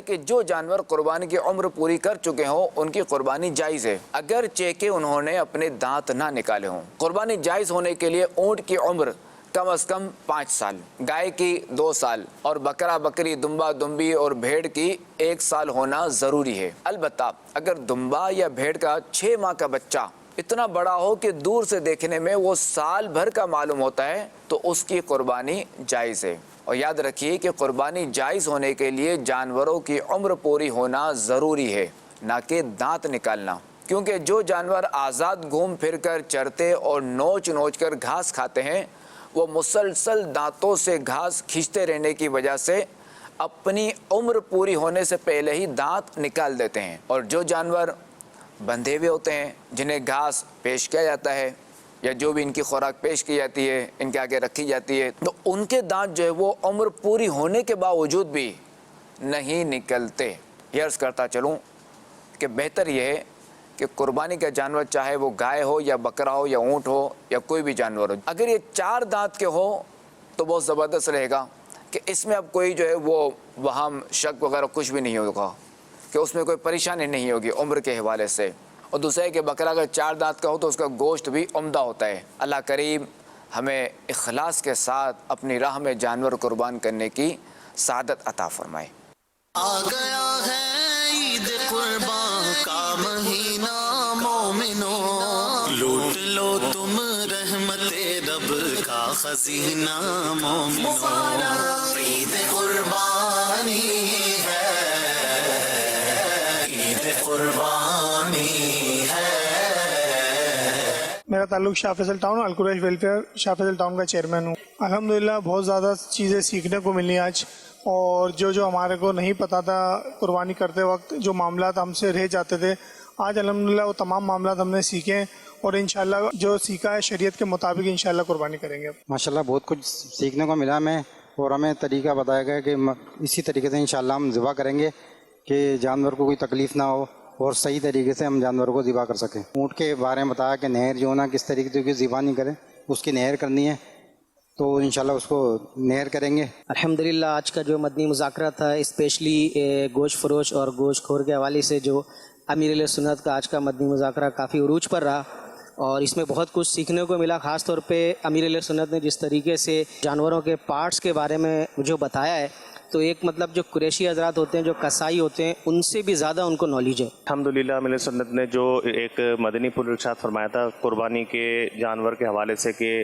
کہ جو جانور قربانی کی عمر پوری کر چکے ہوں ان کی قربانی جائز ہے، اگرچہ کہ انہوں نے اپنے دانت نہ نکالے ہوں۔ قربانی جائز ہونے کے لیے اونٹ کی عمر کم از کم 5 سال، گائے کی 2 سال اور بکرا بکری، دمبا دمبی اور بھیڑ کی 1 سال ہونا ضروری ہے۔ البتہ اگر دمبا یا بھیڑ کا 6 ماہ کا بچہ اتنا بڑا ہو کہ دور سے دیکھنے میں وہ سال بھر کا معلوم ہوتا ہے تو اس کی قربانی جائز ہے۔ اور یاد رکھیے کہ قربانی جائز ہونے کے لیے جانوروں کی عمر پوری ہونا ضروری ہے، نہ کہ دانت نکالنا، کیونکہ جو جانور آزاد گھوم پھر کر چرتے اور نوچ نوچ کر گھاس کھاتے ہیں وہ مسلسل دانتوں سے گھاس کھینچتے رہنے کی وجہ سے اپنی عمر پوری ہونے سے پہلے ہی دانت نکال دیتے ہیں۔ اور جو جانور بندھے ہوئے ہوتے ہیں جنہیں گھاس پیش کیا جاتا ہے یا جو بھی ان کی خوراک پیش کی جاتی ہے، ان کے آگے رکھی جاتی ہے، تو ان کے دانت جو ہے وہ عمر پوری ہونے کے باوجود بھی نہیں نکلتے۔ یہ عرض کرتا چلوں کہ بہتر یہ ہے کہ قربانی کا جانور چاہے وہ گائے ہو یا بکرا ہو یا اونٹ ہو یا کوئی بھی جانور ہو، اگر یہ 4 دانت کے ہو تو بہت زبردست رہے گا کہ اس میں اب کوئی جو ہے وہ وہم شک وغیرہ کچھ بھی نہیں ہوگا، کہ اس میں کوئی پریشانی نہیں ہوگی عمر کے حوالے سے۔ اور دوسرا ہے کہ بکرا اگر 4 دانت کا ہو تو اس کا گوشت بھی عمدہ ہوتا ہے۔ اللہ کریم ہمیں اخلاص کے ساتھ اپنی راہ میں جانور قربان کرنے کی سعادت عطا فرمائے۔ آ گیا ہے عید قربان کا مہینہ مومنوں، لوٹ لو تم رحمت رب کا خزینہ مومنوں، عید قربانی ہے، عید قربانی ہے۔ میرا تعلق شاہ فیصل ٹاؤن، القریش ویلفیئر شاہ فیصل ٹاؤن کا چیئرمین ہوں۔ الحمدللہ بہت زیادہ چیزیں سیکھنے کو ملی آج، اور جو ہمارے کو نہیں پتہ تھا قربانی کرتے وقت، جو معاملات ہم سے رہ جاتے تھے، آج الحمدللہ وہ تمام معاملات ہم نے سیکھے، اور انشاءاللہ جو سیکھا ہے شریعت کے مطابق انشاءاللہ قربانی کریں گے۔ ماشاءاللہ بہت کچھ سیکھنے کو ملا ہمیں، اور ہمیں طریقہ بتایا گیا کہ اسی طریقے سے انشاءاللہ ہم ذبح کریں گے کہ جانور کو کوئی تکلیف نہ ہو اور صحیح طریقے سے ہم جانوروں کو ذبح کر سکیں۔ اونٹ کے بارے میں بتایا کہ نہر جو نا کس طریقے سے ذبح نہیں کریں، اس کی نہر کرنی ہے، تو انشاءاللہ اس کو نہر کریں گے۔ الحمدللہ آج کا جو مدنی مذاکرہ تھا، اسپیشلی گوشت فروش اور گوشت خور کے حوالے سے جو امیر علیہ سنت کا آج کا مدنی مذاکرہ کافی عروج پر رہا، اور اس میں بہت کچھ سیکھنے کو ملا۔ خاص طور پہ امیر علیہ سنت نے جس طریقے سے جانوروں کے پارٹس کے بارے میں جو بتایا ہے، تو ایک مطلب جو قریشی حضرات ہوتے ہیں، جو کسائی ہوتے ہیں، ان سے بھی زیادہ ان کو نالج ہے۔ الحمدللہ امیر علیہ سنت نے جو ایک مدنی پھول ارشاد فرمایا تھا قربانی کے جانور کے حوالے سے کہ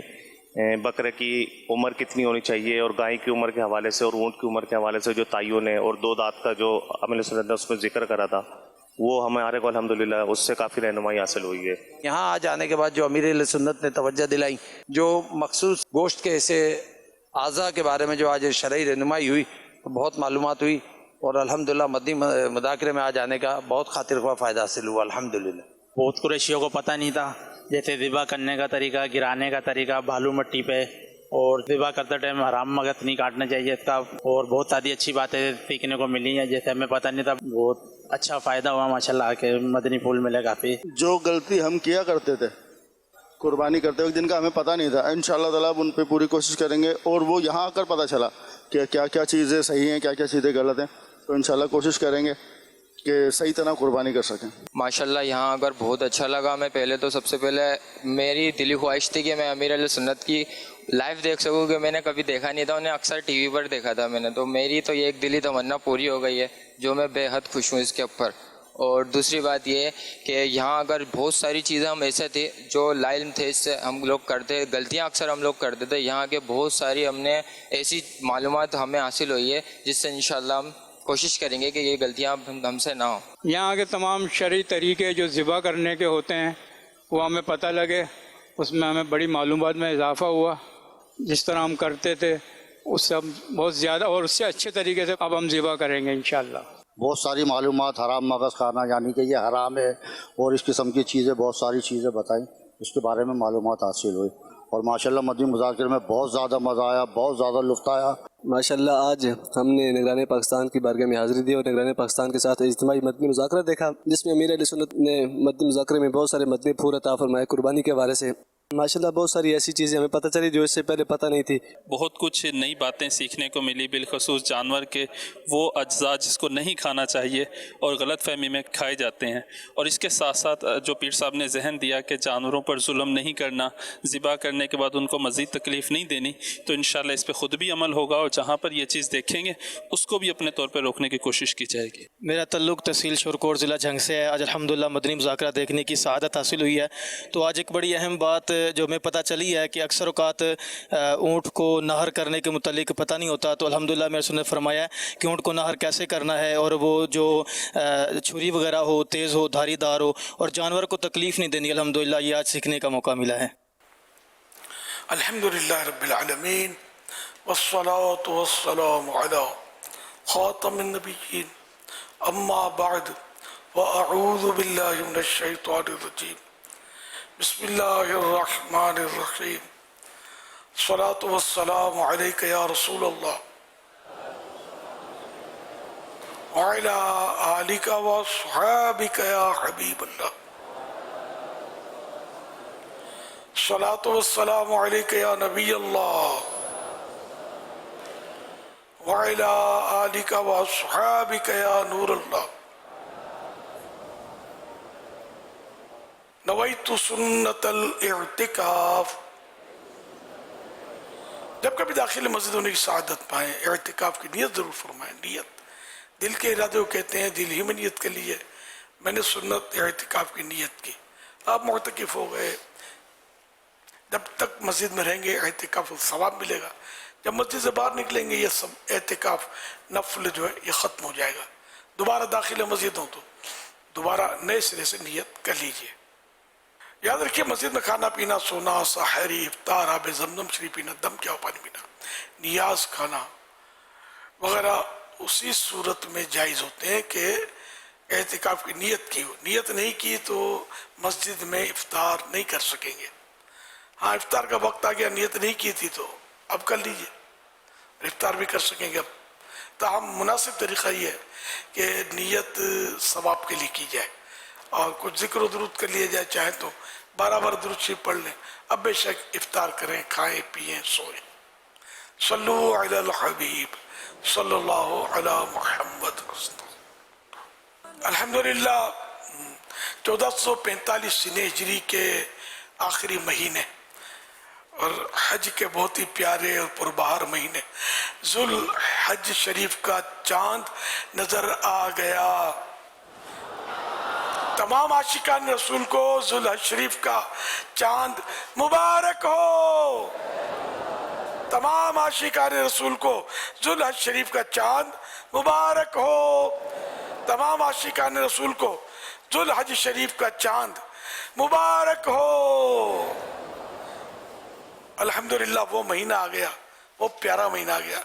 بکرے کی عمر کتنی ہونی چاہیے، اور گائے کی عمر کے حوالے سے اور اونٹ کی عمر کے حوالے سے جو تعین ہے، اور 2 دانت کا جو امیر علیہ سنت نے اس میں ذکر کرا تھا، وہ ہمارے کو الحمدللہ اس سے کافی رہنمائی حاصل ہوئی ہے۔ یہاں آ جانے کے بعد جو امیر علیہ سنت نے توجہ دلائی، جو مخصوص گوشت کے ایسے اعضاء کے بارے میں جو آج شرعی رہنمائی ہوئی، تو بہت معلومات ہوئی، اور الحمدللہ مدنی مذاکرے میں آ جانے کا بہت خاطر خواہ فائدہ حاصل ہوا الحمدللہ۔ بہت قریشیوں کو پتہ نہیں تھا، جیسے ذبح کرنے کا طریقہ، گرانے کا طریقہ بھالو مٹی پہ، اور ذبح کرتے ٹائم حرام مغز نہیں کاٹنا چاہیے اس کا، اور بہت ساری اچھی باتیں سیکھنے کو ملی ہیں جیسے ہمیں پتہ نہیں تھا۔ بہت اچھا فائدہ ہوا ماشاءاللہ کہ مدنی پھول ملے کافی۔ جو غلطی ہم کیا کرتے تھے قربانی کرتے وقت، جن کا ہمیں پتہ نہیں تھا، انشاءاللہ تعالیٰ ان پہ پوری کوشش کریں گے، اور وہ یہاں آ کر پتہ چلا کہ کیا کیا چیزیں صحیح ہیں، کیا کیا چیزیں غلط ہیں، تو انشاءاللہ کوشش کریں گے کہ صحیح طرح قربانی کر سکیں۔ ماشاءاللہ یہاں اگر بہت اچھا لگا۔ میں پہلے تو سب سے پہلے میری دلی خواہش تھی کہ میں امیر علیہ سنت کی لائیو دیکھ سکوں، کہ میں نے کبھی دیکھا نہیں تھا، انہیں اکثر ٹی وی پر دیکھا تھا میں نے، تو میری تو یہ ایک دلی تمنا پوری ہو گئی ہے، جو میں بے حد خوش ہوں اس کے اوپر۔ اور دوسری بات یہ کہ یہاں اگر بہت ساری چیزیں ہم ایسے تھے جو لا علم تھے، اس سے ہم لوگ کرتے، غلطیاں اکثر ہم لوگ کرتے تھے، یہاں کے بہت ساری ہم نے ایسی معلومات ہمیں حاصل ہوئی ہے جس سے انشاءاللہ ہم کوشش کریں گے کہ یہ غلطیاں ہم سے نہ ہوں۔ یہاں کے تمام شرعی طریقے جو ذبح کرنے کے ہوتے ہیں وہ ہمیں پتہ لگے، اس میں ہمیں بڑی معلومات میں اضافہ ہوا۔ جس طرح ہم کرتے تھے اس سے ہم بہت زیادہ اور اس سے اچھے طریقے سے اب ہم ذبح کریں گے انشاءاللہ۔ بہت ساری معلومات، حرام مغز کھانا یعنی کہ یہ حرام ہے، اور اس قسم کی چیزیں، بہت ساری چیزیں بتائیں، اس کے بارے میں معلومات حاصل ہوئی، اور ماشاءاللہ مدنی مذاکرے میں بہت زیادہ مزہ آیا، بہت زیادہ لطف آیا۔ ماشاءاللہ آج ہم نے نگران پاکستان کی بارگاہ میں حاضری دی اور نگران پاکستان کے ساتھ اجتماعی مدنی مذاکرہ دیکھا، جس میں امیر علیہ سنت نے مدنی مذاکرے میں بہت سارے مدنی پھول عطا فرمائے قربانی کے حوالے سے۔ माशाल्लाह बहुत सारी ऐसी चीज़ें हमें पता चली जो इससे पहले पता नहीं थी। बहुत कुछ नई बातें सीखने को मिली, बिलखसूस जानवर के वो अज्जा जिसको नहीं खाना चाहिए और गलत फहमी में खाए जाते हैं। और इसके साथ साथ जो पीर साहब ने जहन दिया कि जानवरों पर जुल्म नहीं करना, ज़िबा करने के बाद उनको मज़ीद तकलीफ़ नहीं देनी, तो इंशाल्लाह इस पर ख़ुद भी अमल होगा और जहाँ पर ये चीज़ देखेंगे उसको भी अपने तौर पर रोकने की कोशिश की जाएगी। मेरा तल्लुक़ तहसील शोरकोट ज़िला झंग से है। आज अल्हम्दुलिल्लाह मदनी मुज़ाकरा देखने की सआदत हासिल हुई है। तो आज एक बड़ी अहम बात जो हमें पता चली है कि अक्सर औक़ात ऊँट को नहर करने के मुतालिक पता नहीं होता। तो अल्हम्दुलिल्लाह मेरे सुन्नत फरमाया है कि ऊँट को नहर कैसे करना है और वो जो छुरी वगैरह हो, तेज़ हो, धारीदार हो और जानवर को तकलीफ़ नहीं देनी। अल्हम्दुलिल्लाह ये आज सीखने का मौका मिला है। अल्हम्दुलिल्लाह रब्बिल आलमीन वस्सलातु वस्सलामु अला खातमिन नबिय्यीन अम्मा बाद व अऊज़ु बिल्लाहि मिनश शैतानिर रजीम बिस्मिल्लाहिर रहमानिर रहीम सलातु वस्सलामु अलैका या रसूल अल्लाह व अला आलिका व अस्हाबिका या हबीब अल्लाह सलातु वस्सलामु अलैका या नबी अल्लाह व अला आलिका व अस्हाबिका या नूर अल्लाह नवैतु सुन्नतल इअ्तिकाफ। जब कभी दाखिल मस्जिद होने की सआदत पाएं, इअ्तिकाफ की नियत जरूर फरमाएं। नियत दिल के इरादे को कहते हैं, दिल ही में नियत कर लिए मैंने सुन्नत इअ्तिकाफ की नियत की। आप मुअतकिफ हो गए, जब तक मस्जिद में रहेंगे इअ्तिकाफ सवाब मिलेगा। जब मस्जिद से बाहर निकलेंगे ये सब इअ्तिकाफ नफल जो है ये ख़त्म हो जाएगा। दोबारा दाखिल मस्जिद हो तो दोबारा नए सिरे से नियत कर लीजिए। याद रखिए मस्जिद में खाना पीना, सोना, सहरी, इफ्तार, आब ज़मज़म शरीफ पीना, दम क्या पानी पीना, नियाज खाना वगैरह उसी सूरत में जायज़ होते हैं कि एहतिकाफ की नियत की हो। नियत नहीं की तो मस्जिद में इफ्तार नहीं कर सकेंगे। हाँ, इफ्तार का वक्त आ गया, नियत नहीं की थी तो अब कर लीजिए, इफ्तार भी कर सकेंगे। अब तो हम मुनासिब तरीक़ा ये है कि नियत सवाब के लिए की जाए और कुछ जिक्र व दुरूद कर लिए जाए। चाहे तो 12 बार दुरूद शरीफ पढ़ लें। अब बेशक इफ्तार करें, खाएं पिएं सोएं। सल्लु अलल हबीब सल्लल्लाहु अला मुहम्मद। अल्हम्दुलिल्लाह 1445 सीने हिजरी के आखिरी महीने और हज के बहुत ही प्यारे और पुरबहार महीने जुल हज शरीफ का चांद नजर आ गया। तमाम आशिकान रसूल को जुल हज शरीफ का चांद मुबारक हो। तमाम आशिकान रसूल को जुल हज शरीफ का चांद मुबारक हो। तमाम आशिकान रसूल को जुल हज शरीफ का चांद मुबारक हो। अल्हम्दुलिल्लाह वो महीना आ गया, वो प्यारा महीना आ गया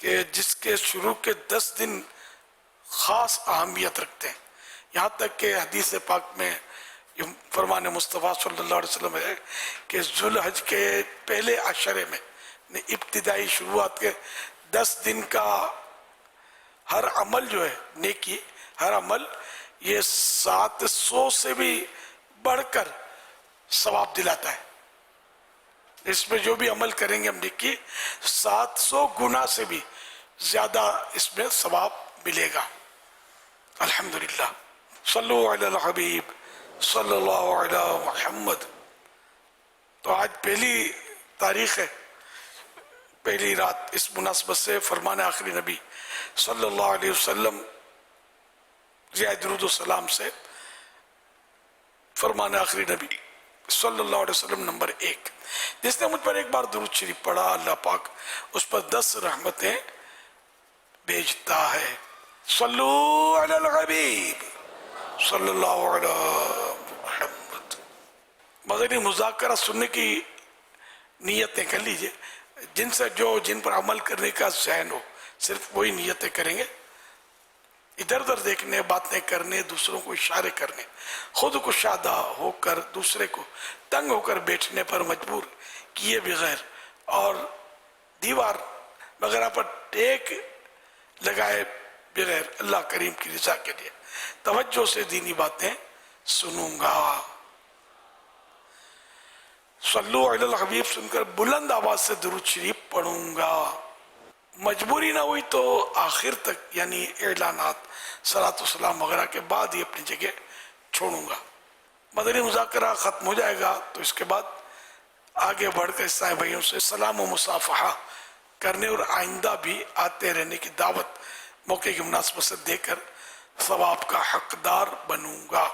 कि जिसके शुरू के 10 दिन खास अहमियत रखते हैं। यहाँ तक कि हदीस पाक में फरमान मुस्तफ़ा सल्लल्लाहु अलैहि वसल्लम है कि जुल हज के पहले अशरे में इब्तिदाई शुरुआत के 10 दिन का हर अमल जो है नेकी, हर अमल ये 700 से भी बढ़कर सवाब दिलाता है। इसमें जो भी अमल करेंगे हम नेकी 700 गुना से भी ज्यादा इसमें सवाब मिलेगा। अल्हम्दुलिल्लाह। सल्लु अलल हबीब सल्लल्लाहु अला मुहम्मद। तो आज पहली तारीख है, पहली रात। इस मुनासबत से फरमान आखिरी नबी सल्लल्लाहु अलैहि वसल्लम ज़िया दुरूद व सलाम से फरमान आखिरी नबी सल्लल्लाहु अलैहि वसल्लम नंबर 1। जिसने मुझ पर एक बार दुरूद शरीफ पढ़ा, अल्लाह पाक उस पर 10 रहमतें भेजता है। सल्लु अलल हबीब सल्लल्लाहु अलैहि मुहम्मद। मदनी मुज़ाकरा सुनने की नियतें कर लीजिए। जिनसे जिन पर अमल करने का ज़हन हो सिर्फ वही नियतें करेंगे। इधर उधर देखने, बातें करने, दूसरों को इशारे करने, खुद कुशादा होकर दूसरे को तंग होकर बैठने पर मजबूर किए बगैर और दीवार वगैरह पर टेक लगाए बगैर अल्लाह करीम की रज़ा के लिए तवज्जो से दीनी बातें सुनूंगा। सल्लु अलल हबीब सुनकर बुलंद आवाज से दुरूद शरीफ पढ़ूंगा। मजबूरी ना हुई तो आखिर तक यानी एलानात सलात सलाम वगैरह के बाद ही अपनी जगह छोड़ूंगा। मदनी मुज़ाकरा ख़त्म हो जाएगा तो इसके बाद आगे बढ़कर ईसाई भाइयों से सलाम व मुसाफहा करने और आइंदा भी आते रहने की दावत मौके की मुनासबत से देकर सवाब का हकदार बनूंगा।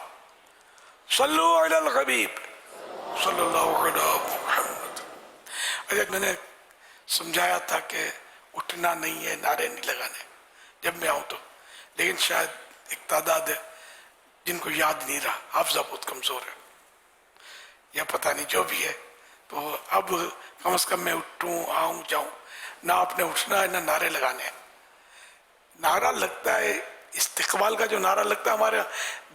सल्लु अलल हबीब सल्लल्लाहु अलैहि मुहम्मद। अगर मैंने समझाया था कि उठना नहीं है, नारे नहीं लगाने जब मैं आऊँ तो, लेकिन शायद एक तादाद है जिनको याद नहीं रहा, हाफजा बहुत कमज़ोर है या पता नहीं जो भी है, तो अब कम से कम मैं उठूँ आऊँ जाऊँ, ना आपने उठना है ना नारे लगाने हैं। नारा लगता है, इस्तिकबाल का जो नारा लगता है हमारे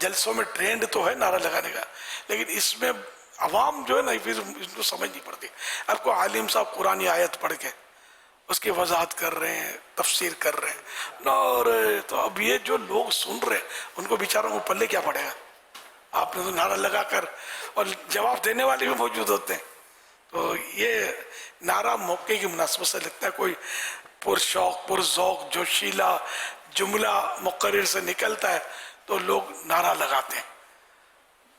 जलसों में ट्रेंड तो है नारा लगाने का, लेकिन इसमें अवाम जो है ना फिर इसको समझ नहीं पड़ती। आपको आलिम साहब कुरानी आयत पढ़ के उसकी वजाहत कर रहे हैं, तफसीर कर रहे हैं नारे, तो अब ये जो लोग सुन रहे हैं उनको बेचारों को पल्ले क्या पड़ेगा। आपने तो नारा लगाकर और जवाब देने वाले भी मौजूद होते हैं, तो ये नारा मौके की मुनासबत से लगता है कोई पुरशौक पुरज़ौक जोशीला जुमला मुकर्रर से निकलता है तो लोग नारा लगाते हैं,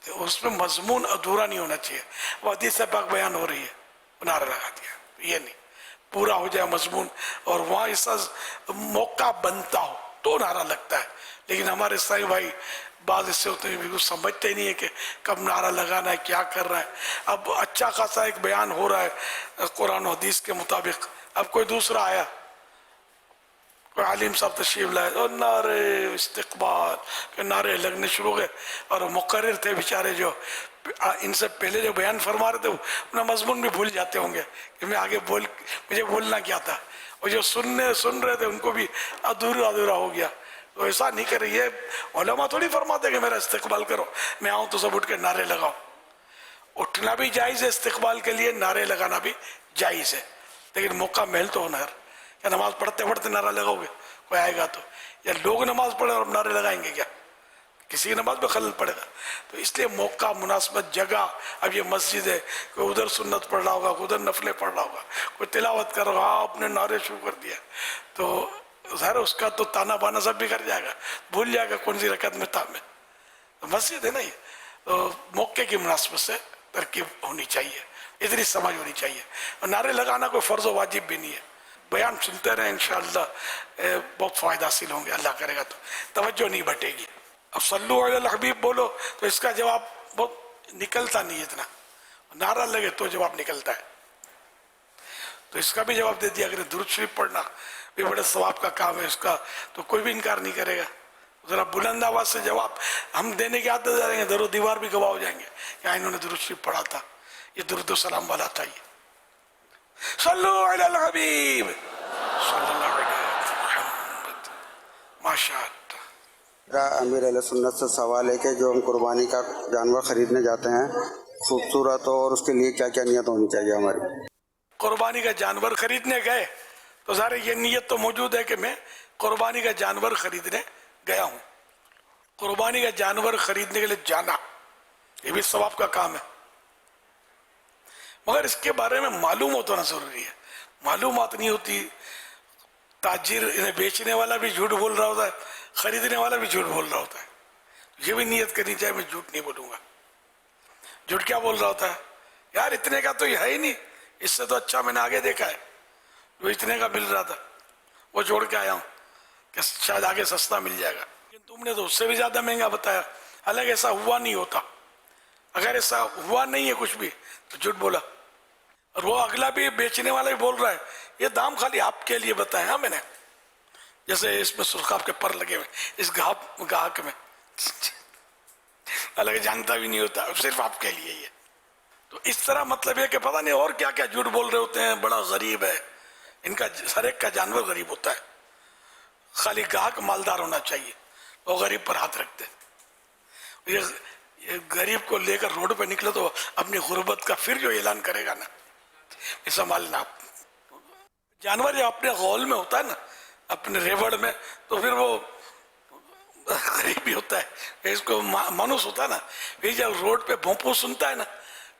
तो उसमें मजमून अधूरा नहीं होना चाहिए। वो हदीस से पाक बयान हो रही है, नारा लगा दिया, ये नहीं, पूरा हो जाए मजमून और वहाँ ऐसा मौका बनता हो तो नारा लगता है। लेकिन हमारे साईं भाई बात इससे होते हैं बिल्कुल समझते ही नहीं है कि कब नारा लगाना है, क्या कर रहा है। अब अच्छा खासा एक बयान हो रहा है कुरान और हदीस के मुताबिक, अब कोई दूसरा आया, कोई आलिम साहब तशरीफ लाए और नारे इस्तिकबाल के नारे लगने शुरू हो गए, और मुकर्रर थे बेचारे जो इनसे पहले जो बयान फरमा रहे थे वो अपना मजमून भी भूल जाते होंगे कि मैं आगे मुझे बोलना क्या था, और जो सुन रहे थे उनको भी अधूरा हो गया। तो ऐसा नहीं करे, ये उलमा थोड़ी फरमाते कि मेरा इस्तिकबाल करो, मैं आऊँ तो सब उठ के नारे लगाओ। उठना भी जायज़ है इस्तिकबाल के लिए, नारे लगाना भी जायज़ है, लेकिन मौका महल तो होना है। क्या नमाज पढ़ते पढ़ते नारा लगाओगे, कोई आएगा तो, या लोग नमाज पढ़े और नारे लगाएंगे क्या, किसी की नमाज में खलल पड़ेगा। तो इसलिए मौका मुनासबत जगह, अब ये मस्जिद है, कोई उधर सुन्नत पढ़ रहा होगा, कोई उधर नफले पढ़ रहा होगा, कोई तिलावत कर रहा होगा, आपने नारे शुरू कर दिया तो ज़ाहिर उसका तो ताना बाना सब भी कर जाएगा, भूल जाएगा कौन सी रकत में था में। तो मस्जिद है ना ये, तो मौके की मुनासबत से तरकीब होनी चाहिए, इतनी समझ होनी चाहिए। और नारे लगाना कोई फ़र्ज़ व वाजिब भी नहीं है, बयान सुनते रहें इंशाअल्लाह बहुत फ़ायदा हासिल होंगे, अल्लाह करेगा तो तवज्जो नहीं बटेगी। अब सल्लु अलल हबीब बोलो तो इसका जवाब बहुत निकलता नहीं है, इतना नारा लगे तो जवाब निकलता है, तो इसका भी जवाब दे दिया। अगर दुरूद शरीफ पढ़ना भी बड़े सवाब का काम है इसका, तो कोई भी इनकार नहीं करेगा। ज़रा बुलंद आवाज़ से जवाब हम देने की आदत आ जाएंगे, दरो दीवार भी गवाह हो जाएंगे क्या इन्होंने दुरूद शरीफ पढ़ा था, ये दुरूद सलाम वाला था। ये सल्लु अलल हबीब सल्लल्लाहु अलैहि मुहम्मद। माशाअल्लाह। अमीर अहले सुन्नत से सवाल है कि जो हम कुर्बानी का जानवर ख़रीदने जाते हैं, खूबसूरत हो और उसके लिए क्या क्या नियत होनी चाहिए हमारी। कुर्बानी का जानवर खरीदने गए तो सारे ये नियत तो मौजूद है कि मैं कुर्बानी का जानवर खरीदने गया हूँ। कुर्बानी का जानवर खरीदने के लिए जाना ये भी सवाब का काम है, मगर इसके बारे में मालूम होना ज़रूरी है। मालूमात नहीं होती, ताजिर इन्हें बेचने वाला भी झूठ बोल रहा होता है, खरीदने वाला भी झूठ बोल रहा होता है। ये भी नियत करनी चाहिए मैं झूठ नहीं बोलूँगा। झूठ क्या बोल रहा होता है, यार इतने का तो ये है ही नहीं, इससे तो अच्छा मैंने आगे देखा है जो इतने का मिल रहा था, वो जोड़ के आया हूँ कि शायद आगे सस्ता मिल जाएगा, लेकिन तुमने तो उससे भी ज़्यादा महंगा बताया, हालांकि ऐसा हुआ नहीं होता। अगर ऐसा हुआ नहीं है कुछ भी तो झूठ बोला, और वो अगला भी बेचने वाला भी बोल रहा है ये दाम खाली आपके लिए बताया हाँ मैंने, जैसे इसमें सुर्खाब के पर लगे हुए इस गाहक में, हालांकि जानता भी नहीं होता, सिर्फ आपके लिए ये। तो इस तरह मतलब है कि पता नहीं और क्या क्या झूठ बोल रहे होते हैं, बड़ा गरीब है, इनका हर एक का जानवर गरीब होता है, खाली गाहक मालदार होना चाहिए, वो गरीब पर हाथ रखते हैं। ये गरीब को लेकर रोड पे निकले तो अपनी गुर्बत का फिर जो ऐलान करेगा ना, संभालना। जानवर जो अपने गौल में होता है ना, अपने रेवड़ में, तो फिर वो गरीब भी होता है, इसको मानुस होता है ना, फिर जब रोड पे भोंपू सुनता है ना,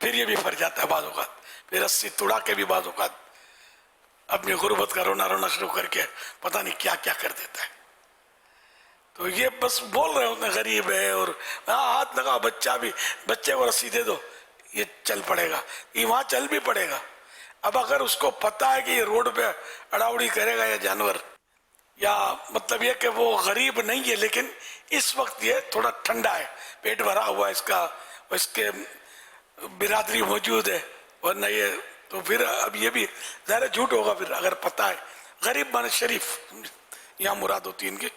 फिर ये भी फर जाता है बाज़ औक़ात, फिर रस्सी तुड़ा के भी बाज़ औक़ात अपनी गुर्बत का रोना रोना शुरू करके पता नहीं क्या क्या कर देता है। तो ये बस बोल रहे होते हैं गरीब है, और हाँ हाथ लगा बच्चा भी, बच्चे को रस्सी दे दो ये चल पड़ेगा, ये वहाँ चल भी पड़ेगा। अब अगर उसको पता है कि ये रोड पे अड़ाउड़ी करेगा या जानवर, या मतलब ये कि वो गरीब नहीं है लेकिन इस वक्त ये थोड़ा ठंडा है, पेट भरा हुआ है इसका, इसके बिरादरी मौजूद है, वरना ये तो फिर अब ये भी ज़्यादा झूठ होगा फिर अगर पता है। गरीब माने शरीफ यहाँ मुराद होती है इनकी।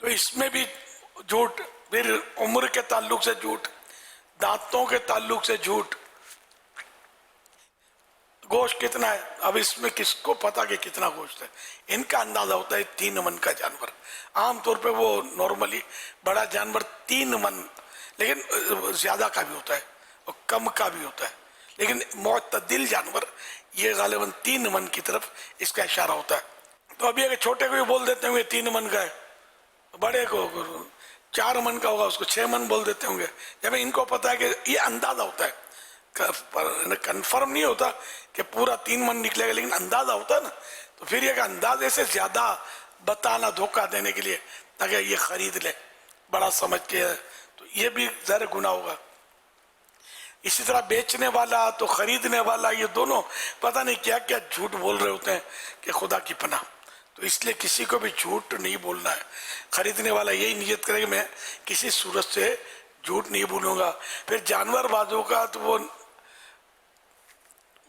तो इसमें भी झूठ, फिर उम्र के ताल्लुक से झूठ, दांतों के ताल्लुक से झूठ, गोश्त कितना है, अब इसमें किसको पता कि कितना गोश्त है। इनका अंदाजा होता है 3 मन का जानवर, आमतौर पे वो नॉर्मली बड़ा जानवर 3 मन, लेकिन ज्यादा का भी होता है और कम का भी होता है, लेकिन मुअतदिल जानवर ये गालिबन 3 मन की तरफ इसका इशारा होता है। तो अभी अगर छोटे को भी बोल देते होंगे 3 मन का है, बड़े को 4 मन का होगा उसको 6 मन बोल देते होंगे। जब इनको पता है कि ये अंदाजा होता है, कंफर्म नहीं होता कि पूरा 3 मन निकलेगा, लेकिन अंदाजा होता है ना, तो फिर ये अंदाजे से ज्यादा बताना धोखा देने के लिए ताकि ये खरीद ले बड़ा समझ के, तो ये भी ज़रा गुनाह होगा। इसी तरह बेचने वाला तो खरीदने वाला ये दोनों पता नहीं क्या क्या झूठ बोल रहे होते हैं कि खुदा की पनाह। तो इसलिए किसी को भी झूठ नहीं बोलना है। खरीदने वाला यही नियत करे कि मैं किसी सूरत से झूठ नहीं बोलूंगा। फिर जानवर बाजों का तो वो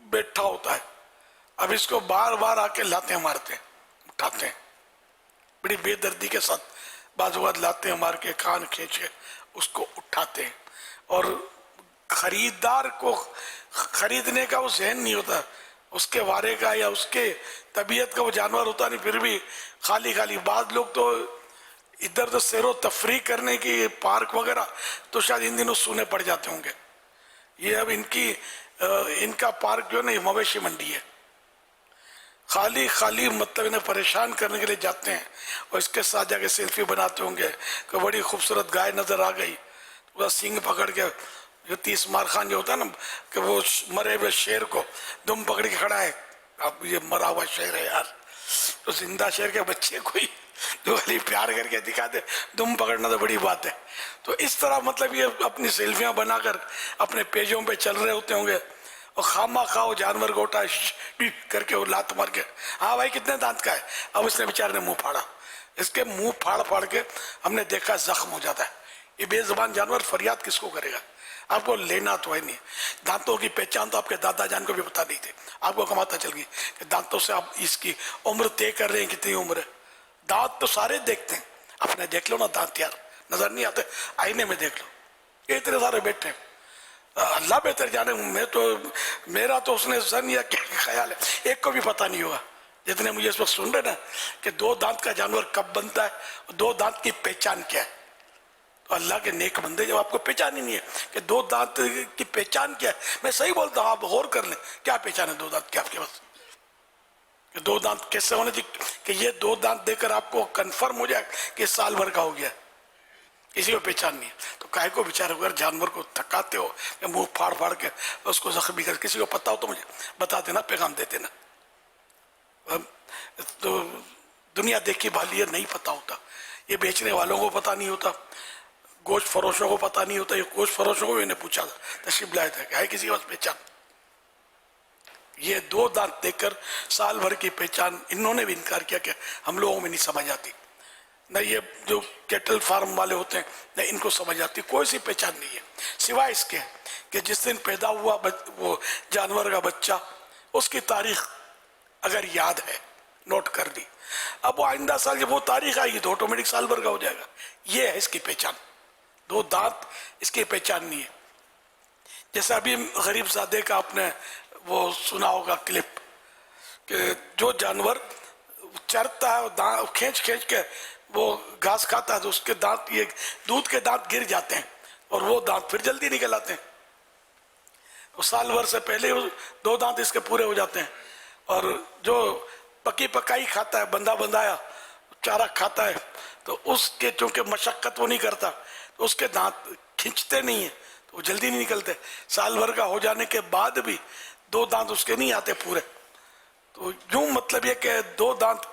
बैठा होता है, अब इसको बार बार आके लाते हैं मारते हैं उठाते हैं, बड़ी बेदर्दी के साथ बाजू बात लाते हैं मार के कान खींच के उसको उठाते हैं। और खरीदार को खरीदने का वो ज़हन नहीं होता, उसके वारे का या उसके तबीयत का वो जानवर होता नहीं, फिर भी खाली खाली। बाद लोग तो इधर उधर सैरो तफरी करने की पार्क वगैरह तो शायद इन दिनों सुने पड़ जाते होंगे। ये अब इनका पार्क जो है ना मवेशी मंडी है, खाली खाली मतलब इन्हें परेशान करने के लिए जाते हैं और इसके साथ जाके सेल्फी बनाते होंगे कि बड़ी खूबसूरत गाय नजर आ गई, पूरा सींग पकड़ के, जो 30 मार खान जो होता है ना कि वो मरे हुए शेर को दुम पकड़ के खड़ा है, अब ये मरा हुआ शेर है यार, तो जिंदा शेर के बच्चे कोई जो खाली प्यार करके दिखा दे, दुम पकड़ना तो बड़ी बात है। तो इस तरह मतलब ये अपनी सेल्फियां बनाकर अपने पेजों पे चल रहे होते होंगे और खामा खाओ जानवर को उठा करके वो लात मार के, हाँ भाई कितने दांत का है, अब इसने बेचारे ने मुंह फाड़ा, इसके मुंह फाड़ फाड़ के हमने देखा जख्म हो जाता है। ये बेजुबान जानवर फरियाद किसको करेगा, आपको लेना तो है नहीं। दांतों की पहचान तो आपके दादा जान को भी पता नहीं थे, आपको कमाता चल गई कि दांतों से आप इसकी उम्र तय कर रहे हैं कितनी उम्र है। दांत तो सारे देखते हैं, अपने देख लो ना दांत यार, नजर नहीं आते, आईने में देख लो, ये इतने सारे बैठे, अल्लाह बेहतर जाने। मेरा तो उसने जन या क्या ख्याल है एक को भी पता नहीं होगा, जितने मुझे इस वक्त सुन रहे ना कि 2 दांत का जानवर कब बनता है, 2 दांत की पहचान क्या है। तो अल्लाह के नेक बंदे जब आपको पहचान ही नहीं है कि 2 दांत की पहचान क्या है, मैं सही बोलता हूँ, आप गौर कर लें क्या पहचान है 2 दांत की आपके पास, 2 दांत कैसे होने चाहिए कि ये 2 दांत देकर आपको कंफर्म हो जाए कि साल भर का हो गया, किसी को पहचान नहीं है। तो काहे को बेचारे अगर जानवर को थकाते हो या मुंह फाड़ फाड़ के उसको जख्मी कर, किसी को पता हो तो मुझे बता देना, पैगाम दे देना। तो दुनिया देखी भाली है, नहीं पता होता, ये बेचने वालों को पता नहीं होता, गोश्त फरोशों को पता नहीं होता। ये गोश्त फरोशों को मैंने पूछा था, तशरीफ लाया था, है किसी के पास पहचान, ये 2 दांत देखकर साल भर की पहचान इन्होंने भी इनकार किया कि हम लोगों में नहीं समझ आती, न ये जो कैटल फार्म वाले होते हैं न इनको समझ आती, कोई सी पहचान नहीं है सिवाय इसके कि जिस दिन पैदा हुआ वो जानवर का बच्चा, उसकी तारीख अगर याद है नोट कर दी, अब वो आइंदा साल जब वो तारीख आएगी तो ऑटोमेटिक साल भर का हो जाएगा। ये है इसकी पहचान, 2 दांत इसकी पहचान नहीं है। जैसे अभी गरीब ज़ादे का आपने वो सुना होगा क्लिप कि जो जानवर चरता है दांत खींच खींच के वो घास खाता है तो उसके दांत, ये दूध के दांत गिर जाते हैं और वो दांत फिर जल्दी निकल आते हैं, तो साल भर से पहले 2 दांत इसके पूरे हो जाते हैं। और जो पकी पकाई खाता है, बंधा बंधाया चारा खाता है, तो उसके चूंकि मशक्कत वो नहीं करता तो उसके दांत खींचते नहीं है, تو وہ جلدی نہیں نکلتے. سال بھر کا ہو جانے کے بعد بھی 2 دانت اس کے نہیں آتے پورے. تو یوں مطلب یہ کہ 2 دانت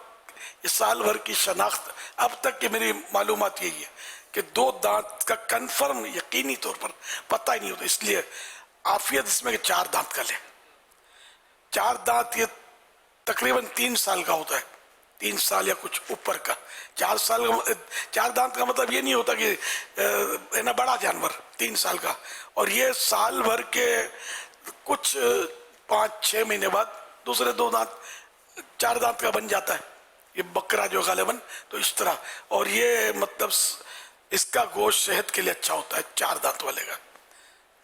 یہ سال بھر کی شناخت اب تک کی میری معلومات یہی ہے کہ 2 دانت کا کنفرم یقینی طور پر پتہ ہی نہیں ہوتا. اس لیے عافیت اس میں کہ 4 دانت کا لیں. 4 دانت یہ تقریباً 3 سال کا ہوتا ہے, 3 سال یا کچھ اوپر کا. 4 دانت کا مطلب یہ نہیں ہوتا کہ بڑا جانور 3 سال کا, اور یہ سال بھر کے کچھ 5-6 مہینے بعد دوسرے 2 دانت 4 دانت کا بن جاتا ہے. یہ بکرا جو غالباً تو اس طرح, اور یہ مطلب اس کا گوشت صحت کے لیے اچھا ہوتا ہے 4 دانت والے کا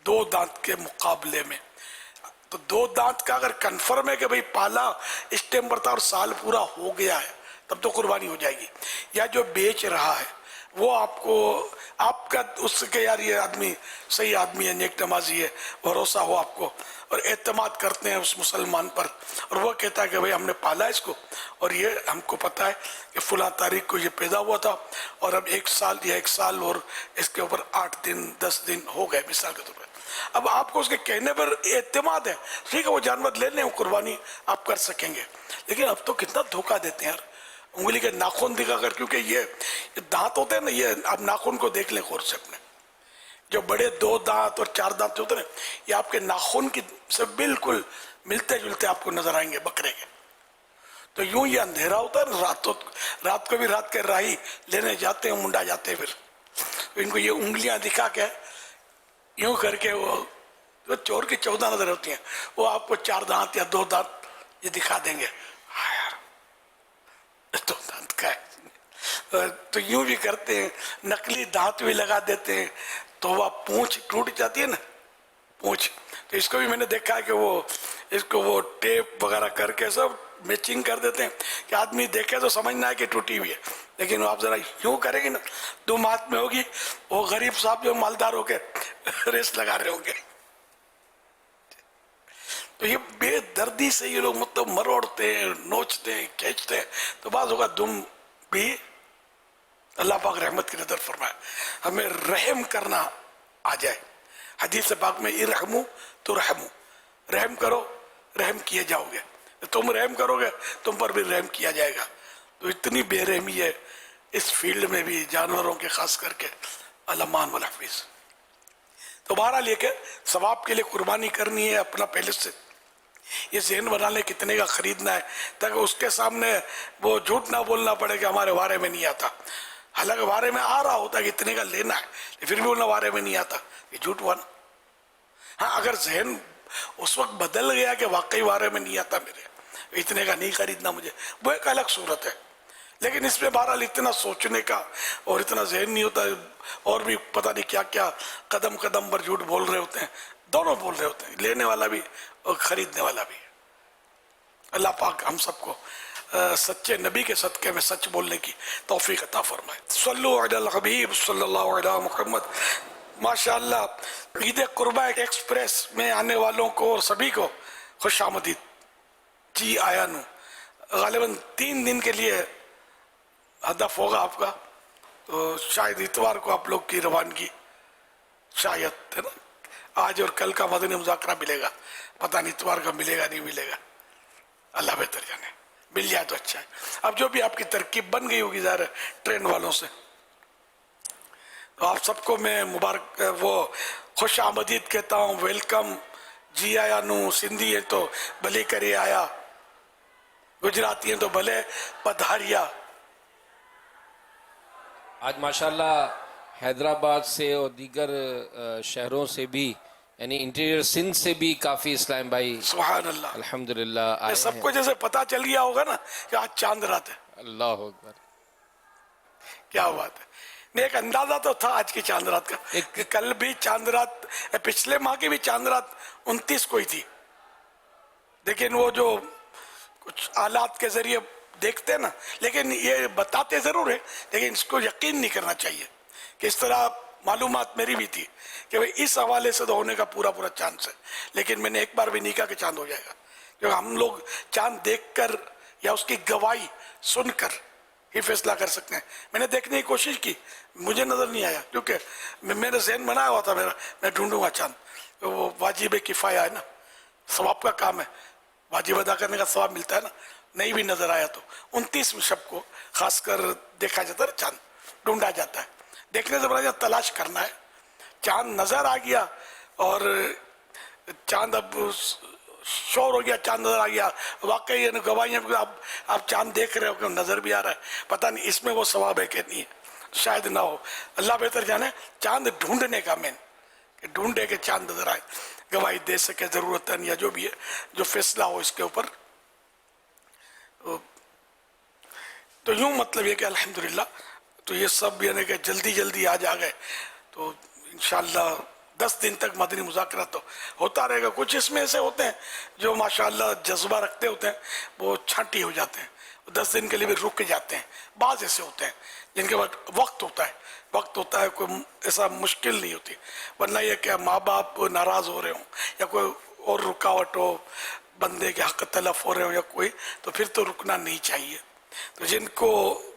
2 دانت کے مقابلے میں. تو 2 دانت کا اگر کنفرم ہے کہ بھئی پالا اس ٹائم پر تھا اور سال پورا ہو گیا ہے تب تو قربانی ہو جائے گی. یا جو بیچ رہا ہے وہ آپ کا اس کے یار یہ آدمی صحیح آدمی ہے, نیک نمازی ہے, بھروسہ ہو آپ کو اور اعتماد کرتے ہیں اس مسلمان پر, اور وہ کہتا ہے کہ بھئی ہم نے پالا اس کو اور یہ ہم کو پتہ ہے کہ فلاں تاریخ کو یہ پیدا ہوا تھا اور اب 1 سال یا 1 سال اور اس کے اوپر 8 دن 10 دن ہو گئے مثال کے طور پر. اب آپ کو اس کے کہنے پر اعتماد ہے, ٹھیک ہے وہ جانور لے لیں, وہ قربانی آپ کر سکیں گے. لیکن اب تو کتنا دھوکہ دیتے ہیں یار, انگلی کے ناخن دکھا کر, کیونکہ یہ دانت ہوتے ہیں نا, یہ آپ ناخن کو دیکھ لیں غور سے اپنے, جو بڑے 2 دانت اور 4 دانت ہوتے ہیں یہ آپ کے ناخن کی سے بالکل ملتے جلتے آپ کو نظر آئیں گے بکرے کے. تو یوں یہ اندھیرا ہوتا ہے رات کو بھی رات کے راہی لینے جاتے ہیں, منڈا جاتے ہیں, پھر ان کو یہ انگلیاں دکھا کے یوں کر کے وہ چور کی 14 نظر ہوتی ہیں, وہ آپ کو 4 دانت یا 2 دانت یہ دکھا دیں گے. ہاں یار 2 دانت کا ہے. تو یوں بھی کرتے ہیں, نقلی دانت بھی لگا دیتے ہیں, تو وہ پونچھ ٹوٹ جاتی ہے نا پونچھ, تو اس کو بھی میں نے دیکھا ہے کہ اس کو وہ ٹیپ وغیرہ کر کے سب میچنگ کر دیتے ہیں کہ آدمی دیکھے تو سمجھنا ہے کہ ٹوٹی ہوئی ہے, لیکن وہ آپ ذرا یوں کریں گے نا 2 ہاتھ میں ہوگی, وہ غریب صاحب جو مالدار ہو کے ریس لگا رہے ہوں گے. تو یہ بے دردی سے یہ لوگ مطلب مروڑتے ہیں, نوچتے ہیں, کھینچتے ہیں. تو بعض ہوگا دم بھی اللہ پاک رحمت کی نظر فرمائے, ہمیں رحم کرنا آ جائے. حدیث پاک میں ارحمو تو رحمو, رحم کرو رحم کیے جاؤ گے, تم رحم کرو گے تم پر بھی رحم کیا جائے گا. تو اتنی بے رحمی ہے اس فیلڈ میں بھی جانوروں کے, خاص کر کے علمان والحفیظ. تو بہرحال یہ کہ ثواب کے لیے قربانی کرنی ہے, اپنا پہلے سے یہ ذہن بنا لیں کتنے کا خریدنا ہے, تاکہ اس کے سامنے وہ جھوٹ نہ بولنا پڑے کہ ہمارے وارے میں نہیں آتا. حالانکہ وارے میں آ رہا ہوتا ہے کہ اتنے کا لینا ہے, پھر بھی بولنا وارے میں نہیں آتا, یہ جھوٹ ہوا نا. ہاں اگر ذہن اس وقت بدل گیا کہ واقعی وارے میں نہیں آتا میرے, اتنے کا نہیں خریدنا مجھے, وہ ایک الگ صورت ہے. لیکن اس میں بہرحال اتنا سوچنے کا اور اتنا ذہن نہیں ہوتا, اور بھی پتہ نہیں کیا کیا قدم قدم پر جھوٹ بول رہے ہوتے ہیں, دونوں بول رہے ہوتے ہیں, لینے والا بھی اور خریدنے والا بھی. اللہ پاک ہم سب کو سچے نبی کے صدقے میں سچ بولنے کی توفیق عطا فرمائے. صلو علی الحبیب صلی اللہ علیہ محمد. ماشاءاللہ عید قربہ ایکسپریس میں آنے والوں کو اور سبھی کو خوش آمدید. جی آیا نو, غالباً 3 دن کے لیے ہدف ہوگا آپ کا, تو شاید اتوار کو آپ لوگ کی روانگی شاید ہے نا, آج اور کل کا مدنی مذاکرہ ملے گا, پتہ نہیں اتوار کا ملے گا نہیں ملے گا, اللہ بہتر جانے, مل جائے تو اچھا ہے. اب جو بھی آپ کی ترکیب بن گئی ہوگی ظاہر ٹرین والوں سے, تو آپ سب کو میں مبارک وہ خوش آمدید کہتا ہوں, ویلکم. جی آیا نو, سندھی ہے تو بھلے کرے آیا, گجراتی ہیں تو بھلے پدھاریا. آج ماشاءاللہ حیدرآباد سے اور دیگر شہروں سے بھی, یعنی انٹیریئر سندھ سے بھی کافی اسلام بھائی سبحان اللہ الحمدللہ آئے ہیں. سب کو جیسے پتا چل گیا ہوگا نا کہ آج چاند رات ہے. اللہ اکبر, کیا بات ہے. نہیں ایک اندازہ تو تھا آج کی چاند رات کا, کہ کل بھی چاند رات, پچھلے ماہ کی بھی چاند رات 29 کو ہی تھی, لیکن وہ جو کچھ آلات کے ذریعے دیکھتے نا, لیکن یہ بتاتے ضرور ہے لیکن اس کو یقین نہیں کرنا چاہیے کہ اس طرح معلومات میری بھی تھی کہ اس حوالے سے تو ہونے کا پورا چانس ہے. لیکن میں نے ایک بار بھی نہیں کہا کہ چاند ہو جائے گا, کیونکہ ہم لوگ چاند دیکھ کر یا اس کی گواہی سن کر ہی فیصلہ کر سکتے ہیں. میں نے دیکھنے کی کوشش کی, مجھے نظر نہیں آیا, کیونکہ میرے ذہن بنایا ہوا تھا میرا میں ڈھونڈوں گا چاند. وہ واجب کفایہ ہے نا, ثواب کا کام ہے, واجب ادا کرنے کا ثواب ملتا ہے نا. نہیں بھی نظر آیا تو 29 شب کو خاص کر دیکھا جاتا ہے, چاند ڈھونڈا جاتا ہے. دیکھنے سے بڑا تلاش کرنا ہے. چاند نظر آ گیا اور چاند اب شور ہو گیا, چاند نظر آ گیا, واقعی گواہیاں آپ چاند دیکھ رہے ہو کہ نظر بھی آ رہا ہے, پتہ نہیں اس میں وہ ثواب ہے کہ نہیں ہے, شاید نہ ہو, اللہ بہتر جانے. چاند ڈھونڈنے کا مین کہ ڈھونڈے کہ چاند نظر آئے, گواہی دے سکے ضرورت ہے یا جو بھی ہے, جو فیصلہ ہو اس کے اوپر. تو یوں مطلب یہ کہ الحمدللہ تو یہ سب یعنی کہ جلدی جلدی آج آ گئے. تو انشاءاللہ 10 دن تک مدنی مذاکرات تو ہوتا رہے گا. کچھ اس میں ایسے ہوتے ہیں جو ماشاءاللہ جذبہ رکھتے ہوتے ہیں, وہ چھانٹی ہو جاتے ہیں, 10 دن کے لیے بھی رک جاتے ہیں. بعض ایسے ہوتے ہیں جن کے بعد وقت ہوتا ہے, کوئی ایسا مشکل نہیں ہوتی. ورنہ یہ کہ ماں باپ ناراض ہو رہے ہوں یا کوئی اور رکاوٹ ہو, بندے کے حق تلف ہو رہے ہوں یا کوئی, تو پھر تو رکنا نہیں چاہیے. تو جن کو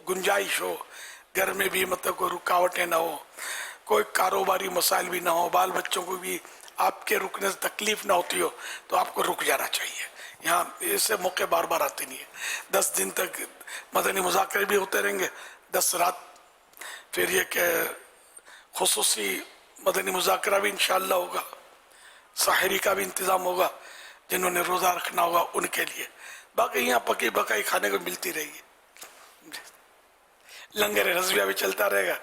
گنجائش ہو, گھر میں بھی مطلب کوئی رکاوٹیں نہ ہو, کوئی کاروباری مسائل بھی نہ ہو, بال بچوں کو بھی آپ کے رکنے سے تکلیف نہ ہوتی ہو, تو آپ کو رک جانا چاہیے. یہاں ایسے موقع بار بار آتے نہیں ہیں. 10 دن تک مدنی مذاکرے بھی ہوتے رہیں گے, 10 رات. پھر یہ کہ خصوصی مدنی مذاکرہ بھی انشاءاللہ ہوگا, ساحری کا بھی انتظام ہوگا, جنہوں نے روزہ رکھنا ہوگا ان کے لیے. باقی یہاں پکی بکائی کھانے کو ملتی رہے گی, لنگر رضویہ بھی چلتا رہے گا,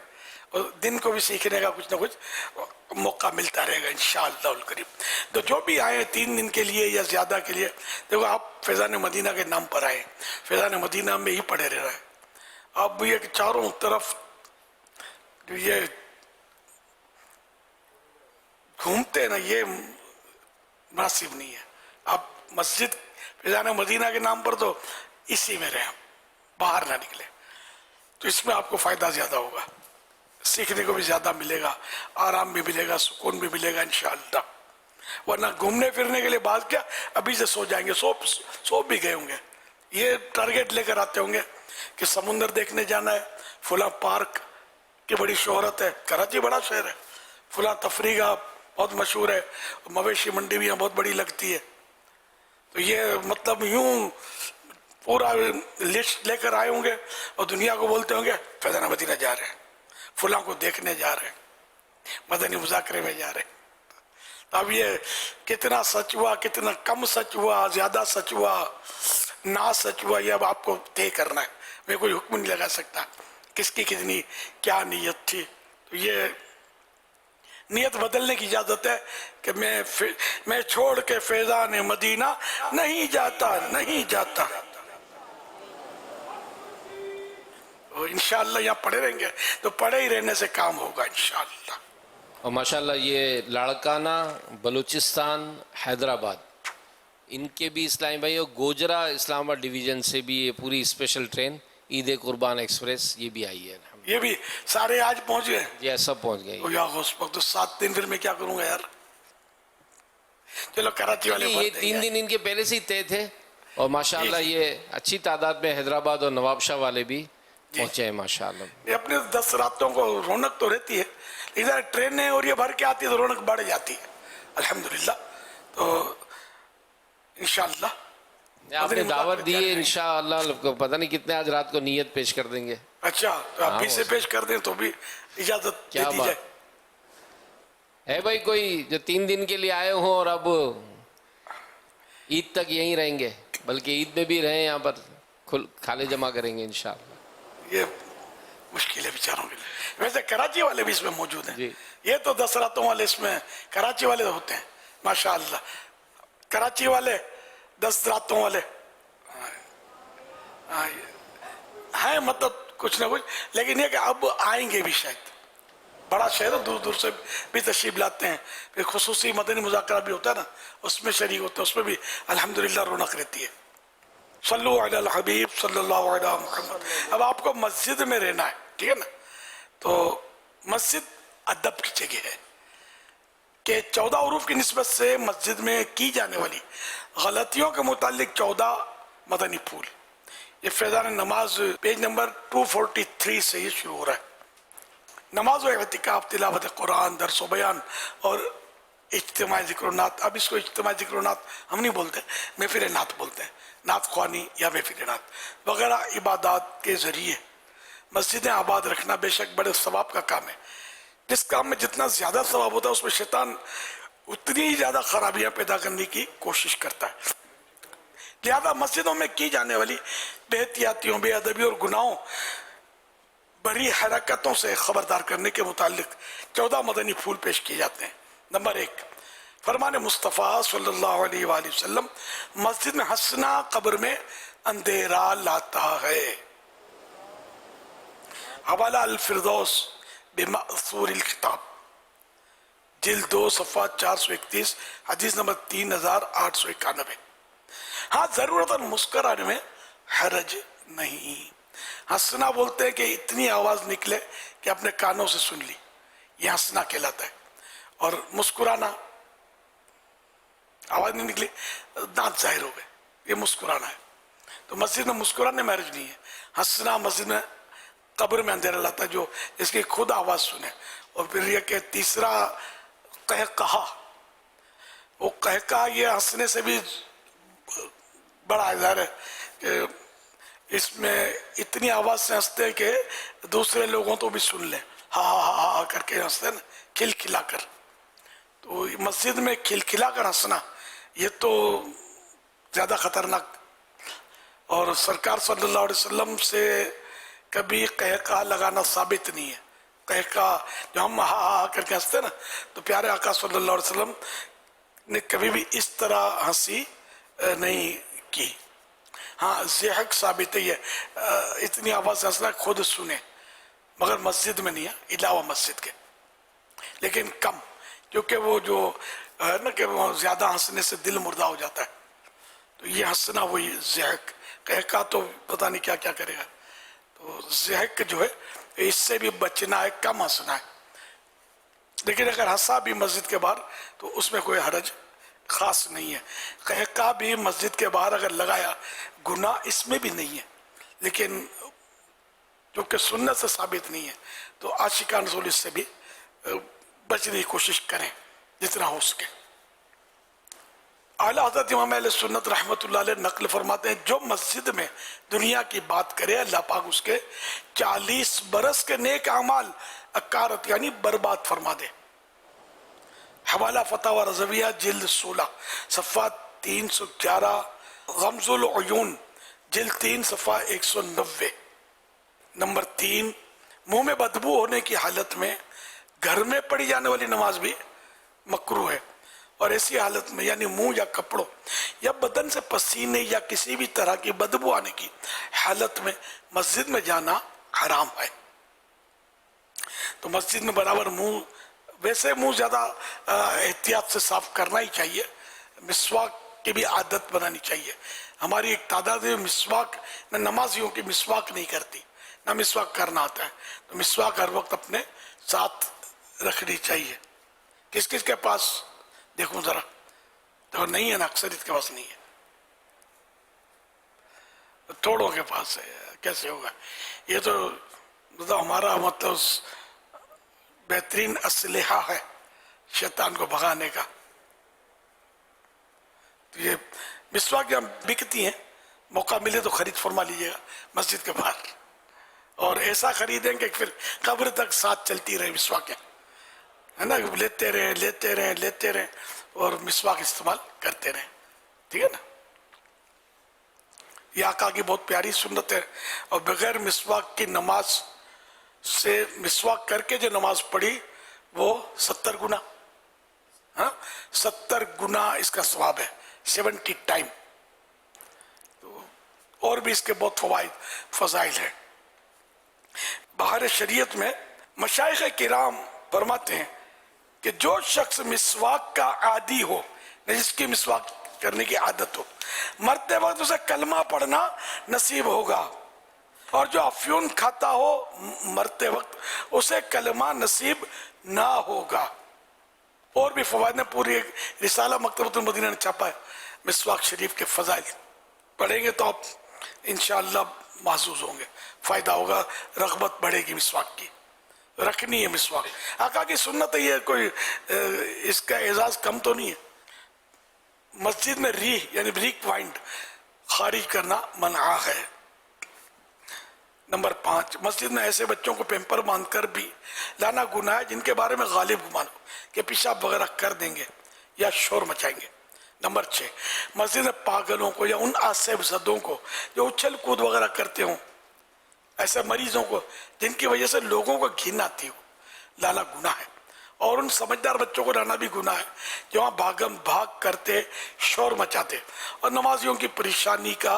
اور دن کو بھی سیکھنے کا کچھ نہ کچھ موقع ملتا رہے گا انشاءاللہ الکریم. تو جو بھی آئے 3 دن کے لیے یا زیادہ کے لیے, دیکھو آپ فیضان مدینہ کے نام پر آئے, فیضان مدینہ میں ہی پڑے رہ رہے ہیں. آپ بھی ایک چاروں طرف یہ گھومتے ہیں نا, یہ مناسب نہیں ہے. آپ مسجد فیضان مدینہ کے نام پر تو اسی میں رہیں, باہر نہ نکلے, تو اس میں آپ کو فائدہ زیادہ ہوگا, سیکھنے کو بھی زیادہ ملے گا, آرام بھی ملے گا, سکون بھی ملے گا انشاءاللہ. ورنہ گھومنے پھرنے کے لیے بعض کیا ابھی سے سو جائیں گے, سو بھی گئے ہوں گے, یہ ٹارگیٹ لے کر آتے ہوں گے کہ سمندر دیکھنے جانا ہے, فلاں پارک کی بڑی شہرت ہے, کراچی بڑا شہر ہے, فلاں تفریح گاہ بہت مشہور ہے, مویشی منڈی بھی یہاں بہت بڑی لگتی ہے. تو یہ مطلب یوں پورا لسٹ لے کر آئے ہوں گے اور دنیا کو بولتے ہوں گے فیضان مدینہ جا رہے ہیں, فلاں کو دیکھنے جا رہے ہیں, مدنی مذاکرے میں جا رہے ہیں. تو اب یہ کتنا سچ ہوا, کتنا کم سچ ہوا, زیادہ سچ ہوا, نہ سچ ہوا, یہ اب آپ کو طے کرنا ہے. میں کوئی حکم نہیں لگا سکتا کس کی کتنی کیا نیت تھی. تو یہ نیت بدلنے کی اجازت ہے کہ میں چھوڑ کے فیضان مدینہ نہیں جاتا. انشاءاللہ یہاں پڑے رہیں گے تو پڑے ہی رہنے سے کام ہوگا انشاءاللہ. اور ماشاءاللہ یہ لاڑکانہ, بلوچستان, حیدرآباد, ان کے بھی اسلامی بھائی, اور گوجرا اسلام آباد ڈویژن سے بھی یہ پوری اسپیشل ٹرین عید قربان ایکسپریس یہ بھی آئی ہے. یہ بھی سارے آج پہنچ گئے, یہ سب پہنچ گئے. یا غوث پاک, تو 7 دن پھر میں کیا کروں گا یار. چلو کراچی والے یہ 3 دن ان کے پہلے سے ہی طے تھے, اور ماشاءاللہ یہ اچھی تعداد میں حیدرآباد اور نواب شاہ والے بھی پہنچے ہیں ماشاءاللہ. یہ اپنے 10 راتوں کو رونق تو رہتی ہے, لیکن ٹرینیں اور یہ بھر کے آتی ہے تو رونق بڑھ جاتی ہے الحمدللہ. تو انشاءاللہ آپ نے دعوت دی ہے, انشاءاللہ پتہ نہیں کتنے آج رات کو نیت پیش کر دیں گے. اچھا, تو آپ بھی سے پیش کر دیں تو بھی اجازت دے دی جائے. ہے بھائی کوئی جو 3 دن کے لیے آئے ہوں اور اب عید تک یہیں رہیں گے, بلکہ عید میں بھی رہیں, یہاں پر کھالے جمع کریں گے انشاءاللہ. یہ مشکل ہے بیچاروں کے لیے. ویسے کراچی والے بھی اس میں موجود ہیں, یہ تو 10 راتوں والے اس میں کراچی والے ہوتے ہیں ماشاءاللہ. کراچی والے 10 راتوں والے ہیں, مطلب کچھ نہ کچھ, لیکن یہ کہ اب آئیں گے بھی شاید. بڑا شہر دور دور سے بھی تشریف لاتے ہیں. پھر خصوصی مدنی مذاکرہ بھی ہوتا ہے نا, اس میں شریک ہوتے ہیں, اس میں بھی الحمدللہ رونق رہتی ہے. صلو علی الحبیب صلی اللہ علیہ محمد. اب آپ کو مسجد میں رہنا ہے, ٹھیک ہے نا, تو مسجد ادب کی جگہ ہے کہ 14 حروف کی نسبت سے مسجد میں کی جانے والی غلطیوں کے متعلق 14 مدنی پھول, یہ فیضان نماز پیج نمبر 243 سے یہ شروع ہو رہا ہے. نماز و اعتکاف، تلاوت قرآن، درس و بیان اور اجتماعی ذکر و نعت. اب اس کو اجتماعی ذکر و نعت ہم نہیں بولتے، محفل نعت بولتے ہیں، نعت خوانی یا محفل نعت وغیرہ عبادات کے ذریعے مسجدیں آباد رکھنا بے شک بڑے ثواب کا کام ہے. جس کام میں جتنا زیادہ ثواب ہوتا ہے اس میں شیطان اتنی ہی زیادہ خرابیاں پیدا کرنے کی کوشش کرتا ہے. لہذا مسجدوں میں کی جانے والی بے احتیاطیوں، بے ادبی اور گناہوں بری حرکتوں سے خبردار کرنے کے متعلق 14 مدنی پھول پیش کیے جاتے ہیں. نمبر 1، فرمان مصطفیٰ صلی اللہ علیہ وآلہ وسلم، مسجد میں ہنسنا قبر میں اندھیرا لاتا ہے. حوالہ الفردوس بمأثور الکتاب، جلد 2 صفحہ 431، حدیث نمبر 3891. ہاں ضرورت مسکرانے میں حرج نہیں. ہنسنا بولتے ہیں کہ اتنی آواز نکلے کہ اپنے کانوں سے سن لی، یہ ہنسنا کہلاتا ہے. اور مسکرانا، آواز نہیں نکلی، دانت ظاہر ہو گئے، یہ مسکرانا ہے. تو مسجد میں مسکرانے میں حرج نہیں ہے. ہنسنا مسجد میں قبر میں اندھیرا لاتا ہے، جو اس کی خود آواز سنے. اور پھر یہ کہ تیسرا قہقہا، وہ قہقہا یہ ہنسنے سے بھی بڑا اظہار ہے کہ اس میں اتنی آواز سے ہنستے ہیں کہ دوسرے لوگوں تو بھی سن لیں، ہاں ہاں ہاں ہاں کر کے ہنستے ہیں نا، کھل کھلا کر. تو مسجد میں کھل کھلا کر ہنسنا یہ تو زیادہ خطرناک. اور سرکار صلی اللہ علیہ وسلم سے کبھی قہقہا لگانا ثابت نہیں ہے. قہقہا جو ہم ہاں ہاں کر کے ہنستے ہیں نا، تو پیارے آقا صلی اللہ علیہ وسلم نے کبھی بھی اس طرح ہنسی نہیں کی. ہاں ضحک ثابت ہے، اتنی آواز سے ہنسنا خود سنیں، مگر مسجد میں نہیں ہے، علاوہ مسجد کے، لیکن کم، کیونکہ وہ جو ہے نا کہ وہ زیادہ ہنسنے سے دل مردہ ہو جاتا ہے. تو یہ ہنسنا وہی ضحک. قہقہا تو پتہ نہیں کیا کیا کرے گا. تو ضحک جو ہے اس سے بھی بچنا ہے، کم ہنسنا ہے. لیکن اگر ہنسا بھی مسجد کے باہر تو اس میں کوئی حرج خاص نہیں ہے. قہقہا بھی مسجد کے باہر اگر لگایا گناہ اس میں بھی نہیں ہے، لیکن کیونکہ سنت سے ثابت نہیں ہے تو عاشقان رسول اس سے بھی بچنے کی کوشش کریں جتنا ہو سکے. اعلیٰ حضرت امام اہل سنت رحمۃ اللہ علیہ نقل فرماتے ہیں، جو مسجد میں دنیا کی بات کرے اللہ پاک اس کے 40 برس کے نیک اعمال اکارت یعنی برباد فرما دے. حوالہ فتاوی رضویہ جلد 16 صفحہ 311، غمز العیون جلد 3 صفحہ 190. نمبر 3، منہ میں بدبو ہونے کی حالت میں گھر میں پڑھی جانے والی نماز بھی مکروہ ہے. اور ایسی حالت میں یعنی منہ یا کپڑوں یا بدن سے پسینے یا کسی بھی طرح کی بدبو آنے کی حالت میں مسجد میں جانا حرام ہے. تو مسجد میں برابر منہ، ویسے منہ زیادہ احتیاط سے صاف کرنا ہی چاہیے. مسواک کی بھی عادت بنانی چاہیے. ہماری ایک تعداد مسواک نہ نمازیوں کی مسواک نہیں کرتی، نہ مسواک کرنا آتا ہے. تو مسواک ہر وقت اپنے ساتھ رکھنی چاہیے. کس کس کے پاس دیکھوں ذرا، تو نہیں ہے نا، اکثریت کے پاس نہیں ہے، تھوڑوں کے پاس ہے. کیسے ہوگا یہ؟ تو مطلب ہمارا مطلب بہترین اسلحہ ہے شیطان کو بھگانے کا. تو یہ مسواک جب بکتی ہیں، موقع ملے تو خرید فرما لیجیے گا مسجد کے باہر، اور ایسا خریدیں کہ پھر قبر تک ساتھ چلتی رہے مسواکیں، ہے نا، لیتے رہیں لیتے رہیں لیتے رہیں اور مسواک استعمال کرتے رہیں. ٹھیک ہے نا؟ یہ آقا کی بہت پیاری سنت ہے. اور بغیر مسواک کی نماز سے مسواک کر کے جو نماز پڑھی وہ 70 گنا، 70 گنا اس کا ثواب ہے، 70 ٹائم. اور بھی اس کے بہت فوائد فضائل ہیں. باہر شریعت میں مشائخ کرام فرماتے ہیں کہ جو شخص مسواک کا عادی ہو، جس کی مسواک کرنے کی عادت ہو، مرتے وقت اسے کلمہ پڑھنا نصیب ہوگا. اور جو افیون کھاتا ہو مرتے وقت اسے کلمہ نصیب نہ ہوگا. اور بھی فوائد نے پوری ایک رسالہ مکتبۃ المدینہ نے چھاپا ہے مسواک شریف کے فضائل. پڑھیں گے تو آپ इंशाअल्लाह महसूस होंगे, फ़ायदा होगा, रग़बत बढ़ेगी मिसवाक की, रखनी है मिसवाक। आका की सुन्नत है ये, कोई इसका एजाज़ कम तो नहीं है। मस्जिद में रीह यानी ब्रीक पॉइंट खारिज करना मना है। नंबर 5, मस्जिद में ऐसे बच्चों को पेम्पर बांधकर भी लाना गुनाह है जिनके बारे में गालिब गुमान हो कि पेशाब वगैरह कर देंगे या शोर मचाएंगे। नंबर 6, मस्जिद में पागलों को या उन आसेब ज़दों को जो उछल कूद वगैरह करते हों, ऐसे मरीजों को जिनकी वजह से लोगों को घिन आती हो, लाना गुनाह है। और उन समझदार बच्चों को लाना भी गुनाह है जो वहाँ भागम भाग करते, शोर मचाते और नमाजियों की परेशानी का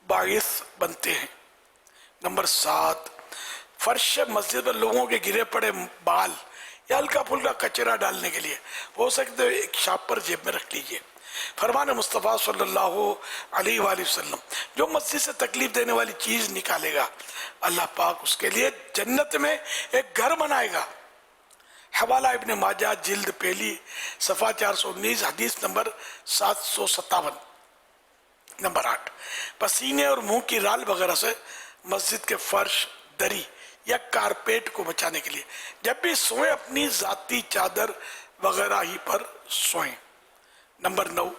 बाइस बनते हैं। नंबर 7, फर्श मस्जिद में लोगों के गिरे पड़े बाल या हल्का फुल्का कचरा डालने के लिए हो सकते एक शापर जेब में रख लीजिए। फरमान मुस्तफ़ा सल्लल्लाहु अलैहि वसल्लम, जो मस्जिद से तकलीफ देने वाली चीज़ निकालेगा अल्लाह पाक उसके लिए जन्नत में एक घर बनाएगा। हवाला इब्ने माजा जिल्द पहली सफ़ा 419 हदीस नंबर 757। नंबर 8, पसीने और मुंह की राल वगैरह से मस्जिद के फर्श, दरी या कारपेट को बचाने के लिए जब भी सोएं अपनी जाती चादर वगैरह ही पर सोएं। नंबर 9,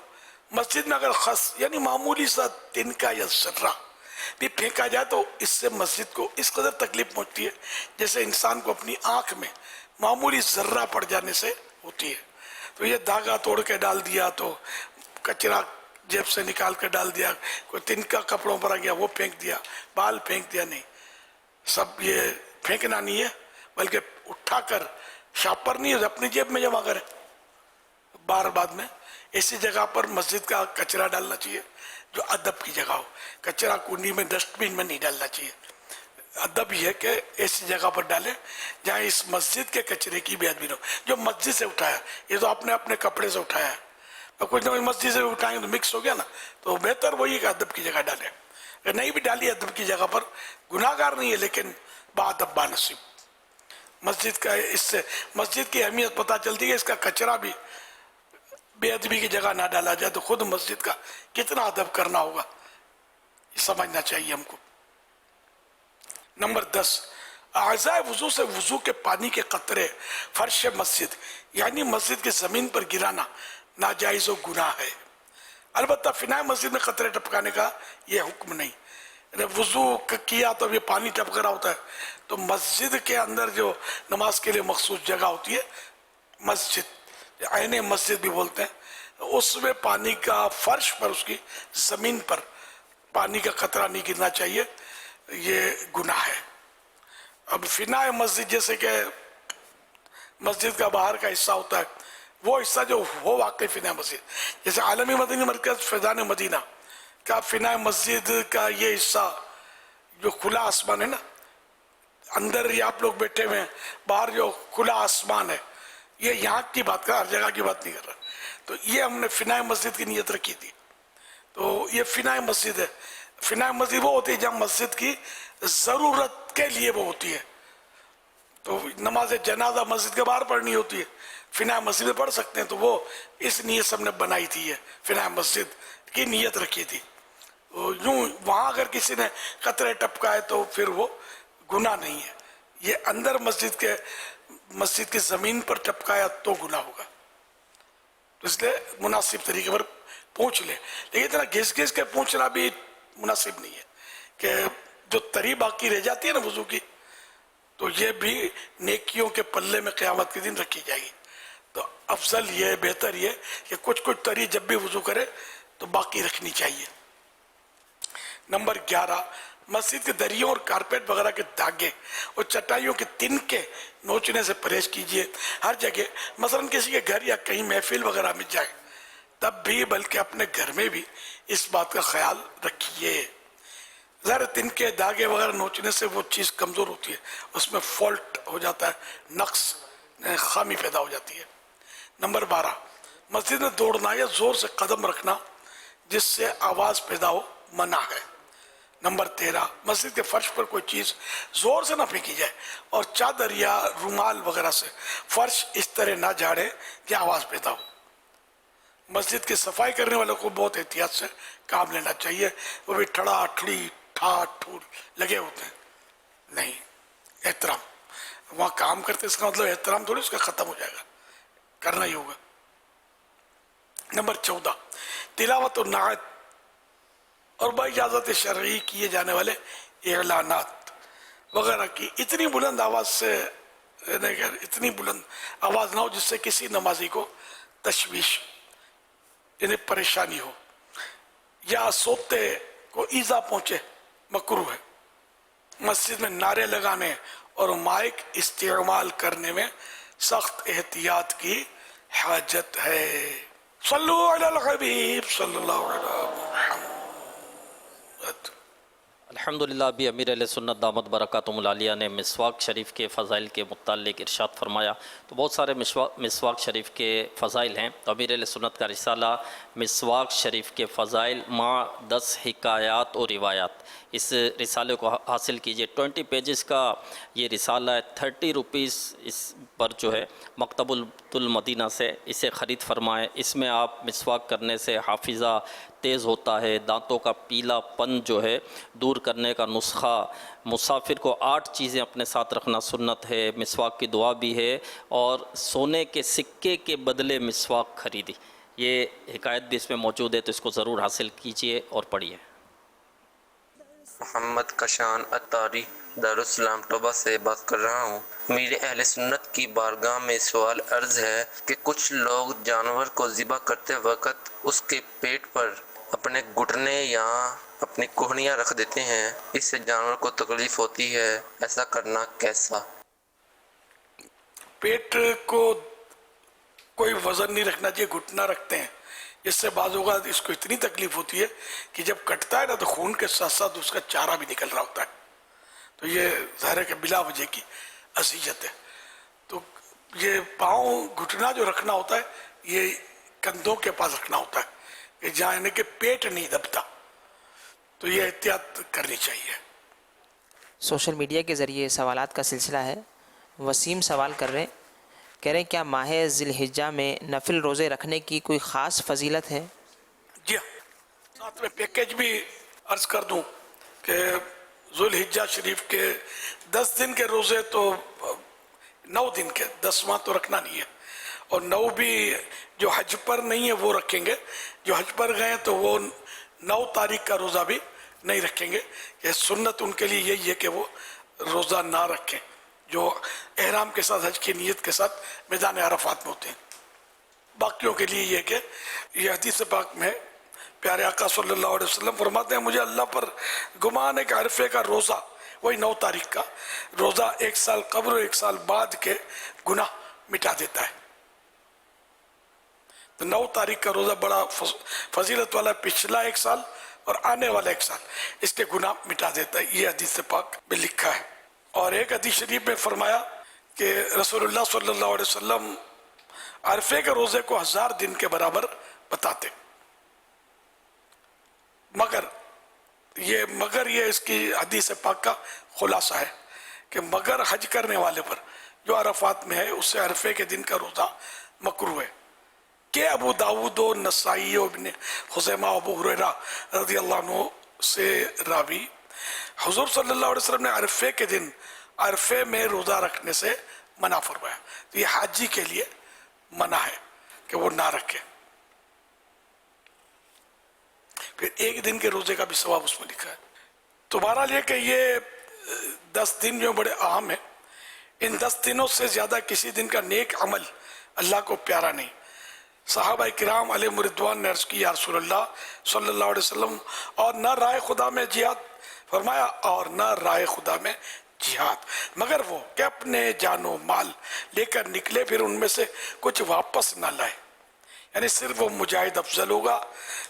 मस्जिद में अगर खस यानी मामूली सा तिनका या जर्रा भी फेंका जाए तो इससे मस्जिद को इस कदर तकलीफ पहुंचती है जैसे इंसान को अपनी आंख में मामूली जर्रा पड़ जाने से होती है। तो ये धागा तोड़ के डाल दिया, तो कचरा जेब से निकाल कर डाल दिया, कोई तिनका कपड़ों पर आ गया वो फेंक दिया, बाल फेंक दिया, नहीं, सब ये फेंकना नहीं है, बल्कि उठाकर शापर नहीं है अपनी जेब में जमा करें। बार बाद में ऐसी जगह पर मस्जिद का कचरा डालना चाहिए जो अदब की जगह हो। कचरा कुंडी में, डस्टबिन में नहीं डालना चाहिए। अदब यह है कि ऐसी जगह पर डालें जहाँ इस मस्जिद के कचरे की बेअदबी हो। जो मस्जिद से उठाया, ये तो आपने अपने कपड़े से उठाया है, तो कुछ ना कुछ मस्जिद से उठाएंगे तो मिक्स हो गया ना, तो बेहतर वही कि अदब की जगह डालें। अगर नहीं भी डाली अदब की जगह पर, गुनाहगार नहीं है लेकिन बाअदब बानसीब। मस्जिद का, इससे मस्जिद की अहमियत पता चलती है। इसका कचरा भी बेअदबी की जगह ना डाला जाए तो खुद मस्जिद का कितना अदब करना होगा ये समझना चाहिए हमको। नंबर 10, आज़ाए वुजू से वुजू के पानी के कतरे फर्श मस्जिद यानी मस्जिद की ज़मीन पर गिराना नाजायज़ व गुनाह है। अलबत्ता फिनाए मस्जिद में कतरे टपकाने का ये हुक्म नहीं। वुजू किया तो ये पानी टपक रहा होता है, तो मस्जिद के अंदर जो नमाज के लिए मखसूस जगह होती है, मस्जिद आईने मस्जिद भी बोलते हैं, उसमें पानी का फर्श पर, उसकी ज़मीन पर पानी का कतरा नहीं गिरना चाहिए, ये गुनाह है। अब फिनाए मस्जिद जैसे कि मस्जिद का बाहर का हिस्सा होता है, वो हिस्सा जो हो वाकई फिनाए मस्जिद, जैसे आलमी मदनी मरकज़ फैज़ान मदीना का फिनाए मस्जिद का ये हिस्सा जो खुला आसमान है ना, अंदर ही आप लोग बैठे हुए हैं, बाहर जो खुला आसमान है, ये यहाँ की बात कर, हर जगह की बात नहीं कर रहा। तो ये हमने फिनाए मस्जिद की नीयत रखी थी, तो ये फिनाए मस्जिद है। फिनाए मस्जिद वो होती है जहाँ मस्जिद की ज़रूरत के लिए वो होती है। तो नमाज जनाजा मस्जिद के बाहर पढ़नी होती है, फिनाए मस्जिद में पढ़ सकते हैं, तो वो इस नीयत से हमने बनाई थी, ये फिनाए मस्जिद की नीयत रखी थी। यूँ वहाँ अगर किसी ने कतरे टपकाए तो फिर वो गुनाह नहीं है। ये अंदर मस्जिद की ज़मीन पर टपकाया तो गुनाह होगा, तो इसलिए मुनासिब तरीके पर पूछ ले। लेकिन इतना घिस घिस के पूछना भी मुनासिब नहीं है कि जो तरी बाकी रह जाती है ना वुजू की, तो ये भी नेकियों के पल्ले में क़यामत के दिन रखी जाएगी। तो अफजल ये, बेहतर ये कि कुछ कुछ तरी जब भी वुजू करे तो बाकी रखनी चाहिए। नंबर 11, मस्जिद के दरियों और कारपेट वगैरह के धागे और चटाइयों के तिनके नोचने से परहेज कीजिए। हर जगह, मसलन किसी के घर या कहीं महफिल वगैरह में जाए तब भी, बल्कि अपने घर में भी इस बात का ख्याल रखिए। ज़रा तिनके धागे वगैरह नोचने से वो चीज़ कमज़ोर होती है, उसमें फॉल्ट हो जाता है, नक्स, खामी पैदा हो जाती है। नंबर 12, मस्जिद में दौड़ना या ज़ोर से कदम रखना जिससे आवाज़ पैदा हो मना है। नंबर 13, मस्जिद के फर्श पर कोई चीज़ ज़ोर से ना फेंकी जाए और चादर या रुमाल वगैरह से फर्श इस तरह ना झाड़े कि आवाज़ पैदा हो। मस्जिद की सफाई करने वालों को बहुत एहतियात से काम लेना चाहिए। वो भी ठड़ा ठुड़ी ठाठ ठूर लगे होते हैं, नहीं, एहतराम वहाँ काम करते, इसका मतलब एहतराम थोड़ी उसका ख़त्म हो जाएगा, करना ही होगा। नंबर 14, तिलावत और नात और बाइजाज़त शरई किए जाने वाले एलानात वगैरह की इतनी बुलंद आवाज़ से इतनी बुलंद आवाज़ ना हो जिससे किसी नमाजी को तशवीश यानी परेशानी हो या सोते को ईज़ा पहुँचे, मकरूह है। मस्जिद में नारे लगाने और माइक इस्तेमाल करने में सख्त एहतियात की हाजत है। सल्लु अलल हबीब सल्लल्लाहु अलैहि वसल्लम। अल्हम्दुलिल्लाह भी अमीर अहले सुन्नत दामत बरकातुहुल आलिया ने मिसवाक शरीफ के फ़ज़ाइल के मुताल्लिक़ इरशाद फरमाया। तो बहुत सारे मिसवाक शरीफ के फ़ज़ाइल हैं। तो अमीर अहले सुन्नत का रिसाला मिसवाक शरीफ के फ़ज़ाइल माँ 10 हिकायात और रिवायात, इस रिसाले को हासिल कीजिए। 20 पेजेस का ये रिसाला है। 30 रुपीज़ इस पर जो है मकतबुल मदीना से इसे ख़रीद फरमाएँ। इसमें आप मिसवाक करने से हाफिज़ा तेज़ होता है, दांतों का पीलापन जो है दूर करने का नुस्खा, मुसाफिर को 8 चीज़ें अपने साथ रखना सुन्नत है, मिसवाक की दुआ भी है, और सोने के सिक्के के बदले मिसवाक खरीदी। ये हिकायत भी इसमें मौजूद है, तो इसको ज़रूर हासिल कीजिए और पढ़िए। मोहम्मद कशान अत्तारी दारुस्सलाम टोबा से बात कर रहा हूँ। मेरे अहले सुन्नत की बारगाह में सवाल अर्ज़ है कि कुछ लोग जानवर को ज़िबा करते वक़्त उसके पेट पर अपने घुटने या अपनी कोहनियाँ रख देते हैं, इससे जानवर को तकलीफ़ होती है, ऐसा करना कैसा? पेट को कोई वज़न नहीं रखना चाहिए, घुटना रखते हैं, इससे बाज़ औक़ात इसको इतनी तकलीफ़ होती है कि जब कटता है ना तो खून के साथ साथ उसका चारा भी निकल रहा होता है। तो ये ज़ाहिर है कि बिला वजह की अज़ियत है। तो ये पाँव घुटना जो रखना होता है ये कंधों के पास रखना होता है कि जहाँ यानी कि पेट नहीं दबता, तो ये एहतियात करनी चाहिए। सोशल मीडिया के ज़रिए सवालात का सिलसिला है। वसीम सवाल कर रहे हैं, कह रहे हैं क्या माह ज़िलहिज्जा में नफिल रोज़े रखने की कोई ख़ास फजीलत है? जी हाँ, साथ में पैकेज भी अर्ज़ कर दूँ कि ज़ुल्हिज्जा शरीफ के 10 दिन के रोज़े तो 9 दिन के, 10वां तो रखना नहीं है, और 9 भी जो हज पर नहीं है वो रखेंगे। जो हज पर गए तो वो 9 तारीख का रोज़ा भी नहीं रखेंगे। ये सुन्नत उनके लिए यही है कि वो रोज़ा ना रखें जो एहराम के साथ हज की नीयत के साथ मैदान अरफात में होते हैं। बाकियों के लिए ये कि ये हदीस पाक में प्यारे आका सल्लल्लाहु अलैहि वसल्लम फरमाते हैं, मुझे अल्लाह पर गुमान है कि अरफे का रोज़ा, वही 9 तारीख का रोज़ा 1 साल कब्ल और 1 साल बाद के गुनाह मिटा देता है। तो 9 तारीख का रोज़ा बड़ा फजीलत वाला, पिछला 1 साल और आने वाला 1 साल इसके गुनाह मिटा देता है, ये हदीस पाक में लिखा है। और एक हदीस शरीफ में फरमाया कि रसूलुल्लाह सल्लल्लाहु अलैहि वसल्लम अरफे के रोज़े को 1000 दिन के बराबर बताते। मगर ये इसकी हदीस पाक का खुलासा है कि मगर हज करने वाले पर जो अरफात में है उससे अरफे के दिन का रोज़ा मकरूह है। कि अबू दाऊद और नसाई और इब्न खुज़ैमा अबू हुरैरा रज़ियल्लाहु अन्हु से रावी हुज़ूर सल्लल्लाहु अलैहि वसल्लम ने अरफे के दिन अरफे में रोज़ा रखने से मना फरमाया। तो ये हाजी के लिए मना है कि वो ना रखे। फिर 1 दिन के रोज़े का भी सवाब उसमें लिखा है। तो बहरहाल ये कि ये 10 दिन जो बड़े अहम है, इन 10 दिनों से ज़्यादा किसी दिन का नेक अमल अल्लाह को प्यारा नहीं। सहाबा किराम अलैहिम रिदवान ने अर्ज़ की, या रसूलल्लाह सल्लल्लाहु अलैहि वसल्लम, और न राय खुदा में जिहाद, फरमाया और न राय खुदा में जिहाद, मगर वो कि अपने जानो माल लेकर निकले फिर उनमें से कुछ वापस ना लाए। यानी सिर्फ वो मुजाहिद अफजल होगा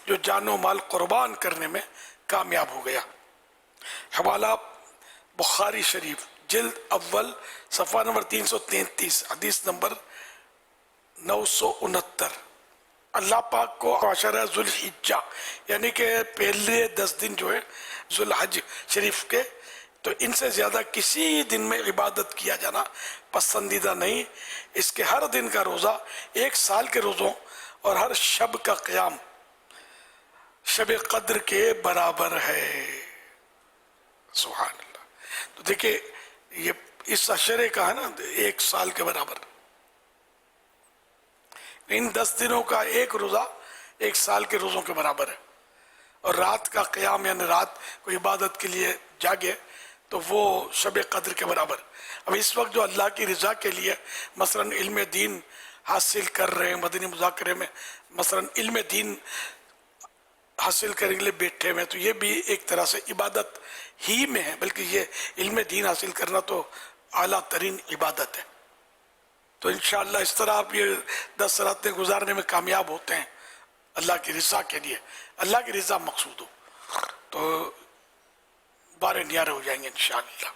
जो जानो माल कुर्बान करने में कामयाब हो गया। हवाला बुखारी शरीफ जिल्द अव्वल सफ़ा नंबर 333 हदीस नंबर 969। अल्लाह पाक को आशरा ज़ुल्हिज्जा यानी कि पहले 10 दिन जो है ज़ुल्हज शरीफ के, तो इनसे ज़्यादा किसी दिन में इबादत किया जाना पसंदीदा नहीं। इसके हर दिन का रोज़ा 1 साल के रोज़ों اور ہر شب کا قیام شب قدر کے برابر ہے. سبحان اللہ. تو دیکھیں یہ اس عشرے کا ہے نا 1 سال کے برابر. ان 10 دنوں کا ایک روزہ 1 سال کے روزوں کے برابر ہے. اور رات کا قیام یعنی رات کو عبادت کے لیے جاگے تو وہ شب قدر کے برابر. اب اس وقت جو اللہ کی رضا کے لیے مثلا علم دین حاصل کر رہے ہیں مدنی مذاکرے میں مثلا علم دین حاصل کرنے کے لیے بیٹھے ہوئے تو یہ بھی ایک طرح سے عبادت ہی میں ہے. بلکہ یہ علم دین حاصل کرنا تو اعلیٰ ترین عبادت ہے. تو انشاءاللہ اس طرح آپ یہ 10 راتیں گزارنے میں کامیاب ہوتے ہیں اللہ کی رضا کے لیے. اللہ کی رضا مقصود ہو تو بارے نیارے ہو جائیں گے انشاءاللہ.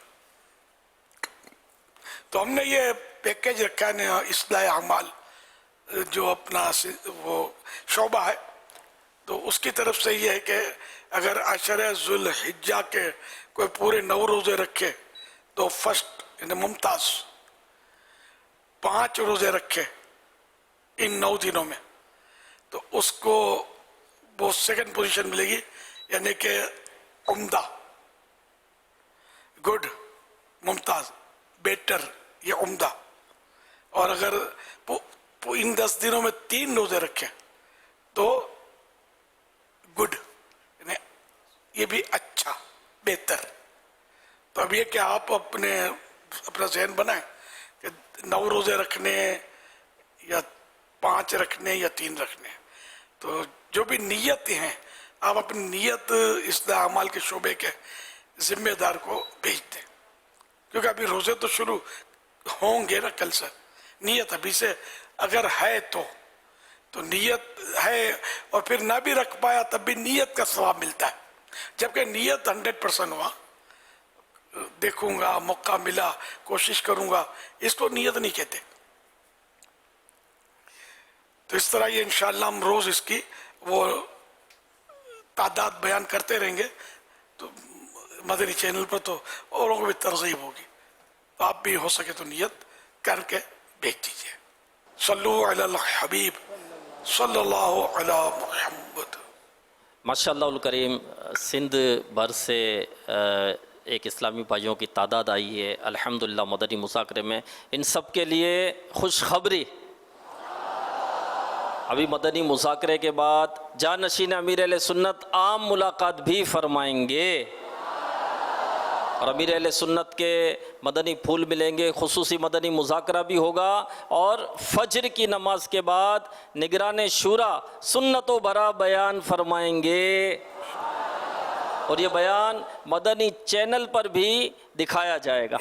تو ہم نے یہ پیکیج رکھا ہے اصلاح اعمال جو اپنا وہ شعبہ ہے تو اس کی طرف سے یہ ہے کہ اگر عشرہ ذوالحجہ کے کوئی پورے 9 روزے رکھے تو فرسٹ یعنی ممتاز 5 روزے رکھے ان 9 دنوں میں تو اس کو وہ سیکنڈ پوزیشن ملے گی یعنی کہ عمدہ گڈ ممتاز بیٹر یہ عمدہ. اور اگر ان 10 دنوں میں 3 روزے رکھے تو گڈ یعنی یہ بھی اچھا بہتر. تو اب یہ کہ آپ اپنا ذہن بنائیں کہ 9 روزے رکھنے یا 5 رکھنے یا 3 رکھنے. تو جو بھی نیتیں ہیں آپ اپنی نیت اصلاح اعمال کے شعبے کے ذمہ دار کو بھیج دیں کیونکہ ابھی روزے تو شروع ہوں گے نا کل سے. نیت ابھی سے اگر ہے تو نیت ہے اور پھر نہ بھی رکھ پایا تب بھی نیت کا ثواب ملتا ہے. جبکہ نیت 100% ہوا دیکھوں گا موقع ملا کوشش کروں گا اس کو نیت نہیں کہتے. تو اس طرح یہ انشاءاللہ ہم روز اس کی وہ تعداد بیان کرتے رہیں گے تو مدنی چینل پر تو اوروں کو بھی ترغیب ہوگی. تو آپ بھی ہو سکے تو نیت کر کے بھیج دیجیے. صلو علی الحبیب صلی اللہ علی محمد. ماشاءاللہ الکریم سندھ بھر سے ایک اسلامی بھائیوں کی تعداد آئی ہے الحمدللہ مدنی مذاکرے میں. ان سب کے لیے خوشخبری ابھی مدنی مذاکرے کے بعد جانشین امیر اہل سنت عام ملاقات بھی فرمائیں گے اور امیر اہل سنت کے مدنی پھول ملیں گے. خصوصی مدنی مذاکرہ بھی ہوگا اور فجر کی نماز کے بعد نگران شورا سنت و برا بیان فرمائیں گے اور یہ بیان مدنی چینل پر بھی دکھایا جائے گا.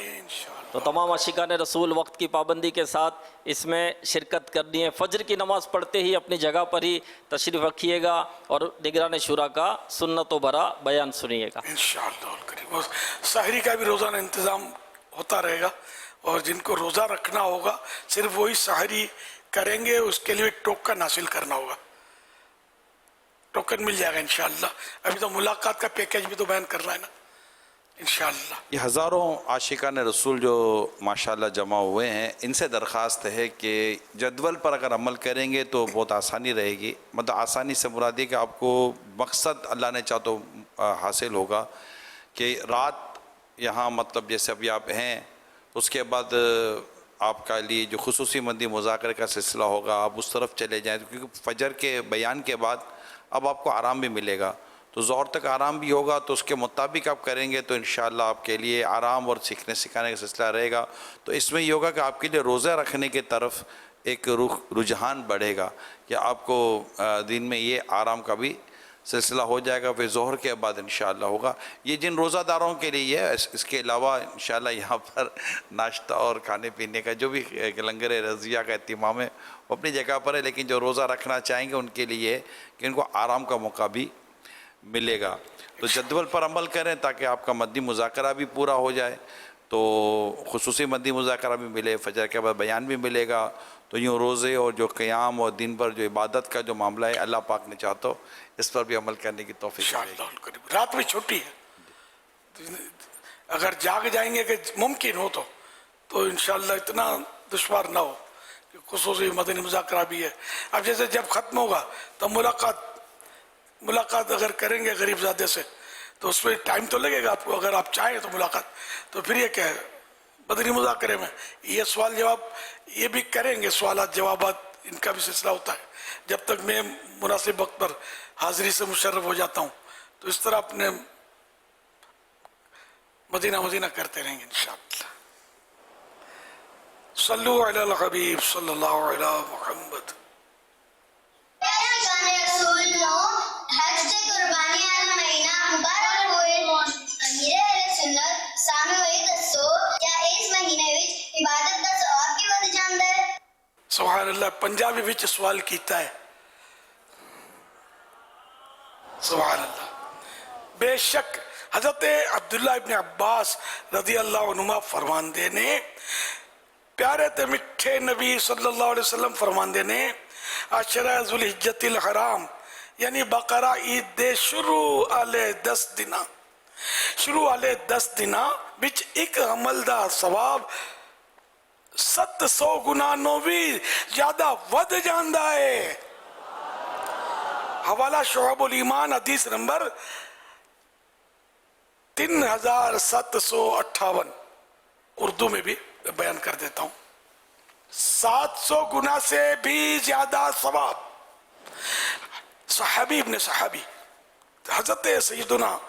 تو تمام عاشقان رسول وقت کی پابندی کے ساتھ اس میں شرکت کرنی ہے. فجر کی نماز پڑھتے ہی اپنی جگہ پر ہی تشریف رکھیے گا اور نگران شورا کا سنت و برا بیان سنیے گا انشاءاللہ. سحری کا بھی روزانہ انتظام ہوتا رہے گا اور جن کو روزہ رکھنا ہوگا صرف وہی سحری کریں گے. اس کے لیے ٹوکن حاصل کرنا ہوگا. ٹوکن مل جائے گا انشاءاللہ. ابھی تو ملاقات کا پیکیج بھی تو بیان کرنا ہے نا انشاءاللہ. یہ ہزاروں عاشقان رسول جو ماشاءاللہ جمع ہوئے ہیں ان سے درخواست ہے کہ جدول پر اگر عمل کریں گے تو بہت آسانی رہے گی. مطلب آسانی سے مراد ہے کہ آپ کو مقصد اللہ نے چاہ تو حاصل ہوگا کہ رات یہاں مطلب جیسے ابھی آپ ہیں اس کے بعد آپ کا لیے جو خصوصی مدنی مذاکرے کا سلسلہ ہوگا آپ اس طرف چلے جائیں کیونکہ فجر کے بیان کے بعد اب آپ کو آرام بھی ملے گا تو ظہر تک آرام بھی ہوگا تو اس کے مطابق آپ کریں گے تو انشاءاللہ آپ کے لیے آرام اور سیکھنے سکھانے کا سلسلہ رہے گا. تو اس میں یہ ہوگا کہ آپ کے لیے روزہ رکھنے کی طرف ایک رجحان بڑھے گا کہ آپ کو دن میں یہ آرام کا بھی سلسلہ ہو جائے گا. پھر ظہر کے بعد انشاءاللہ ہوگا. یہ جن روزہ داروں کے لیے ہے اس کے علاوہ انشاءاللہ یہاں پر ناشتہ اور کھانے پینے کا جو بھی لنگر رضیہ کا اہتمام ہے وہ اپنی جگہ پر ہے لیکن جو روزہ رکھنا چاہیں گے ان کے لیے کہ ان کو آرام کا موقع بھی ملے گا. تو جدول پر عمل کریں تاکہ آپ کا مدنی مذاکرہ بھی پورا ہو جائے تو خصوصی مدنی مذاکرہ بھی ملے فجر کے بعد بیان بھی ملے گا. تو یوں روزے اور جو قیام اور دن پر جو عبادت کا جو معاملہ ہے اللہ پاک نے چاہتا ہو اس پر بھی عمل کرنے کی توفیق ملے گی. رات میں چھٹی ہے اگر جاگ جائیں گے کہ ممکن ہو تو انشاءاللہ اتنا دشوار نہ ہو कि खुसूसी मदनी मुज़ाकरा भी है। अब जैसे जब ख़त्म होगा तब मुलाकात अगर करेंगे गरीबजादे से तो उसमें टाइम तो लगेगा आपको, अगर आप चाहें तो मुलाकात, तो फिर ये क्या है मदनी मुज़ाकरे में ये सवाल जवाब ये भी करेंगे, सवालात जवाबात इनका भी सिलसिला होता है। जब तक मैं मुनासिब वक्त पर हाज़िरी से मुशर्रफ हो जाता हूँ तो इस तरह अपने मदीना करते रहेंगे इंशाअल्लाह। सल्लु अलल हबीब सल्लल्लाहु अलैहि मुहम्मद। सुभान अल्लाह, पंजाबी विच सवाल कीता है। सुभान अल्लाह। बेशक हजरत अब्दुल्ला इब्न अब्बास रज़ी अल्लाह अन्हुमा फरमांदे ने, प्यारे ते मिठे नबी सल्लल्लाहु अलैहि वसल्लम फरमांदे ने, अशरा ज़ुल हिज्जतिल हराम यानी बकरा ईद दे शुरू आले 10 दिना विच एक अमल दा सवाब 700 गुना नो भी ज्यादा वध जांदा है। हवाला शुअबुल ईमान हदीस नंबर 3758, उर्दू में भी बयान कर देता हूं। 700 गुना से भी ज्यादा सवाब। सहाबी इब्न सहाबी हजरत सैयदुना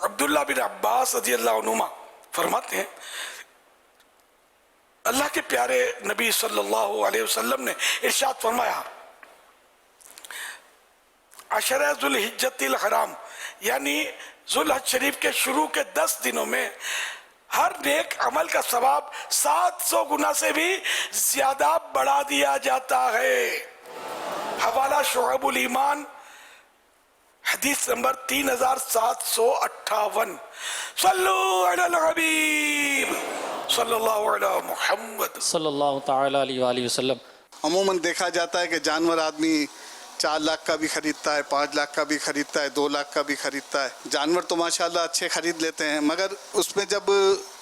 अब्दुल्ला बिन अब्बास रज़ी अल्लाह अन्हुमा फरमाते हैं, अल्लाह के प्यारे नबी सल्लल्लाहु अलैहि वसल्लम ने इरशाद फरमाया, अशरा ज़ुल हिज्जतिल हराम यानी ज़ुल हज शरीफ के शुरू के 10 दिनों में हर नेक अमल का सवाब 700 गुना से भी ज्यादा बढ़ा दिया जाता है। हवाला शुअबुल ईमान हदीस नंबर 3758। सल्लु अलल हबीब सल्लल्लाहु अलैहि मुहम्मद सल्लल्लाहु ताला अलैहि वसल्लम। अमूमन देखा जाता है कि जानवर आदमी 4 लाख का भी खरीदता है, 5 लाख का भी खरीदता है, 2 लाख का भी खरीदता है। जानवर तो माशाल्लाह अच्छे खरीद लेते हैं, मगर उसमें जब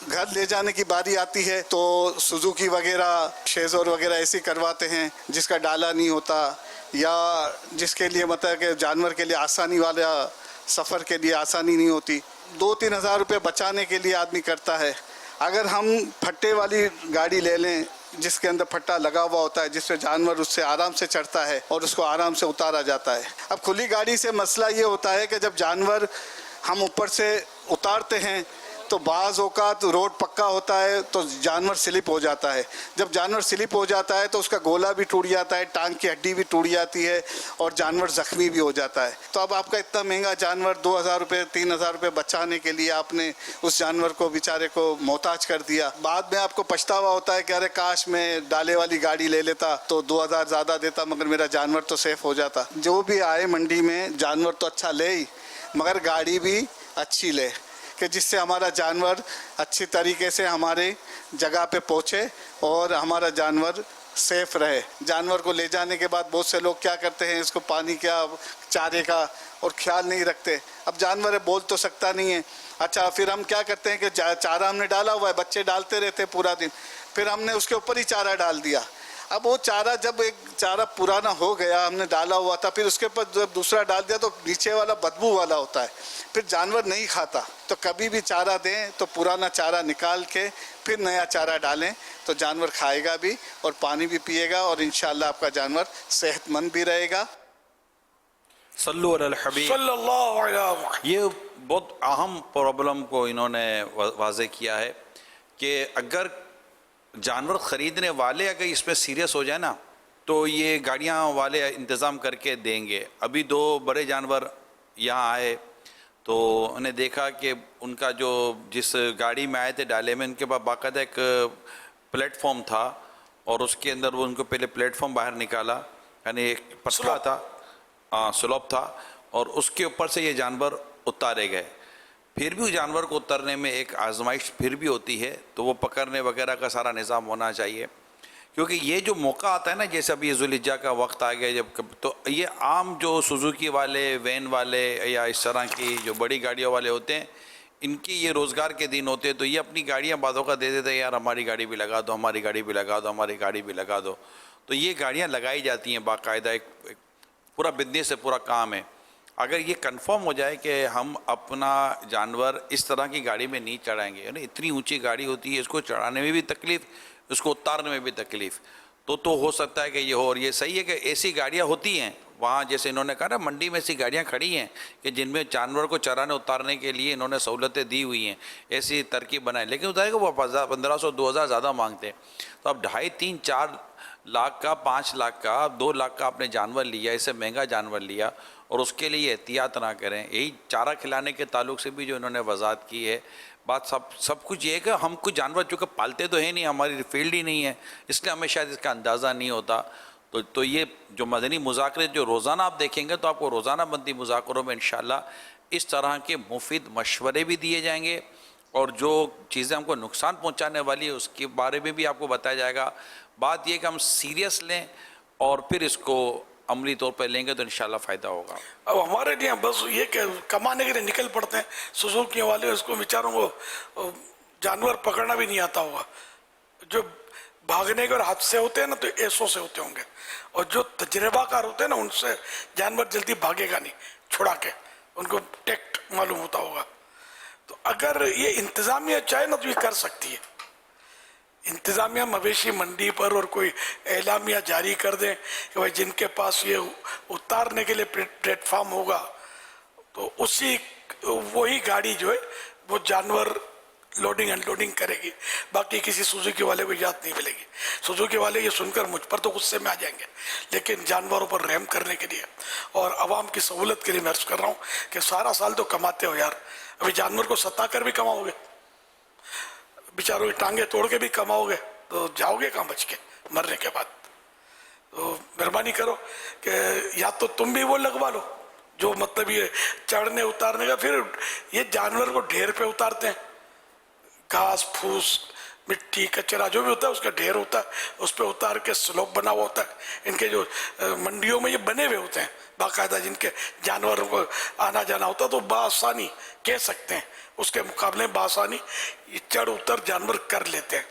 घर ले जाने की बारी आती है तो सुजुकी वगैरह शेज़ोर वगैरह ऐसी करवाते हैं जिसका डाला नहीं होता, या जिसके लिए मतलब कि जानवर के लिए आसानी वाला सफ़र के लिए आसानी नहीं होती। 2-3 हज़ार रुपये बचाने के लिए आदमी करता है। अगर हम फट्टे वाली गाड़ी ले लें जिसके अंदर फट्टा लगा हुआ होता है, जिससे जानवर उससे आराम से चढ़ता है और उसको आराम से उतारा जाता है। अब खुली गाड़ी से मसला ये होता है कि जब जानवर हम ऊपर से उतारते हैं तो बाज़ औक़ात रोड पक्का होता है तो जानवर स्लिप हो जाता है। जब जानवर स्लिप हो जाता है तो उसका गोला भी टूट जाता है, टांग की हड्डी भी टूट जाती है और जानवर ज़ख्मी भी हो जाता है। तो अब आपका इतना महंगा जानवर 2000 रुपये 3000 रुपये बचाने के लिए आपने उस जानवर को बेचारे को मोहताज कर दिया। बाद में आपको पछतावा होता है कि अरे काश मैं डाले वाली गाड़ी ले लेता तो 2000 ज़्यादा देता, मगर मेरा जानवर तो सेफ़ हो जाता। जो भी आए मंडी में जानवर तो अच्छा ले ही, मगर गाड़ी भी अच्छी ले कि जिससे हमारा जानवर अच्छी तरीके से हमारे जगह पे पहुँचे और हमारा जानवर सेफ रहे। जानवर को ले जाने के बाद बहुत से लोग क्या करते हैं, इसको पानी का चारे का और ख्याल नहीं रखते। अब जानवर है बोल तो सकता नहीं है। अच्छा, फिर हम क्या करते हैं कि चारा हमने डाला हुआ है, बच्चे डालते रहते पूरा दिन, फिर हमने उसके ऊपर ही चारा डाल दिया। अब वो चारा जब एक चारा पुराना हो गया, हमने डाला हुआ था, फिर उसके ऊपर जब दूसरा डाल दिया तो नीचे वाला बदबू वाला होता है, फिर जानवर नहीं खाता। तो कभी भी चारा दें तो पुराना चारा निकाल के फिर नया चारा डालें तो जानवर खाएगा भी और पानी भी पिएगा और इंशाअल्लाह आपका जानवर सेहतमंद भी रहेगा। सल्लु अलल हबीब सल्लल्लाहु अलैहि वसल्लम। ये बहुत अहम प्रॉब्लम को इन्होंने वाज़े किया है कि अगर जानवर ख़रीदने वाले अगर इसमें सीरियस हो जाए ना तो ये गाड़ियाँ वाले इंतज़ाम करके देंगे। अभी 2 बड़े जानवर यहाँ आए तो उन्हें देखा कि उनका जो जिस गाड़ी में आए थे डाले में, उनके पास बाकायदा एक प्लेटफॉर्म था और उसके अंदर वो उनको पहले प्लेटफॉर्म बाहर निकाला, यानी एक पतला था, स्लोप था, और उसके ऊपर से ये जानवर उतारे गए। फिर भी उस जानवर को उतरने में एक आजमाइश फिर भी होती है, तो वो पकड़ने वगैरह का सारा निज़ाम होना चाहिए, क्योंकि ये जो मौका आता है ना, जैसे अभी ज़ुल्हिज्जा का वक्त आ गया जब, तो ये आम जो सुजुकी वाले वैन वाले या इस तरह की जो बड़ी गाड़ियों वाले होते हैं, ان کی یہ روزگار کے دن ہوتے تو یہ اپنی گاڑیاں بعضوں کا دے دیتے یار ہماری گاڑی بھی لگا دو، ہماری گاڑی بھی لگا دو، ہماری گاڑی بھی لگا دو. تو یہ گاڑیاں لگائی جاتی ہیں باقاعدہ، ایک پورا بزنس ہے، پورا کام ہے. اگر یہ کنفرم ہو جائے کہ ہم اپنا جانور اس طرح کی گاڑی میں نہیں چڑھائیں گے، یعنی اتنی اونچی گاڑی ہوتی ہے، اس کو چڑھانے میں بھی تکلیف، اس کو اتارنے میں بھی تکلیف، تو ہو سکتا ہے کہ یہ ہو. اور یہ صحیح ہے کہ ایسی گاڑیاں ہوتی ہیں وہاں، جیسے انہوں نے کہا نا منڈی میں ایسی گاڑیاں کھڑی ہیں کہ جن میں جانور کو چرانے اتارنے کے لیے انہوں نے سہولتیں دی ہوئی ہیں، ایسی ترکیب بنائے. لیکن ہوتا ہے کہ وہ 1500 2000 زیادہ مانگتے ہیں. تو اب 2.5 3 4 لاکھ کا، 5 لاکھ کا، 2 لاکھ کا آپ نے جانور لیا، اسے مہنگا جانور لیا، اور اس کے لیے احتیاط نہ کریں. یہی چارہ کھلانے کے تعلق سے بھی جو انہوں نے وضاحت کی ہے، بات سب کچھ یہ ہے کہ ہم کچھ جانور چونکہ پالتے تو ہے نہیں، ہماری فیلڈ ہی نہیں ہے، اس لیے ہمیں شاید اس کا اندازہ نہیں ہوتا. تو یہ جو مدنی مذاکرے جو روزانہ آپ دیکھیں گے تو آپ کو روزانہ مدنی مذاکروں میں انشاءاللہ اس طرح کے مفید مشورے بھی دیے جائیں گے، اور جو چیزیں ہم کو نقصان پہنچانے والی ہے اس کے بارے میں بھی آپ کو بتایا جائے گا. بات یہ کہ ہم سیریس لیں اور پھر اس کو عملی طور پر لیں گے تو انشاءاللہ فائدہ ہوگا. اب ہمارے لیے بس یہ کہ کمانے کے لیے نکل پڑتے ہیں. سوزوکی والے اس کو بیچاروں کو جانور پکڑنا بھی نہیں آتا ہوگا. جو بھاگنے کے اور حادثے ہوتے ہیں نا تو ایسوں سے ہوتے ہوں گے، اور جو تجربہ کار ہوتے ہیں نا ان سے جانور جلدی بھاگے گا نہیں چھڑا کے، ان کو ٹیکٹ معلوم ہوتا ہوگا. تو اگر یہ انتظامیہ چاہے نا تو یہ کر سکتی ہے. انتظامیہ مویشی منڈی پر اور کوئی اعلامیہ جاری کر دیں کہ بھائی جن کے پاس یہ اتارنے کے لیے پلیٹ فارم ہوگا تو وہی گاڑی جو ہے وہ جانور لوڈنگ ان لوڈنگ کرے گی. باقی کسی سوزوکی والے کو یاد نہیں ملے گی. سوزوکی والے یہ سن کر مجھ پر تو غصے میں آ جائیں گے، لیکن جانوروں پر رحم کرنے کے لیے اور عوام کی سہولت کے لیے میں عرض کر رہا ہوں کہ سارا سال تو کماتے ہو یار، ابھی جانور کو ستا کر بھی کماؤ گے، بیچاروں کی ٹانگیں توڑ کے بھی کماؤ گے، تو جاؤ گے کہاں بچ کے مرنے کے بعد؟ تو مہربانی کرو کہ یا تو تم بھی وہ لگوا لو جو مطلب یہ چڑھنے اتارنے کا. پھر یہ جانور کو ڈھیر پہ اتارتے ہیں، گھاس پھوس مٹی کچرا جو بھی ہوتا ہے اس کا ڈھیر ہوتا ہے، اس پہ اتار کے سلوپ بنا ہوا ہوتا ہے. ان کے جو منڈیوں میں یہ بنے ہوئے ہوتے ہیں باقاعدہ، جن کے جانوروں کو آنا جانا ہوتا ہے تو بآسانی کہہ سکتے ہیں اس کے مقابلے میں بآسانی یہ چڑھ اتر جانور کر لیتے ہیں.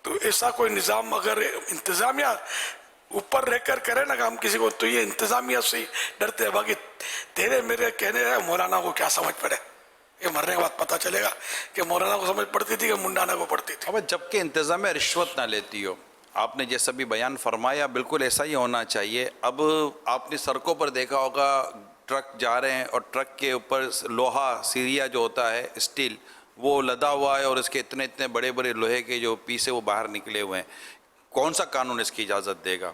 تو ایسا کوئی نظام اگر انتظامیہ اوپر رہ کر کرے نا کام کسی کو، تو یہ انتظامیہ سے ہی ڈرتے ہیں. باقی تیرے میرے کہنے ہیں مولانا کو کیا سمجھ پڑے، یہ مرنے کے بعد پتہ چلے گا کہ مولانا کو سمجھ پڑتی تھی کہ منڈانا کو پڑتی تھی. اب جبکہ انتظامیہ رشوت نہ لیتی ہو، آپ نے جیسا بھی بیان فرمایا بالکل ایسا ہی ہونا چاہیے. اب آپ نے سڑکوں پر دیکھا ہوگا ٹرک جا رہے ہیں اور ٹرک کے اوپر لوہا سیریا جو ہوتا ہے اسٹیل وہ لدا ہوا ہے، اور اس کے اتنے بڑے بڑے لوہے کے جو پیسے وہ باہر نکلے ہوئے ہیں. کون سا قانون اس کی اجازت دے گا؟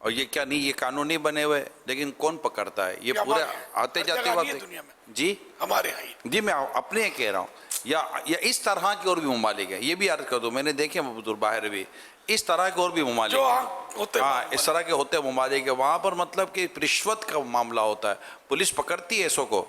اور یہ کیا نہیں، یہ قانون نہیں بنے ہوئے، لیکن کون پکڑتا ہے یہ پورے آتے جاتے وقت؟ جی ہمارے یہاں جی میں اپنے کہہ رہا ہوں، یا اس طرح کے اور بھی ممالک ہیں، یہ بھی عرض کر دوں، میں نے دیکھے بزرگ باہر بھی اس طرح کے اور بھی ممالک ہیں، ہاں اس طرح کے ہوتے ممالک ہیں، وہاں پر مطلب کہ رشوت کا معاملہ ہوتا ہے، پولیس پکڑتی ہے ایسوں کو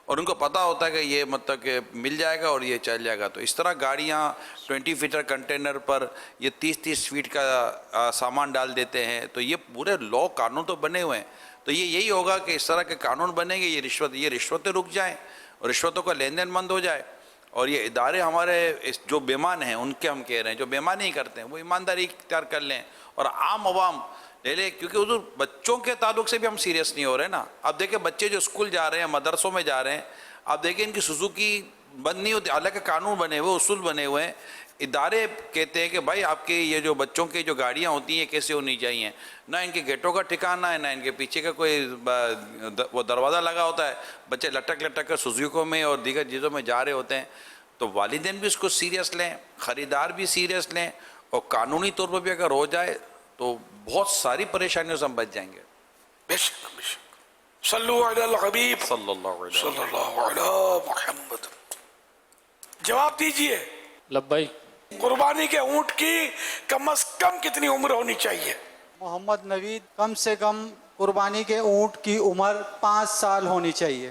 اور ان کو پتہ ہوتا ہے کہ یہ مطلب کہ مل جائے گا اور یہ چل جائے گا. تو اس طرح گاڑیاں 20 فیٹر کنٹینر پر یہ 30 فیٹ کا سامان ڈال دیتے ہیں. تو یہ پورے لا قانون تو بنے ہوئے ہیں. تو یہی ہوگا کہ اس طرح کے قانون بنیں گے، یہ رشوتیں رک جائیں اور رشوتوں کا لین دین بند ہو جائے. اور یہ ادارے ہمارے جو بیمان ہیں ان کے ہم کہہ رہے ہیں، جو بیمانی نہیں کرتے ہیں وہ ایمانداری اختیار کر لیں اور عام عوام لے لے. کیونکہ حضور بچوں کے تعلق سے بھی ہم سیریس نہیں ہو رہے نا. اب دیکھیں بچے جو اسکول جا رہے ہیں، مدرسوں میں جا رہے ہیں، آپ دیکھیں ان کی سوزوکی بند نہیں ہوتی، حالانکہ قانون بنے ہوئے، اصول بنے ہوئے ہیں. ادارے کہتے ہیں کہ بھائی آپ کے یہ جو بچوں کی جو گاڑیاں ہوتی ہیں کیسے ہونی چاہیے، نہ ان کے گیٹوں کا ٹھکانہ ہے، نہ ان کے پیچھے کا کوئی وہ دروازہ لگا ہوتا ہے. بچے لٹک کر سوزوکوں میں اور دیگر چیزوں میں جا رہے ہوتے ہیں. تو والدین بھی اس کو سیریس لیں، خریدار بھی سیریس لیں، اور قانونی طور پر بھی اگر ہو جائے تو بہت ساری پریشانیوں سے ہم بچ جائیں گے. بے شک بے شک. صلو علی الحبیب صلی اللہ علی محمد. جواب دیجئے. لبیک. قربانی کے اونٹ کی کم از کم کتنی عمر ہونی چاہیے؟ محمد نوید کم سے کم قربانی کے اونٹ کی عمر 5 سال ہونی چاہیے.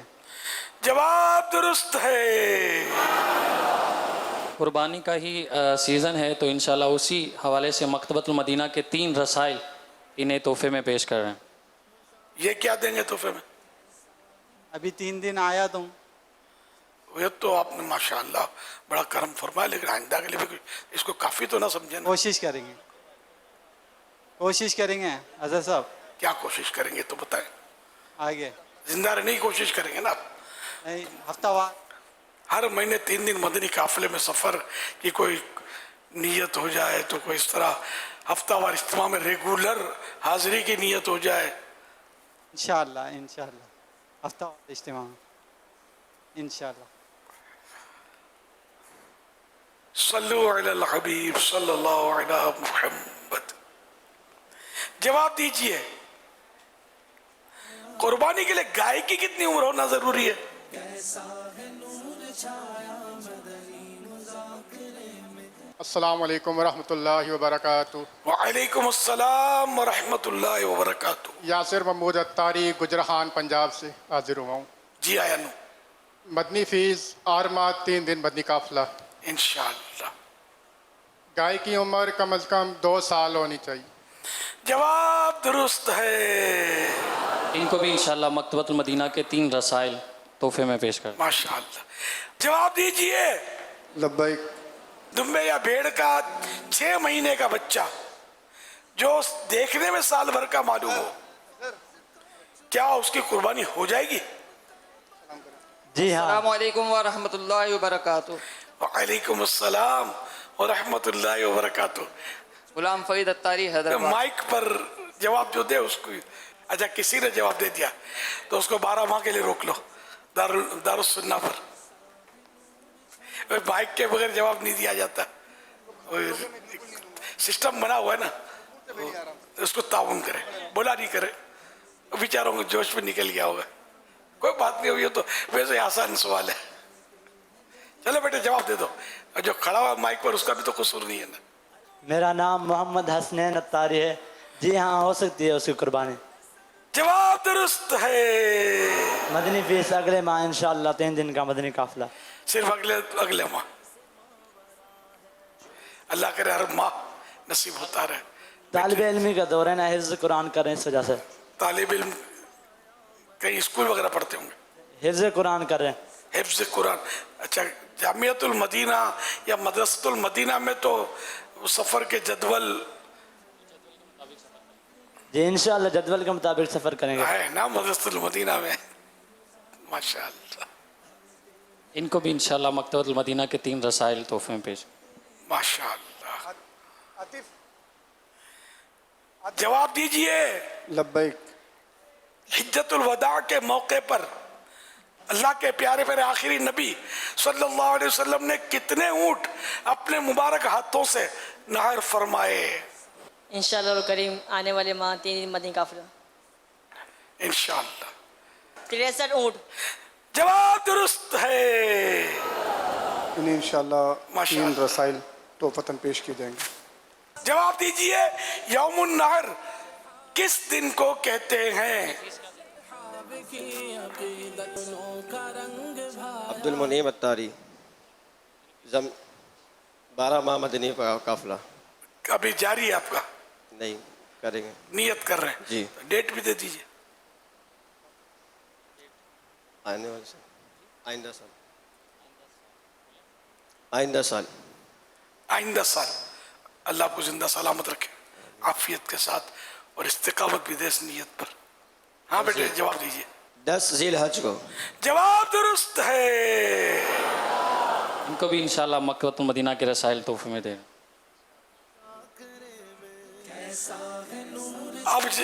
جواب درست ہے. قربانی کا ہی سیزن ہے تو انشاءاللہ اسی حوالے سے مکتبۃ المدینہ کے 3 رسائل انہیں تحفے میں پیش کر رہے ہیں. یہ کیا دیں گے تحفے میں؟ ابھی 3 دن آیا تو ये तो आपने माशाअल्लाह बड़ा करम फरमाया, लेकिन आइंदा के लिए भी इसको काफ़ी तो ना समझे ना। कोशिश करेंगे, कोशिश करेंगे अजहर साहब। क्या कोशिश करेंगे तो बताएं। आगे जिंदा रहने की कोशिश करेंगे ना। नहीं, हफ्तावार हर महीने 3 दिन मदनी काफिले में सफ़र की कोई नीयत हो जाए, तो कोई इस तरह हफ्तावार इज्तिमा में रेगुलर हाजिरी की नीयत हो जाए। इंशाअल्लाह इंशाअल्लाह हफ्तावार इज्तिमा इंशाअल्लाह। सल्लु अलल हबीब सल्लल्लाहु अलैहि मुहम्मद। जवाब दीजिए, कुर्बानी के लिए गाय की कितनी उम्र होना जरूरी है? अस्सलाम वालेकुम वरहमतुल्लाहि वबरकातुहू। वालेकुम अस्सलाम वरहमतुल्लाहि वबरकातुहू। यासिर महमूद अत्तारी गुजराहान पंजाब से हाजिर हुआ हूँ। जी आया नु। मदनी फीस 8 माह 3 दिन मदनी काफिला। इंशाअल्लाह। गाय की उम्र कम से कम 2 साल होनी चाहिए। जवाब दुरुस्त है। इनको भी इंशाल्लाह मकतबतुल मदीना के 3 रसाइल तोहफे में पेश कर। माशाअल्लाह। जवाब दीजिए। लब्बैक। दुम्बे या भेड़ का 6 महीने का बच्चा जो देखने में साल भर का मालूम हो, क्या उसकी कुर्बानी हो जाएगी? जी हाँ। अस्सलाम वालेकुम व रहमतुल्लाहि व बरकातुहू। वालेकुम अस्सलाम व रहमतुल्लाहि व बरकातुहू। गुलाम फरीद अत्तारी हैदराबाद। माइक पर जवाब जो दे उसको, अच्छा किसी ने जवाब दे दिया तो उसको 12 माह के लिए रोक लो दारुस सुन्ना पर। माइक के बगैर जवाब नहीं दिया जाता, सिस्टम बना हुआ है ना, उसको ताउन करे, बोला नहीं करे, बेचारों को जोश में निकल गया होगा। कोई बात नहीं हुई, तो वैसे आसान सवाल है। चलो बेटे जवाब दे दो, जो खड़ा हुआ माइक पर उसका भी तो कसूर नहीं है ना। मेरा नाम मोहम्मद हसनैन अत्तारी है। जी हाँ, हो सकती है उसकी कुर्बानी। जवाब दुरुस्त है। मदनी फीस अगले माह इंशाअल्लाह 3 दिन का मदनी काफिला। सिर्फ अगले माह। अल्लाह करे हर माह नसीब होता रहे। तालिब इल्मी का दौर है ना, हिफ्ज़ कुरान करें इस वजह से। तालिब इल्म कहीं स्कूल वगैरह पढ़ते होंगे? हिफ्ज़ कुरान करें। हिफ्ज़ कुरान, अच्छा जामियातुल मदीना या मदरसतुल मदीना में तो सफ़र के जदवल जी इंशाअल्लाह जदवल के मुताबिक सफ़र करेंगे। है ना मदरसतुल मदीना में। माशाअल्लाह। इनको भी इंशाअल्लाह मकतबतुल मदीना के 3 रसाइल तोहफे में पेश। माशाअल्लाह। जवाब दीजिए। लब्बैक। हिज्जतुल वदा के मौके पर अल्लाह के प्यारे प्यारे आखिरी नबी सल्लल्लाहु अलैहि वसल्लम ने कितने ऊँट अपने मुबारक हाथों से नहर फरमाए? इंशाअल्लाह करीम आने वाले माह 3 दिन मदनी काफिला। इंशाअल्लाह। 63 ऊँट। जवाब दुरुस्त है। इन्हें इंशाअल्लाह 3 रसाइल तोहफतन पेश किए जाएंगे। जवाब दीजिए, यौमुन नहर किस दिन को कहते हैं? अब्दुल मुनीम अत्तारी 12 माह मदनी काफिला। अभी जारी है आपका? नहीं, करेंगे। नियत कर रहे हैं जी। डेट भी दे दीजिए। आने वाले साल, आइंदा साल, आइंदा साल, आइंदा साल। अल्लाह को जिंदा सलामत रखे, आफियत के साथ, और इस्तिकामत भी दे इस नियत पर। हाँ बेटे जवाब दीजिए। 10 ज़िलहज को। जवाब दुरुस्त है। इनको भी इंशाअल्लाह मकतबतुल मदीना के रसाइल तोहफे में दें।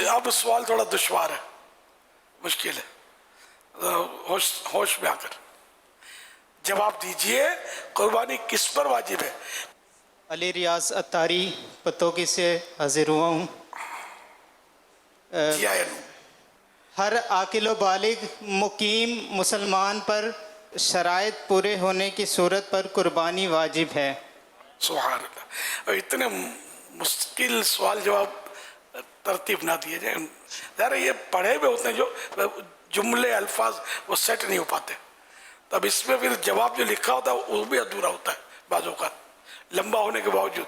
अब सवाल थोड़ा दुश्वार है, मुश्किल है, होश में आकर जवाब दीजिए, कुर्बानी किस पर वाजिब है? अली रियाज अत्तारी पतोकी से हाजिर हुआ हूँ। हर आकिल बालिग मुकीम मुसलमान पर शराइत पूरे होने की सूरत पर कुर्बानी वाजिब है। सुभान अल्लाह। इतने मुश्किल सवाल जवाब तरतीब ना दिए जाए, यार ये पढ़े हुए होते हैं जो जुमले अल्फाज वो सेट नहीं हो पाते, तब इसमें फिर जवाब जो लिखा होता है वो भी अधूरा होता है बाजों का, लंबा होने के बावजूद।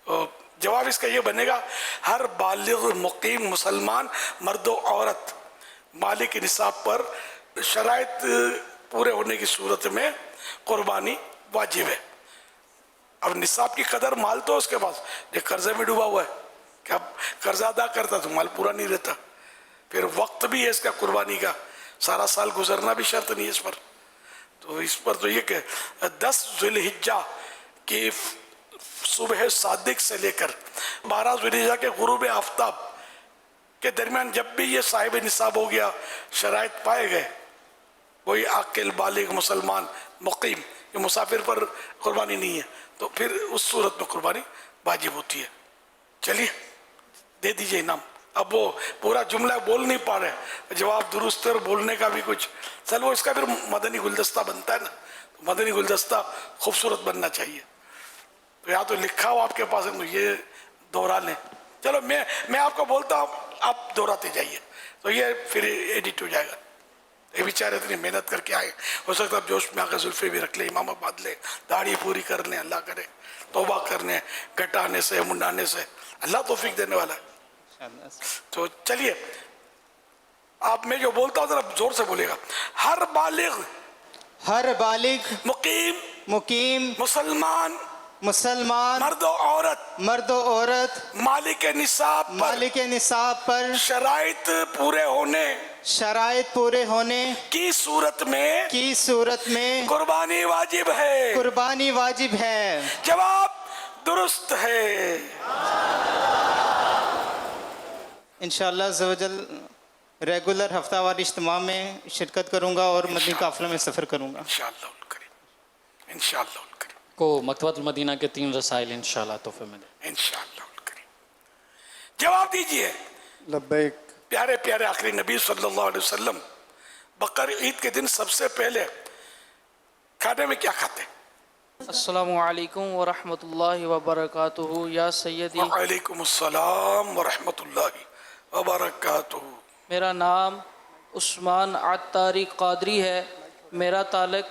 तो जवाब इसका ये बनेगा, हर बालिग मुकीम मुसलमान मर्द व औरत मालिक निसाब पर शराइत पूरे होने की सूरत में कुर्बानी वाजिब है। अब निसाब की कदर माल तो उसके पास, ये कर्जे में डूबा हुआ है, क्या कर्जा अदा करता तो माल पूरा नहीं रहता। फिर वक्त भी है इसका कुर्बानी का, सारा साल गुजरना भी शर्त नहीं है इस पर। तो इस पर तो ये कि 10 ज़ुल्हिज्जा की सुबह सादिक से लेकर 12 ज़ुल्हिज्जा के गुरूब आफ्ताब के दरमियान जब भी ये साहिब निसाब हो गया, शराइत पाए गए, कोई आकिल बालिग मुसलमान मुकीम, ये मुसाफिर पर कुर्बानी नहीं है, तो फिर उस सूरत में कुर्बानी वाजिब होती है। चलिए दे दीजिए इनाम। अब वो पूरा जुमला बोल नहीं पा रहे, जवाब दुरुस्त और बोलने का भी कुछ, चल वो इसका फिर मदनी गुलदस्ता बनता है ना, तो मदनी गुलदस्ता खूबसूरत बनना चाहिए। तो या तो लिखा हो आपके पास है तो ये दोहरा लें। चलो मैं आपको बोलता हूँ, आप दोहराते जाइए, तो ये फिर एडिट हो जाएगा। ये बेचारे इतनी मेहनत करके आए, हो सकता है जोश में आकर जुल्फे भी रख ले, इमाम बांध ले, दाढ़ी पूरी कर लें, अल्लाह करे तौबा करने, घटाने से मुंडाने से, अल्लाह तौफीक देने वाला है। तो चलिए आप, मैं जो बोलता हूँ जरा जोर से बोलेगा। हर बालिग मुकीम मुसलमान मर्द औरत मालिक निसाब पर शराइत पूरे होने की सूरत में कुर्बानी वाजिब है। जवाब दुरुस्त है। इंशाअल्लाह ज़वजल रेगुलर हफ्तावार इज्तिमा में शिरकत करूँगा और मदनी काफ़िला में सफ़र करूँगा इंशाअल्लाह को मकतबतुल मदीना के 3 रसाइल इंशाअल्लाह तोहफे में दें। इंशाअल्लाह। जवाब दीजिए। लब्बैक। प्यारे प्यारे आखिरी नबी सल्लल्लाहु अलैहि वसल्लम बकर ईद के दिन सबसे पहले खाने में क्या खाते? अस्सलामु अलैकुम व रहमतुल्लाहि व बरकातुहू या सैयदी। व अलैकुम अस्सलाम व रहमतुल्लाहि व बरकातुहू। मेरा नाम उस्मान अत्तारी कादरी है, मेरा ताल्लुक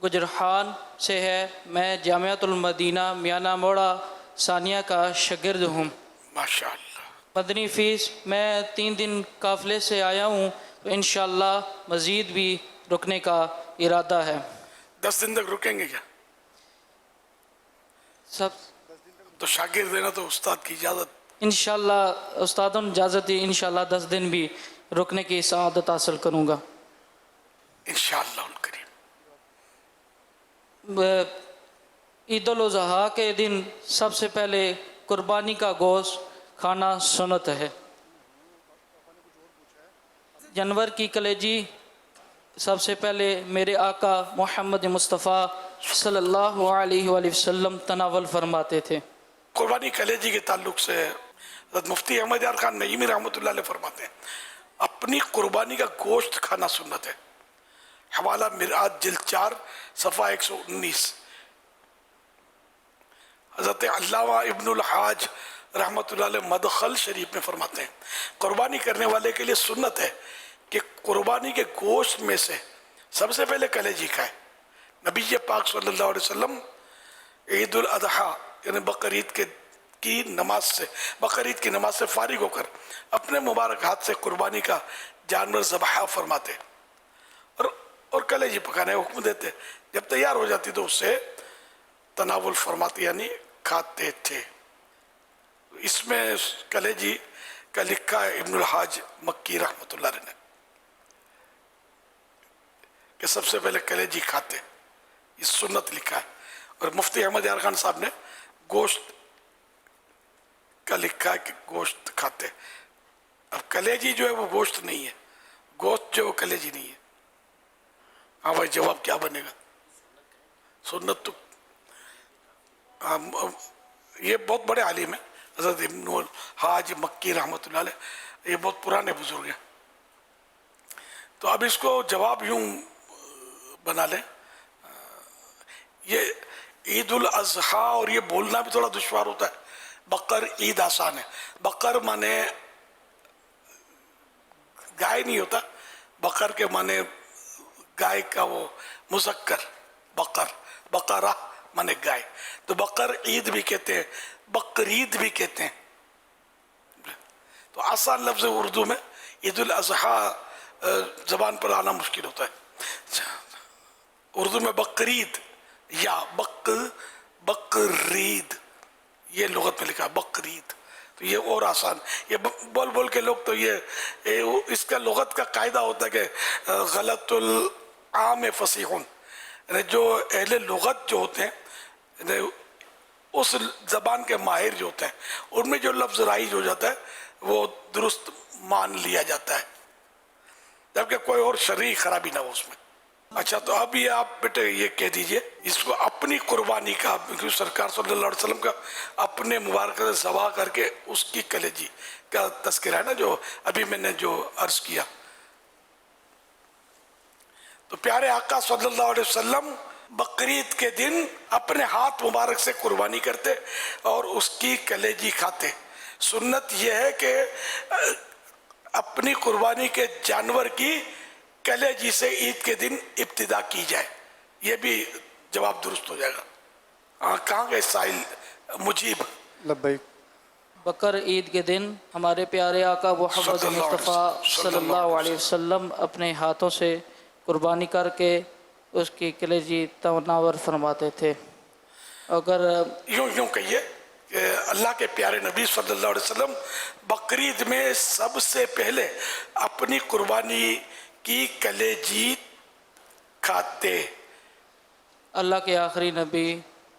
गुजरहान से है। मैं जामियातुल मदीना मियाना मोड़ा सानिया का शागिर्द हूँ। माशाअल्लाह। मदनी फ़ीस मैं 3 दिन काफ़िले से आया हूँ, तो इंशाअल्लाह मज़ीद भी रुकने का इरादा है। 10 दिन तक रुकेंगे क्या? सब तो शागिर्द देना तो उस्ताद की इजाज़त। इंशाअल्लाह उस्तादों इजाज़त दी, इंशाअल्लाह 10 दिन भी रुकने की सआदत हासिल करूँगा इंशाअल्लाह। ईद उल अज़हा के दिन सबसे पहले कुर्बानी का गोश्त खाना सुन्नत है। जानवर की कलेजी सबसे पहले मेरे आका मोहम्मद मुस्तफ़ा सल्लल्लाहु अलैहि वसल्लम तनावल फरमाते थे। कुर्बानी कलेजी के ताल्लुक से मुफ्ती अहमद यार खान नईमी रहमतुल्लाह अलैह फरमाते हैं, अपनी कुर्बानी का गोश्त खाना सुन्नत है। हवाला मिरात जिल्द 4 सफ़ा 119। हज़रत अल्लामा इब्नुल हाज रहमतुल्लाह अलैह मदखल शरीफ में फरमाते हैं, कुर्बानी करने वाले के लिए सुन्नत है कि कुर्बानी के गोश्त में से सबसे पहले कलेजी खाए। नबी पाक सल्लल्लाहु अलैहि वसल्लम ईद उल अज़हा यानी बकर ईद की नमाज से फारिग होकर अपने मुबारक हाथ से कुर्बानी का जानवर ज़बह फरमाते और कलेजी पकाने का हुक्म देते। जब तैयार हो जाती तो उससे तनावुल फरमाते यानी खाते थे। इसमें कलेजी का लिखा है इब्नुल हाज मक्की रहमतुल्लाह अलैह ने कि सबसे पहले कलेजी खाते, इस सुन्नत लिखा है। और मुफ्ती अहमद यार खान साहब ने गोश्त का लिखा है कि गोश्त खाते। अब कलेजी जो है वो गोश्त नहीं है, गोश्त जो है कलेजी नहीं है। हाँ भाई जवाब क्या बनेगा? सुन्नत तो ये बहुत बड़े आलिम है हज़रत इब्नुल हाज मक्की रहमतुल्लाह अलैह, ये बहुत पुराने बुजुर्ग हैं। तो अब इसको जवाब यूं बना लें, ये ईद उल अज़हा और ये बोलना भी थोड़ा दुश्वार होता है। बकर ईद आसान है। बकर माने गाय नहीं होता, बकर के माने गाय का वो मुज़क्कर बकर, बकरा माने गाय, तो बकर ईद भी कहते हैं, बकरीद भी कहते हैं। तो आसान लफ्ज़ उर्दू में ईद उल अज़हा ज़बान पर आना मुश्किल होता है। उर्दू में बकरीद या बकरीद, ये लुगत में लिखा है बकरीद, तो ये और आसान, ये बोल बोल के लोग तो ये इसका लुगत का कायदा होता है कि गलतुल आम फसीहुन, जो अहले लुगत जो होते हैं उस ज़बान के माहिर जो होते हैं उनमें जो लफ्ज़ राइज हो जाता है वो दुरुस्त मान लिया जाता है, जबकि कोई और शरई खराबी ना हो उसमें। अच्छा, तो अब ये आप बेटे ये कह दीजिए इसको अपनी कुर्बानी का, क्योंकि सरकार सल्लल्लाहु अलैहि वसल्लम का अपने मुबारक से सवा करके उसकी कलेजी का तस्करा है ना, जो अभी मैंने जो अर्ज किया। तो प्यारे आका सल्लल्लाहु अलैहि वसल्लम बकरीद के दिन अपने हाथ मुबारक से कुर्बानी करते और उसकी कलेजी खाते। सुन्नत यह है कि अपनी कुर्बानी के जानवर की कलेजी से ईद के दिन इब्तिदा की जाए, ये भी जवाब दुरुस्त हो जाएगा। हाँ, कहाँ गए साहिल मुजीब? लब्बैक। बकर ईद के दिन हमारे प्यारे आका मुहम्मद मुस्तफ़ा सल्लल्लाहु अलैहि वसल्लम अपने हाथों से कुर्बानी करके उसकी कलेजी तनावर फरमाते थे। अगर यूं कहिए कि अल्लाह के प्यारे नबी सल्लल्लाहु अलैहि वसल्लम बकरीद में सबसे पहले अपनी कुर्बानी की कलेजी खाते। अल्लाह के आखिरी नबी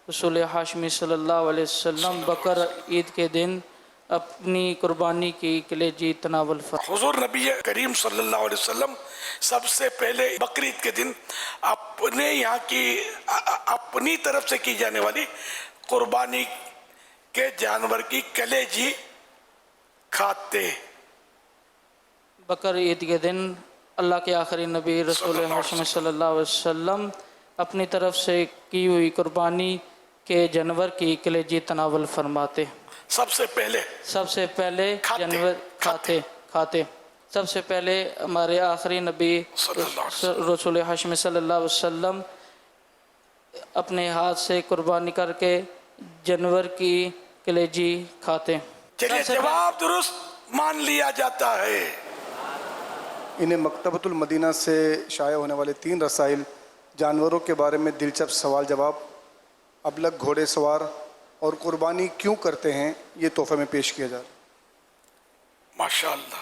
रसूल हाशमी सल्लल्लाहु अलैहि वसल्लम बकर ईद के दिन अपनी कुर्बानी की कलेजी तनावल हुजूर नबी करीम सल्लल्लाहु अलैहि वसल्लम सबसे पहले बकरीद के दिन अपने यहाँ की अपनी तरफ से की जाने वाली कुर्बानी के जानवर की कलेजी खाते। बकर ईद के दिन अल्लाह के आखिरी नबी रसूल हाशमी सल्लल्लाहु अलैहि वसल्लम अपनी तरफ से की हुई कुर्बानी के जानवर की कलेजी तनावल फरमाते। सबसे पहले जानवर खाते। सबसे पहले हमारे आखिरी नबी रसूल हाशमी सल्लल्लाहु अलैहि वसल्लम अपने हाथ से कुर्बानी करके जानवर की कलेजी खाते। चलिए, जवाब दुरुस्त मान लिया जाता है। इन्हें मकतबतुल मदीना से शाया होने वाले 3 रसाइल, जानवरों के बारे में दिलचस्प सवाल जवाब, अबलग घोड़े सवार और कुर्बानी क्यों करते हैं, ये तोहफे में पेश किया जा रहा है। माशाअल्लाह,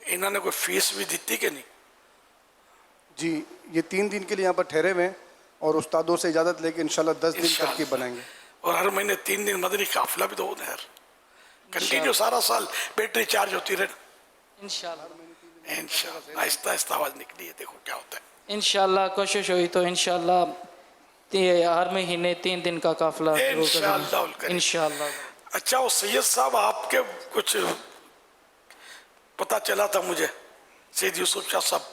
इन्होंने कोई फीस भी दी थी कि नहीं? जी, ये 3 दिन के लिए यहाँ पर ठहरे हुए हैं और उस्तादों से इजाज़त लेके इंशाल्लाह 10 दिन तरकीब बनाएंगे। और हर महीने 3 दिन मदनी काफिला भी दो यार, कंटिन्यू सारा साल बैटरी चार्ज होती रहे। इंशाल्लाह आहिस्ता आहिस्ता आवाज़ निकली है, देखो क्या होता है। इंशाल्लाह कोशिश हुई तो इंशाल्लाह हर महीने 3 दिन का काफिला इंशाल्लाह। अच्छा, वो सैयद साहब आपके कुछ पता चला था मुझे, सैयद यूसुफ शाह साहब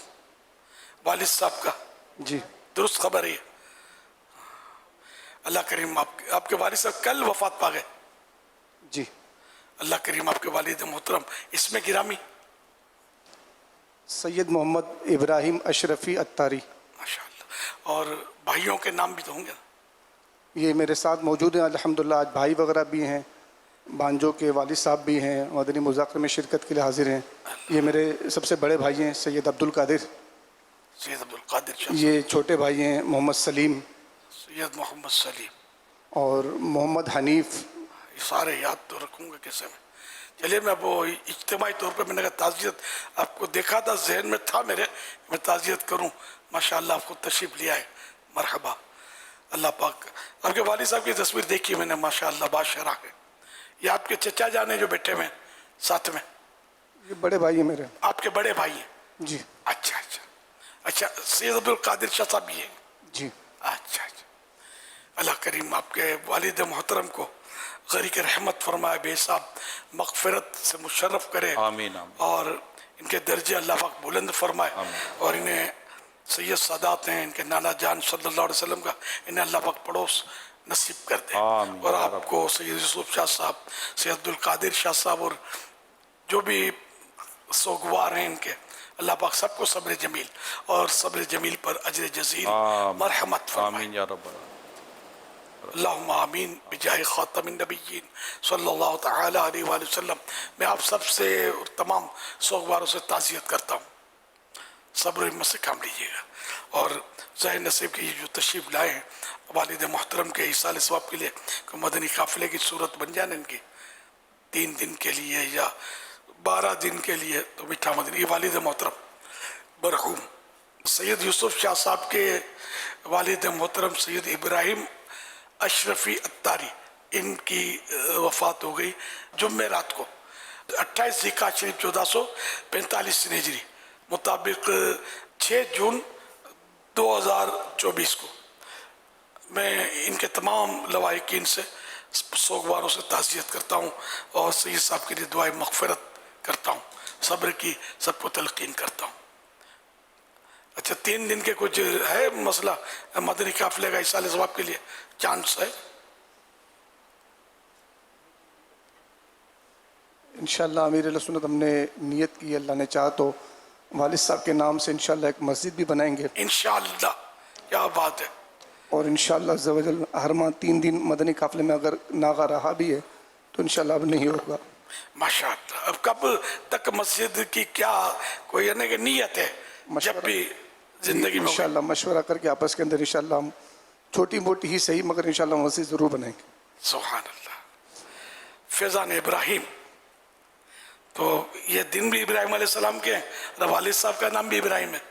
वालिद साहब का। जी, दुरुस्त खबर है। अल्लाह करीम आपके वालिद साहब कल वफात पा गए। जी, अल्लाह करीम आपके वालिद मोहतरम इसमें गिरामी सैयद मोहम्मद इब्राहिम अशरफी अत्तारी। माशाअल्लाह। और भाइयों के नाम भी तो होंगे? ये मेरे साथ मौजूद हैं अल्हम्दुलिल्लाह। आज भाई वगैरह भी हैं, बांजो के वालिद साहब भी हैं, मदनी मुज़ाकरे में शिरकत के लिए हाजिर हैं। ये मेरे सबसे बड़े भाई हैं सैयद अब्दुल कादिर। ये छोटे भाई हैं मोहम्मद सलीम, सैयद मोहम्मद सलीम और मोहम्मद हनीफ। ये सारे याद तो रखूँगा कैसे में। चलिए, मैं वो इज्तिमाई तौर पे मैंने कहा ताज़ियत आपको देखा था, जहन में था मेरे, मैं ताज़ियत करूँ। माशाअल्लाह आपको तशरीफ़ लिया है, मरहबा। अल्लाह पाक आपके वालिद साहब की तस्वीर देखी मैंने, माशाअल्लाह बादशाह है। ये आपके चचा जाने जो बैठे हुए साथ में, ये बड़े भाई हैं मेरे। आपके बड़े भाई हैं? जी। अच्छा अच्छा अच्छा, सैयद अब्दुल कादिर शाह साहब भी हैं? जी। अच्छा अच्छा। अल्लाह करीम आपके वालिद मोहतरम को गरीक रहमत फरमाए, बेसाब मगफिरत से मुशर्रफ करे। आमीन। और इनके दर्जे अल्लाह पाक बुलंद फरमाए। और इन्हें सैयद सादात हैं, इनके नाना जान सल्लल्लाहु अलैहि वसल्लम का इन्हें अल्लाह पाक पड़ोस नसीब कर दे। और आपको सैयद यूसुफ शाह साहब, सैयद अब्दुल कादिर शाह साहब और जो भी सोगवार हैं इनके, अल्लाह पाक सबको सब्र जमील और सब्र जमील पर अजर जज़ील मरहमत फरमाए। अल्लाहुम्मा आमीन बिजाह खातमिन नबिय्यीन सल्लल्लाहु तआला अलैहि वसल्लम। मैं आप सब से और तमाम सोगवारों से ताज़ियत करता हूँ। सब्र हिम्मत से काम लीजिएगा। और ज़ाहिर नसीब के ये जो तशरीफ़ लाए हैं वालिद मोहतरम के इसाले सवाब के लिए कि मदनी काफ़िले की सूरत बन जाए इनकी 3 दिन के लिए या 12 दिन के लिए, तो मीठा मदनी ये वालिद मोहतरम मरहूम सैयद यूसुफ शाह साहब के वालिद मोहतरम सैयद इब्राहिम अशरफी अत्तारी, इनकी वफ़ात हो गई जुम्मे रात को 28 ज़िलक़ादा शरीफ 1445 हिजरी मुताबिक 6 जून 2024 को। मैं इनके तमाम लवाहिकीन से सोगवारों से ताज़ियत करता हूँ और सैयद साहब के लिए दुआए मग़फ़िरत करता हूँ, सब्र की सबको तलक़ीन करता हूँ। अच्छा 3 दिन के कुछ है मसला मदनी काफ़िले का इसाले सवाब के लिए चांस है? इंशाअल्लाह अमीर सुन्नत हमने नियत की, अल्लाह ने चाहा तो वालिद साहब के नाम से इंशाअल्लाह एक मस्जिद भी बनाएंगे इंशाअल्लाह। क्या बात है। और इंशाअल्लाह अज़्ज़ा वजल हर माह 3 दिन मदनी काफ़िले में अगर नागा रहा भी है तो इंशाअल्लाह अब नहीं होगा। माशाअल्लाह। अब कब तक मस्जिद की क्या कोई यानी कि नियत है? जब भी जिंदगी में इंशाअल्लाह मशवरा करके आपस के अंदर इंशाअल्लाह हम छोटी मोटी ही सही मगर इंशाअल्लाह मस्जिद ज़रूर बनाएंगे। सुभान अल्लाह। फैज़ान इब्राहिम, तो ये दिन भी इब्राहिम अलैहिस्सलाम के हैं और वालिद साहब का नाम भी इब्राहिम है।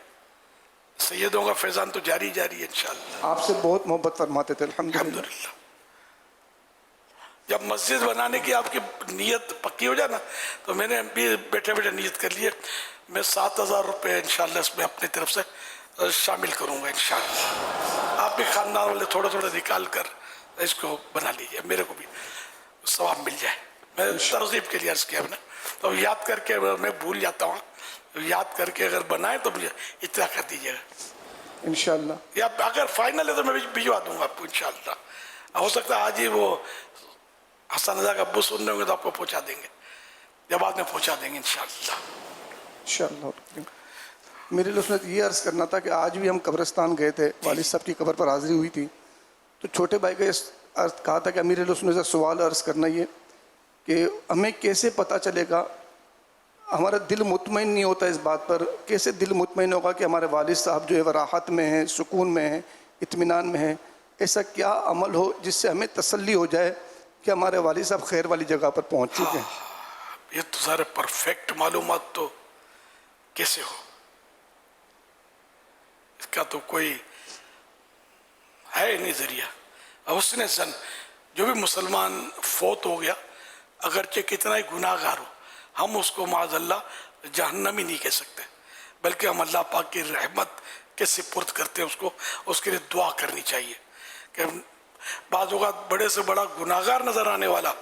सैयदों का फैज़ान तो जारी है इंशाअल्लाह। आपसे बहुत मोहब्बत फरमाते थे अल्हम्दुलिल्लाह। जब मस्जिद बनाने की आपकी नीयत पक्की हो जाए ना, तो मैंने भी बैठे बैठे नीयत कर ली है, मैं 7,000 रुपये इंशाअल्लाह इसमें अपनी तरफ से शामिल करूँगा इंशाअल्लाह। आप भी ख़ानदान वाले थोड़ा थोड़ा निकाल कर इसको बना लीजिए, मेरे को भी सवाब मिल जाए। मैं तरगीब के लिए अर्ज़ किया मैंने, तो याद करके मैं भूल जाता हूँ, याद करके अगर बनाए तो मुझे इतना कर दीजिएगा इंशाअल्लाह। या अगर फाइनल है तो मैं भिजवा दूंगा आपको इंशाअल्लाह। हो सकता है आज ही वो हसन रज़ा का अब्बू सुन रहे होंगे तो आपको पहुँचा देंगे, या बाद में पहुँचा देंगे इंशाअल्लाह। इंशाअल्लाह। मेरे लिए ये अर्ज़ करना था कि आज भी हम कब्रिस्तान गए थे, वालिद साहब की कब्र पर हाज़िरी हुई थी, तो छोटे भाई का अर्ज़ कहा था कि अमीर से सवाल अर्ज़ करना ये कि हमें कैसे पता चलेगा, हमारा दिल मुतमईन नहीं होता इस बात पर, कैसे दिल मुतमईन होगा कि हमारे वालिद साहब जो है वह राहत में हैं, सुकून में हैं, इत्मीनान में हैं। ऐसा क्या अमल हो जिससे हमें तसल्ली हो जाए कि हमारे वालिद साहब खैर वाली जगह पर पहुंच चुके हैं। ये तो सारे परफेक्ट मालूमात तो कैसे हो, इसका तो कोई है नहीं ज़रिया। अब उसने सन जो भी मुसलमान फौत हो गया, अगरचे कितना ही गुनाहगार हो, हम उसको माज़अल्लाह जहन्नमी नहीं कह सकते, बल्कि हम अल्लाह पाक की रहमत के सिपुर्द करते हैं उसको, उसके लिए दुआ करनी चाहिए। कि बाज़ औक़ात बड़े से बड़ा गुनाहगार नज़र आने वाला,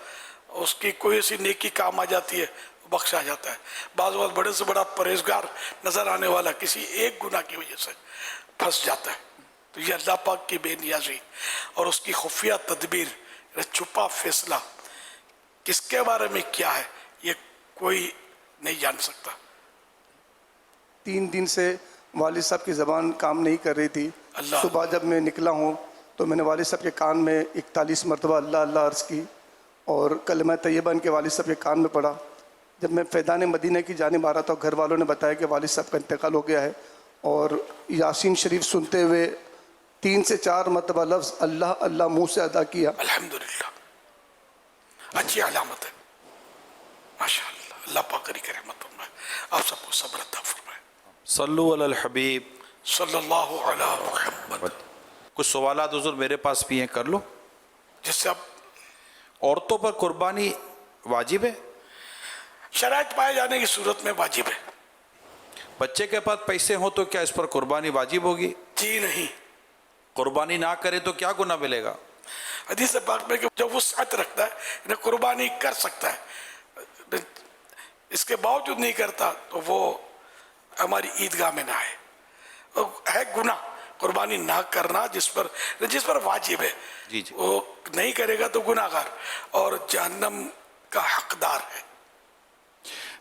उसकी कोई ऐसी नेकी काम आ जाती है, बख्शा जाता है। बाज़ औक़ात बड़े से बड़ा परहेज़गार नज़र आने वाला किसी एक गुनाह की वजह से फंस जाता है। तो ये अल्लाह पाक की बेनियाज़ी और उसकी खुफिया तदबीर, छुपा फैसला किसके बारे में क्या है ये कोई नहीं जान सकता। 3 दिन से वालिद साहब की ज़बान काम नहीं कर रही थी। सुबह जब मैं निकला हूँ तो मैंने वालिद साहब के कान में 41 मरतबा अल्लाह अल्लाह अर्ज़ की और कलमा तैयबा इनके वालिद साहब के कान में पड़ा। जब मैं फैज़ान मदीना की जानिब आ रहा था, घर वालों ने बताया कि वालिद साहब का इंतकाल हो गया है और यासीन शरीफ सुनते हुए 3 से 4 मरतबा लफ्ज़ अल्लाह अल्लाह मुँह से अदा किया। अल्हम्दुलिल्लाह, अच्छी अलामत है माशाअल्लाह। अल्लाह पाक करी करे मत फरमाए, आप सबको सब्र अता फरमाए। सल्लु अलल हबीब सल्लल्लाहु अला मुहम्मद। कुछ सवालात हुज़ूर मेरे पास भी हैं, कर लो। जिससे आप औरतों पर कुर्बानी वाजिब है? शराइत पाए जाने की सूरत में वाजिब है। बच्चे के पास पैसे हो तो क्या इस पर कुर्बानी वाजिब होगी? जी नहीं। कुर्बानी ना करे तो क्या गुनाह मिलेगा? हदीस पाक में कि जब वुसअत रखता है इन्हें कुर्बानी कर सकता है, इसके बावजूद नहीं करता तो वो हमारी ईदगाह में ना आए। है गुनाह कुर्बानी ना करना जिस पर वाजिब है, जी जी। वो नहीं करेगा तो गुनाहगार और जहन्नम का हकदार है।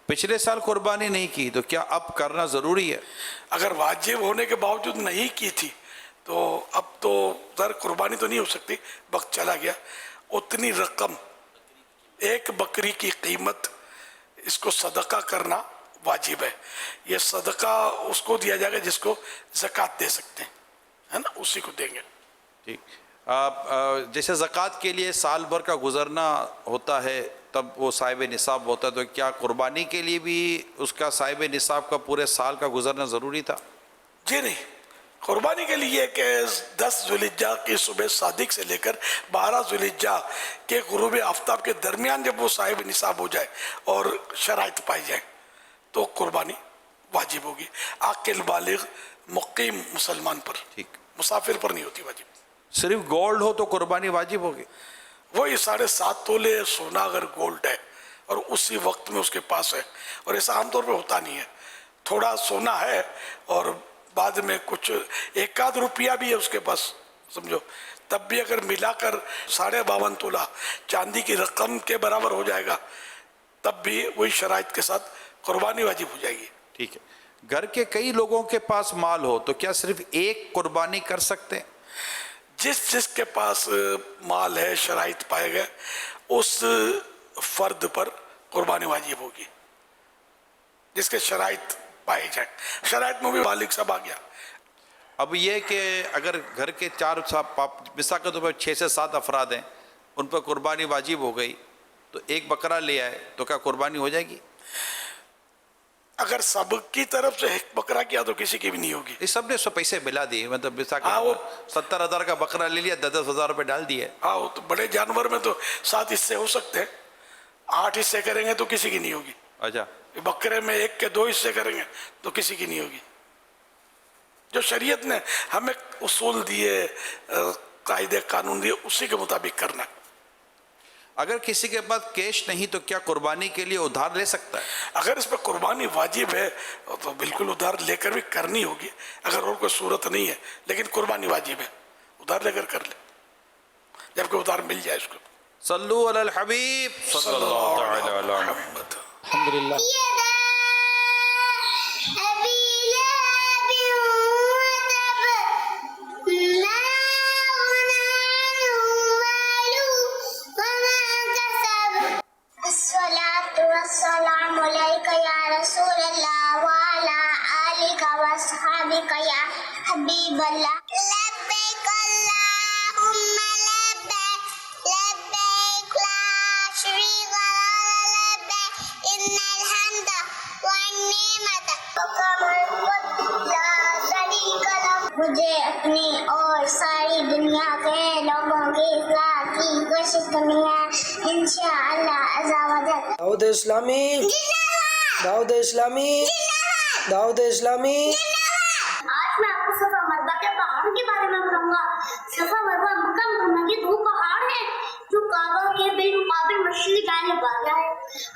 पिछले साल कुर्बानी नहीं की तो क्या अब करना ज़रूरी है? अगर वाजिब होने के बावजूद नहीं की थी तो अब तो ज़र कुर्बानी तो नहीं हो सकती, वक्त चला गया। उतनी रकम, एक बकरी की कीमत, इसको सदका करना वाजिब है। ये सदका उसको दिया जाएगा जिसको ज़कात दे सकते हैं, है ना, उसी को देंगे। ठीक। जैसे ज़कात के लिए साल भर का गुजरना होता है तब वो साहिब निसाब होता है, तो क्या कुर्बानी के लिए भी उसका साहिब निसाब का पूरे साल का गुजरना ज़रूरी था? जी नहीं, कुर्बानी के लिए कि 10 ज़ुल्हिज्जा की सुबह सादिक से लेकर 12 ज़ुल्हिज्जा के गुरूब आफ्ताब के दरमियान जब वो साहिब निसाब हो जाए और शराइत पाई जाए तो कुर्बानी वाजिब होगी। आकिल बालिग मुकीम मुसलमान पर, ठीक, मुसाफिर पर नहीं होती वाजिब। सिर्फ गोल्ड हो तो कुर्बानी वाजिब होगी? वही 7.5 तोले सोना अगर गोल्ड है और उसी वक्त में उसके पास है, और ऐसा आमतौर पे होता नहीं है, थोड़ा सोना है और बाद में कुछ 1 रुपया भी है उसके पास, समझो, तब भी अगर मिलाकर 52.5 तोला चांदी की रकम के बराबर हो जाएगा, तब भी वही शराइत के साथ कुर्बानी वाजिब हो जाएगी। ठीक है। घर के कई लोगों के पास माल हो तो क्या सिर्फ एक कुर्बानी कर सकते हैं? जिसके पास माल है, शराइत पाए गए, उस फर्द पर कुर्बानी वाजिब होगी जिसके शराइत पाए जाए। शराइत में भी बालिग सब आ गया। अब ये कि अगर घर के 4 मिसाल के तौर पर 6 से 7 अफराद हैं, उन पर कुर्बानी वाजिब हो गई, तो एक बकरा ले आए तो क्या कुर्बानी हो जाएगी? अगर सबकी तरफ से एक बकरा किया तो किसी की भी नहीं होगी। इस सब ने उसको पैसे मिला दिए, मतलब मिसाल वो 70,000 का बकरा ले लिया, 10,000 रुपये डाल दिए। हाँ, वो तो बड़े जानवर में तो 7 हिस्से हो सकते हैं, 8 हिस्से करेंगे तो किसी की नहीं होगी। अच्छा, बकरे में 1 के 2 हिस्से करेंगे तो किसी की नहीं होगी। जो शरीयत ने हमें उसूल दिए, कायदे कानून दिए, उसी के मुताबिक करना। अगर किसी के पास कैश नहीं तो क्या कुर्बानी के लिए उधार ले सकता है? अगर इस पर कुर्बानी वाजिब है तो बिल्कुल उधार लेकर भी करनी होगी, अगर और कोई सूरत नहीं है, लेकिन कुर्बानी वाजिब है, उधार लेकर कर ले, जबकि उधार मिल जाए उसको। सल्लु अलल हबीब सल्लल्लाहु अलैहि वसल्लम। अल्हम्दुलिल्लाह। मुझे अपनी और सारी दुनिया के लोगों की इस्लाह की कोशिश करनी है, इंशाअल्लाह अज़्ज़ा वजल। दाऊद इस्लामी, दाऊद इस्लामी, दाऊद इस्लामी। आज मैं आपको सफा मरवा के पहाड़ों के बारे में बताऊंगा। सफा मरवा मक्का मुकम्मा के 2 पहाड़ हैं जो काबा के बिलमुकाबिल मशरिक़ जाने वाला है।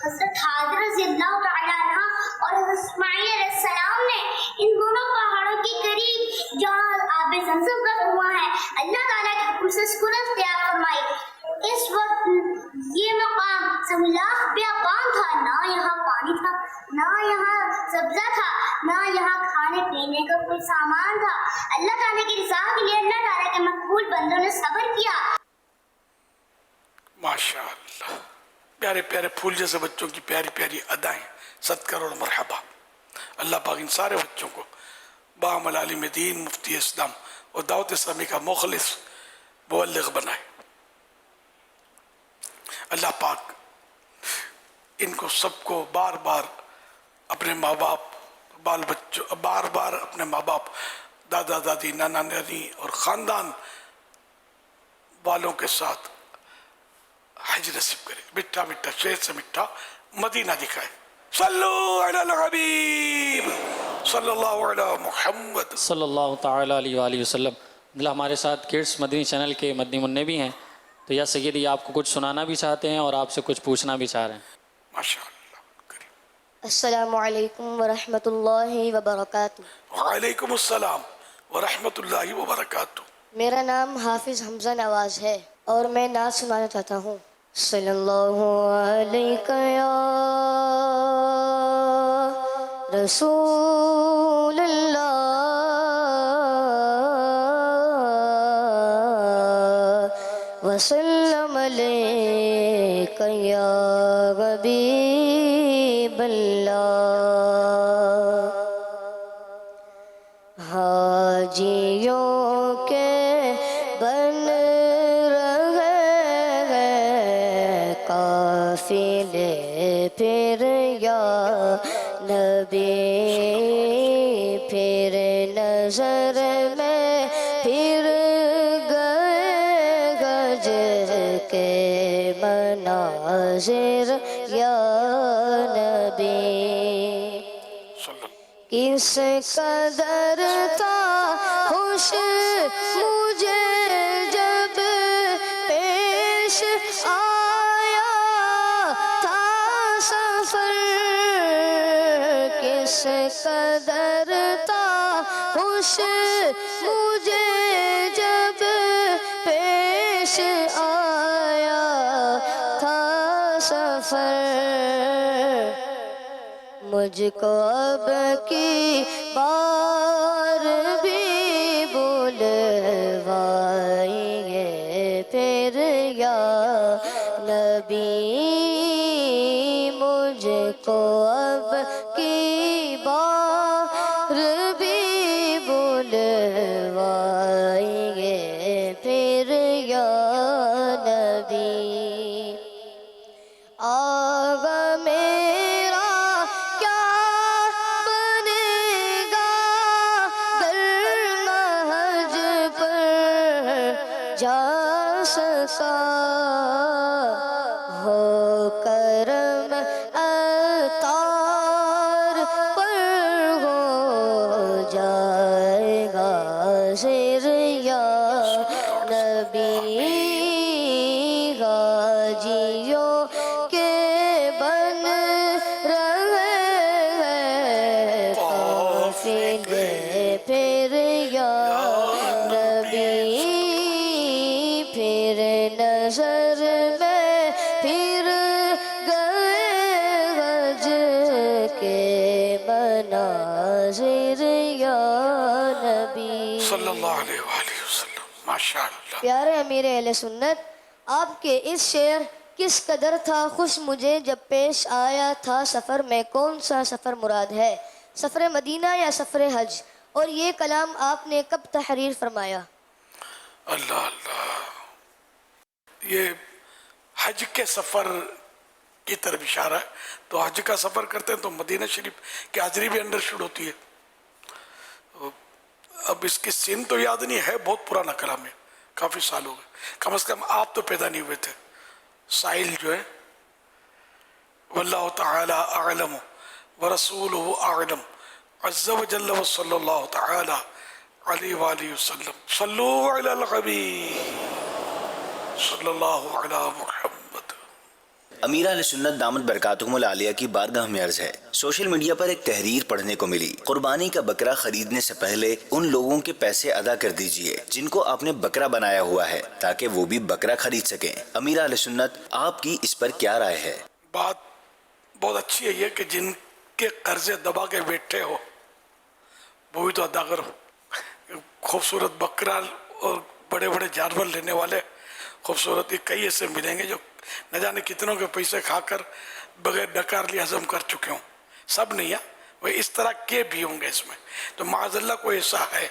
हज़रत हाजरा रज़ियल्लाहु तआला अन्हा और हज़रत इस्माईल अलैहिस्सलाम ने इन दोनों पहाड़ों के करीब जहाँ आबे ज़मज़म का कुआं है, अल्लाह ताला के हुक्म से सुकूनत तैयार फरमाई। इस वक्त ये मकाम समिलाख बियाबान था, ना यहाँ पानी था, ना यहाँ सब्जा था, ना यहाँ खाने पीने का कोई सामान था। अल्लाह ताला की रज़ा के लिए अल्लाह ताला के मकबूल बंदों ने सब्र किया। माशाअल्लाह, प्यारे प्यारे फूल जैसे बच्चों की प्यारी प्यारी अदाएं, 7 करोड़ मरहबा। अल्लाह पाक इन सारे बच्चों को बामल आलिम दीन, मुफ्ती इस्लाम और दावत इस्लामी का मुखलिस मुबल्लिग बनाए। अल्लाह पाक इनको सबको बार बार अपने माँ बाप, बाल बच्चों, बार बार अपने माँ बाप, दादा दादी, नाना नानी और ख़ानदान वालों के साथ हज नसीब करे। मिठा मिठा शहद से मिठा मदीना दिखाए। सल्लु अलल हबीब सल्लल्लाहु अला मुहम्मद सल्लल्लाहु ताला अलैहि वसल्लम। मतलब हमारे साथ किड्स मदनी चैनल के मदनी मुन्ने भी हैं, तो या सैयदी आपको कुछ सुनाना भी चाहते हैं और आपसे कुछ पूछना भी चाह रहे हैं। माशाअल्लाह। अस्सलामु अलैकुम व रहमतुल्लाहि व बरकातुहू। वालेकुम अस्सलाम व रहमतुल्लाहि व बरकातुहू। मेरा नाम हाफिज हमजा नवाज है और मैं नात सुनाना चाहता हूँ। सल्लल्लाहु अलैका या रसूल अल्लाह वसल्लम अलैका या हबीब अल्लाह। پھر یا نبی پھر نظر میں پھر گئے گج کے مناظر یا نبی کس قدر تھا خوش مجھے جب پیش آیا تھا سفر کس قدر تھا خوش مجھے جب پیش آیا تھا سفر مجھ کو اب کی بار بھی بلوائیے پھر یا نبی مجھ کو اب کی بار بھی بلوائیے پھر یا نبی آغا میرا کیا بنے گا در محج پر جا سکا ہو کرم اتار پر ہو جائے گا زیر یا نبی غازیوں کے بن رہے ہیں قافلے پھر یا نبی پھر نظر میں پھر گئے حج کے مناظر یا نبی صلی اللہ علیہ وآلہ وسلم ماشاءاللہ پیارے امیر اہل سنت آپ کے اس شعر کس قدر تھا خوش مجھے جب پیش آیا تھا سفر میں کون سا سفر مراد ہے سفر مدینہ یا سفر حج اور یہ کلام آپ نے کب تحریر فرمایا اللہ اللہ یہ حج کے سفر کی طرف اشارہ ہے تو حج کا سفر کرتے ہیں تو مدینہ شریف کی حاضری بھی انڈر شوٹ ہوتی ہے اب اس کی سین تو یاد نہیں ہے بہت پرانا کلام ہے کافی سال ہو گئے کم از کم آپ تو پیدا نہیں ہوئے تھے سائل جو ہے واللہ تعالی اعلم ورسولہ اعلم عز و جل و صلی اللہ تعالی علیہ وآلہ وسلم صلو علی الحبیب صلی اللہ علی محمد امیر اہل سنت دامت برکاتہم العالیہ کی بارگاہ میں عرض ہے سوشل میڈیا پر ایک تحریر پڑھنے کو ملی قربانی کا بکرا خریدنے سے پہلے ان لوگوں کے پیسے ادا کر دیجئے جن کو آپ نے بکرا بنایا ہوا ہے تاکہ وہ بھی بکرا خرید سکیں امیر اہل سنت آپ کی اس پر کیا رائے ہے بات بہت اچھی ہے یہ کہ جن کے قرضے دبا کے بیٹھے ہو وہ بھی تو ادا کرو خوبصورت بکرا اور بڑے بڑے جانور لینے والے خوبصورت کئی ایسے ملیں گے جو نہ جانے کتنوں کے پیسے کھا کر بغیر ڈکار لی ہضم کر چکے ہوں سب نہیں ہے وہ اس طرح کے بھی ہوں گے اس میں تو معاذ اللہ کوئی ایسا ہے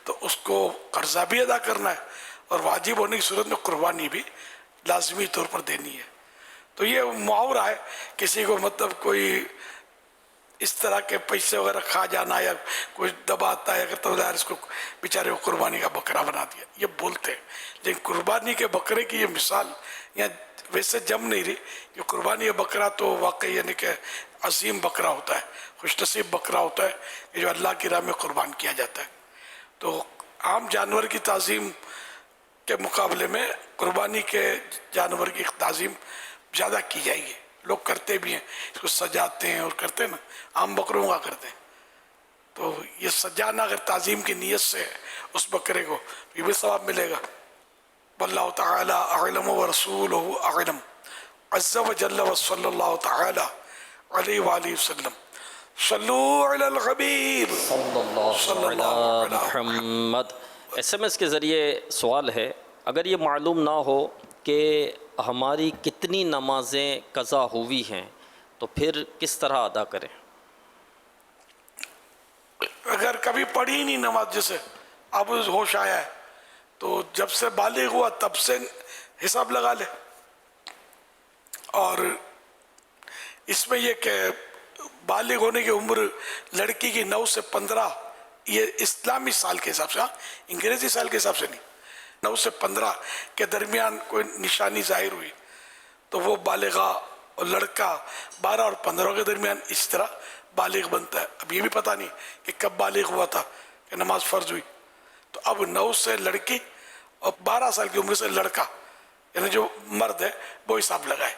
تو اس کو قرضہ بھی ادا کرنا ہے اور واجب ہونے کی صورت میں قربانی بھی لازمی طور پر دینی ہے تو یہ محاورہ ہے کسی کو مطلب کوئی اس طرح کے پیسے وغیرہ کھا جانا یا کوئی دباتا ہے اگر تو اس کو بیچارے کو قربانی کا بکرا بنا دیا یہ بولتے ہیں لیکن قربانی کے بکرے کی یہ مثال یا ویسے جم نہیں رہی کہ قربانی کا بکرا تو واقعی یعنی کہ عظیم بکرا ہوتا ہے خوش نصیب بکرا ہوتا ہے کہ جو اللہ کی راہ میں قربان کیا جاتا ہے تو عام جانور کی تعظیم کے مقابلے میں قربانی کے جانور کی تعظیم زیادہ کی جائے گی لوگ کرتے بھی ہیں اس کو سجاتے ہیں اور کرتے ہیں نا عام بکروں کا کرتے ہیں تو یہ سجانا اگر تعظیم کی نیت سے اس بکرے کو یہ بھی ثواب ملے گا واللہ تعالی اعلم ورسولہ اعلم عز و جل و صلی اللہ تعالی علیہ وآلہ وسلم صلو علی الحبیب صلی اللہ علی محمد SMS کے ذریعے سوال ہے اگر یہ معلوم نہ ہو کہ ہماری کتنی نمازیں قضا ہوئی ہیں تو پھر کس طرح ادا کریں اگر کبھی پڑھی نہیں نماز جیسے اب ہوش آیا ہے تو جب سے بالغ ہوا تب سے حساب لگا لے اور इसमें ये कि बालिग होने की उम्र लड़की की 9 से 15, ये इस्लामी साल के हिसाब से, हाँ, अंग्रेजी साल के हिसाब से नहीं, 9 से 15 के दरमियान कोई निशानी जाहिर हुई तो वो बालिगा, और लड़का 12 और 15 के दरमियान इस तरह बालिग बनता है। अब ये भी पता नहीं कि कब बालिग हुआ था कि नमाज फ़र्ज हुई। तो अब 9 से लड़की और 12 साल की उम्र से लड़का, यानी जो मर्द है वो हिसाब लगाए।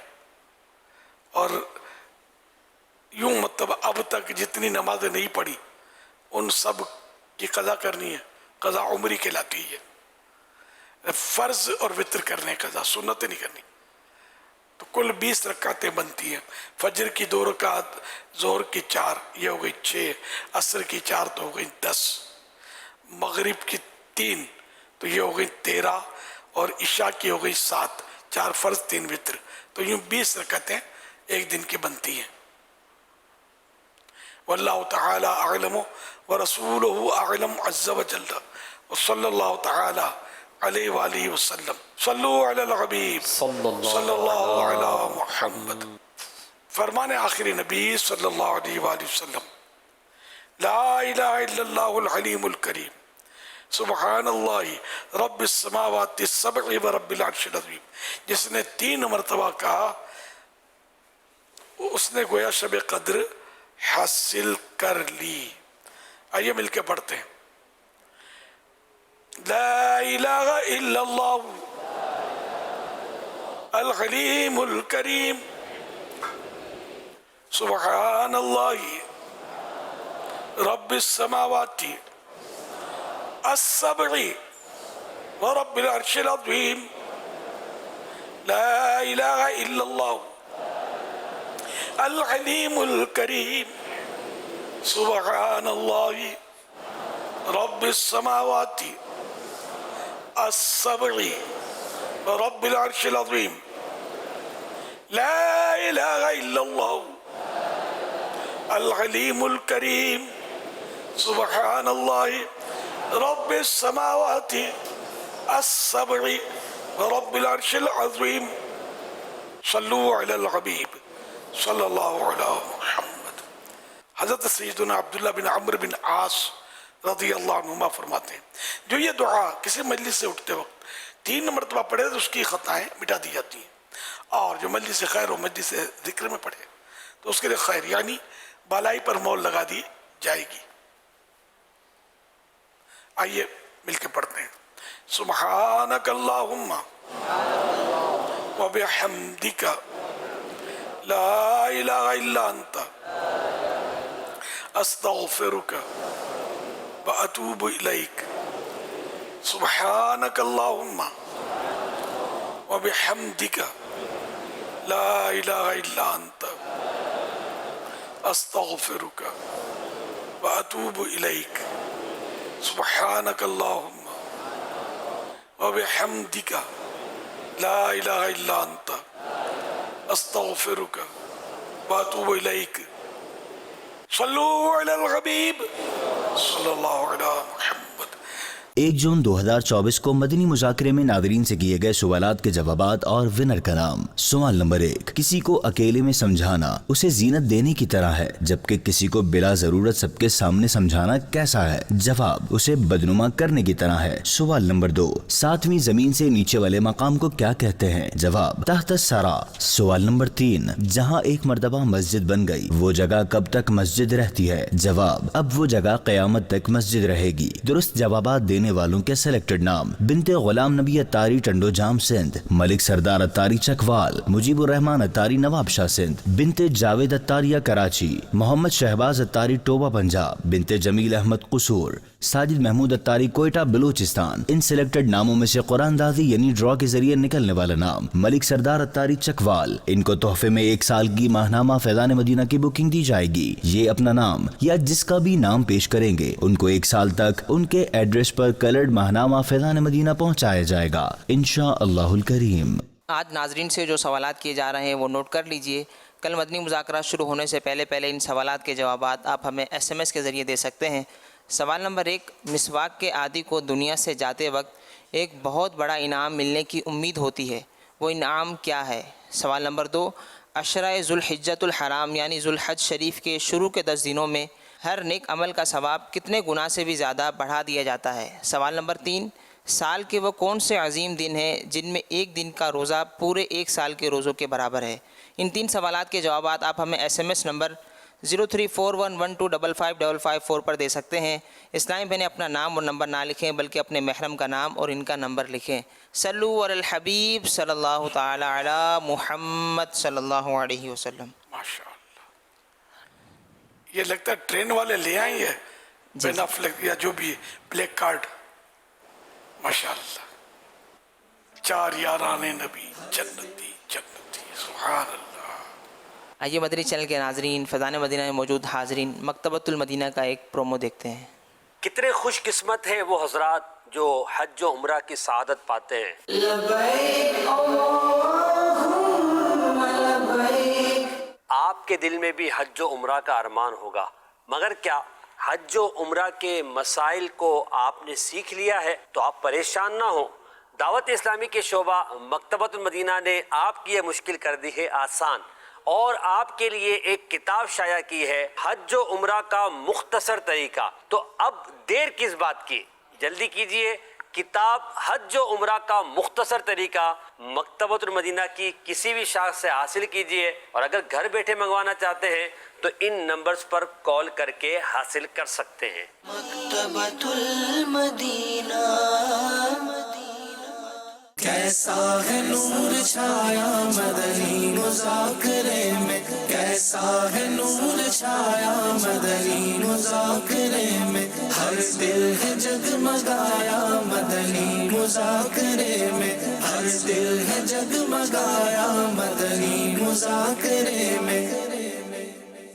और यूं मतलब अब तक जितनी नमाजें नहीं पढ़ी उन सब की कज़ा करनी है, कज़ा उम्री कहलाती है। फ़र्ज और वितर करने कज़ा, सुन्नतें नहीं करनी। तो कुल 20 रकातें बनती हैं। फजर की 2 रकात, ज़ोहर की 4, ये हो गई 6, असर की 4 तो हो गई 10, मगरिब की 3 तो ये हो गई 13, और इशा की हो गई 7, 4 फ़र्ज 3 वितर, तो यूँ 20 रकातें एक दिन की बनती हैं। वल्लाहु तआला अअलम व रसूलुहु अअलम अज़्ज़ व जल्ल व सल्लल्लाहु तआला अलैहि व आलिहि वसल्लम। सल्लु अलल हबीब सल्लल्लाहु अला मुहम्मद। फरमान आखिरी नबी सल्लल्लाहु अलैहि व आलिहि वसल्लम, ला इलाहा इल्लल्लाहुल हलीमुल करीम, सुब्हानल्लाहि रब्बिस समावाति सब'i व रब्बिल अर्शिल अज़ीम। जिसने 3 मरतबा कहा उसने गोया शब कद्र हासिल कर ली। आइए मिलके पढ़ते हैं। ला इलाहा इल्लल्लाह अल हलीमुल करीम, सुब्हानल्लाहि रब्बिस समावाति अस्सब'i व रब्बिल अर्शिल अज़ीम। ला इलाहा इल्लल्लाह अल हलीमुल करीम, सुब्हानल्लाहि रब्बिस समावाति अस्सब'i व रब्बिल अर्शिल अज़ीम। ला इलाहा इल्लल्लाह अल हलीमुल करीम, सुब्हानल्लाहि रब्बिस समावाति अस्सब'i व रब्बिल अर्शिल अज़ीम। सल्लु अलल हबीब सल्लल्लाहु अलैहि मुहम्मद। हज़रत सैयदना अब्दुल्लाह बिन अम्र बिन आस रज़ियल्लाहु अन्हुमा फरमाते हैं, जो ये दुआ किसी मजलिस से उठते वक्त 3 मरतबा पढ़े तो उसकी खताएं मिटा दी जाती हैं, और जो मजलिस से खैर और मजलिस से जिक्र में पढ़े तो उसके लिए खैर यानी बालाई पर मोल लगा दी जाएगी। आइए मिलके पढ़ते हैं। सुब्हानक अल्लाहुम्मा व बिहम्दिका ला इलाहा इल्ला अंता अस्तगफिरुका व अतूबु इलैक। सुब्हानक अल्लाहुम्मा व बिहम्दिका ला इलाहा इल्ला अंता अस्तगफिरुका व अतूबु इलैक। सुब्हानक अल्लाहुम्मा व बिहम्दिका ला इलाहा इल्ला अंता अस्तगफिरुका व अतूबु इलैक। सल्लु अलल हबीब सल्लल्लाहु अलैहि मुहम्मद। 1 जून 2024 को मदनी मुज़ाकरे में नाज़रीन से किए गए सवालात के जवाबात और विनर का नाम। सवाल नंबर 1, किसी को अकेले में समझाना उसे जीनत देने की तरह है, जबकि किसी को बिला जरूरत सबके सामने समझाना कैसा है? जवाब, उसे बदनुमा करने की तरह है। सवाल नंबर 2, 7वीं जमीन से नीचे वाले मकाम को क्या कहते हैं? जवाब, तहत सरा। सवाल नंबर 3, जहाँ एक मर्तबा मस्जिद बन गई वो जगह कब तक मस्जिद रहती है? जवाब, अब वो जगह क़यामत तक मस्जिद रहेगी। दुरुस्त जवाबात देने वालों के सिलेक्टेड नाम: बिनते गुलाम नबी अत्तारी टंडो जाम सिंध, मलिक सरदार अत्तारी चकवाल, मुजीबुर रहमान अत्तारी नवाबशाह सिंध, बिनते जावेद अत्तारिया कराची, मोहम्मद शहबाज अत्तारी टोबा पंजाब, बिनते जमील अहमद कुसूर, साजिद महमूद अत्तारी कोयटा बलूचिस्तान। इन सिलेक्टेड नामों में से कुरानदाजी यानी ड्रॉ के जरिए निकलने वाला नाम मलिक सरदार अत्तारी चकवाल। इनको तोहफे में 1 साल की माहनामा फैज़ान मदीना की बुकिंग दी जाएगी। ये अपना नाम या जिसका भी नाम पेश करेंगे उनको 1 साल तक उनके एड्रेस पर कलर्ड माहनामा फैज़ान मदीना पहुँचाया जाएगा इंशाअल्लाहुल करीम। आज नाजरीन से जो सवालात किए जा रहे हैं वो नोट कर लीजिए। कल मदनी मुज़ाकरा शुरू होने से पहले इन सवालात के जवाबात आप हमें SMS के ज़रिए दे सकते हैं। सवाल नंबर 1, मिसवाक के आदी को दुनिया से जाते वक्त एक बहुत बड़ा इनाम मिलने की उम्मीद होती है, वो इनाम क्या है? सवाल नंबर 2, عشرہ ذوالحجۃ الحرام یعنی ذوالحج شریف کے شروع کے 10 دنوں میں ہر نیک عمل کا ثواب کتنے گنا سے بھی زیادہ بڑھا دیا جاتا ہے؟ سوال نمبر 3، سال کے وہ کون سے عظیم دن ہیں جن میں ایک دن کا روزہ پورے ایک سال کے روزوں کے برابر ہے؟ ان 3 سوالات کے جوابات آپ ہمیں SMS نمبر 0341125554 پر دے سکتے ہیں۔ اسلامی بہنیں اپنا نام اور نمبر نہ لکھیں بلکہ اپنے محرم کا نام اور ان کا نمبر لکھیں۔ صلو علی الحبیب صلی اللہ تعالی علی محمد صلی اللہ علیہ وسلم۔ ماشاء اللہ، یہ لگتا ہے ٹرین والے لے آئیں گے بین افلیک یا جو بھی بلیک کارڈ، ماشاء اللہ، 4 یاران نبی جنتی جنتی، سبحان اللہ۔ آئیے مدنی چینل کے ناظرین، فیضان مدینہ میں موجود حاضرین، مکتبۃ المدینہ کا ایک پرومو دیکھتے ہیں۔ کتنے خوش قسمت ہیں وہ حضرات جو حج و عمرہ کی سعادت پاتے ہیں۔ آپ کے دل میں بھی حج و عمرہ کا ارمان ہوگا، مگر کیا حج و عمرہ کے مسائل کو آپ نے سیکھ لیا ہے؟ تو آپ پریشان نہ ہوں، دعوت اسلامی کے شعبہ مکتبۃ المدینہ نے آپ کی یہ مشکل کر دی ہے آسان، اور آپ کے لیے ایک کتاب شائع کی ہے، حج و عمرہ کا مختصر طریقہ۔ تو اب دیر کس بات کی، جلدی کیجئے، کتاب حج و عمرہ کا مختصر طریقہ مکتبۃ المدینہ کی کسی بھی شاخ سے حاصل کیجئے، اور اگر گھر بیٹھے منگوانا چاہتے ہیں تو ان نمبرز پر کال کر کے حاصل کر سکتے ہیں۔ مکتبۃ المدینہ، کیسا ہے نور چھایا مدنی مذاکرے میں، کیسا ہے نور چھایا مدنی مذاکرے میں، ہر دل ہے جگمگایا مدنی مذاکرے میں، ہر دل ہے جگمگایا مدنی مذاکرے میں۔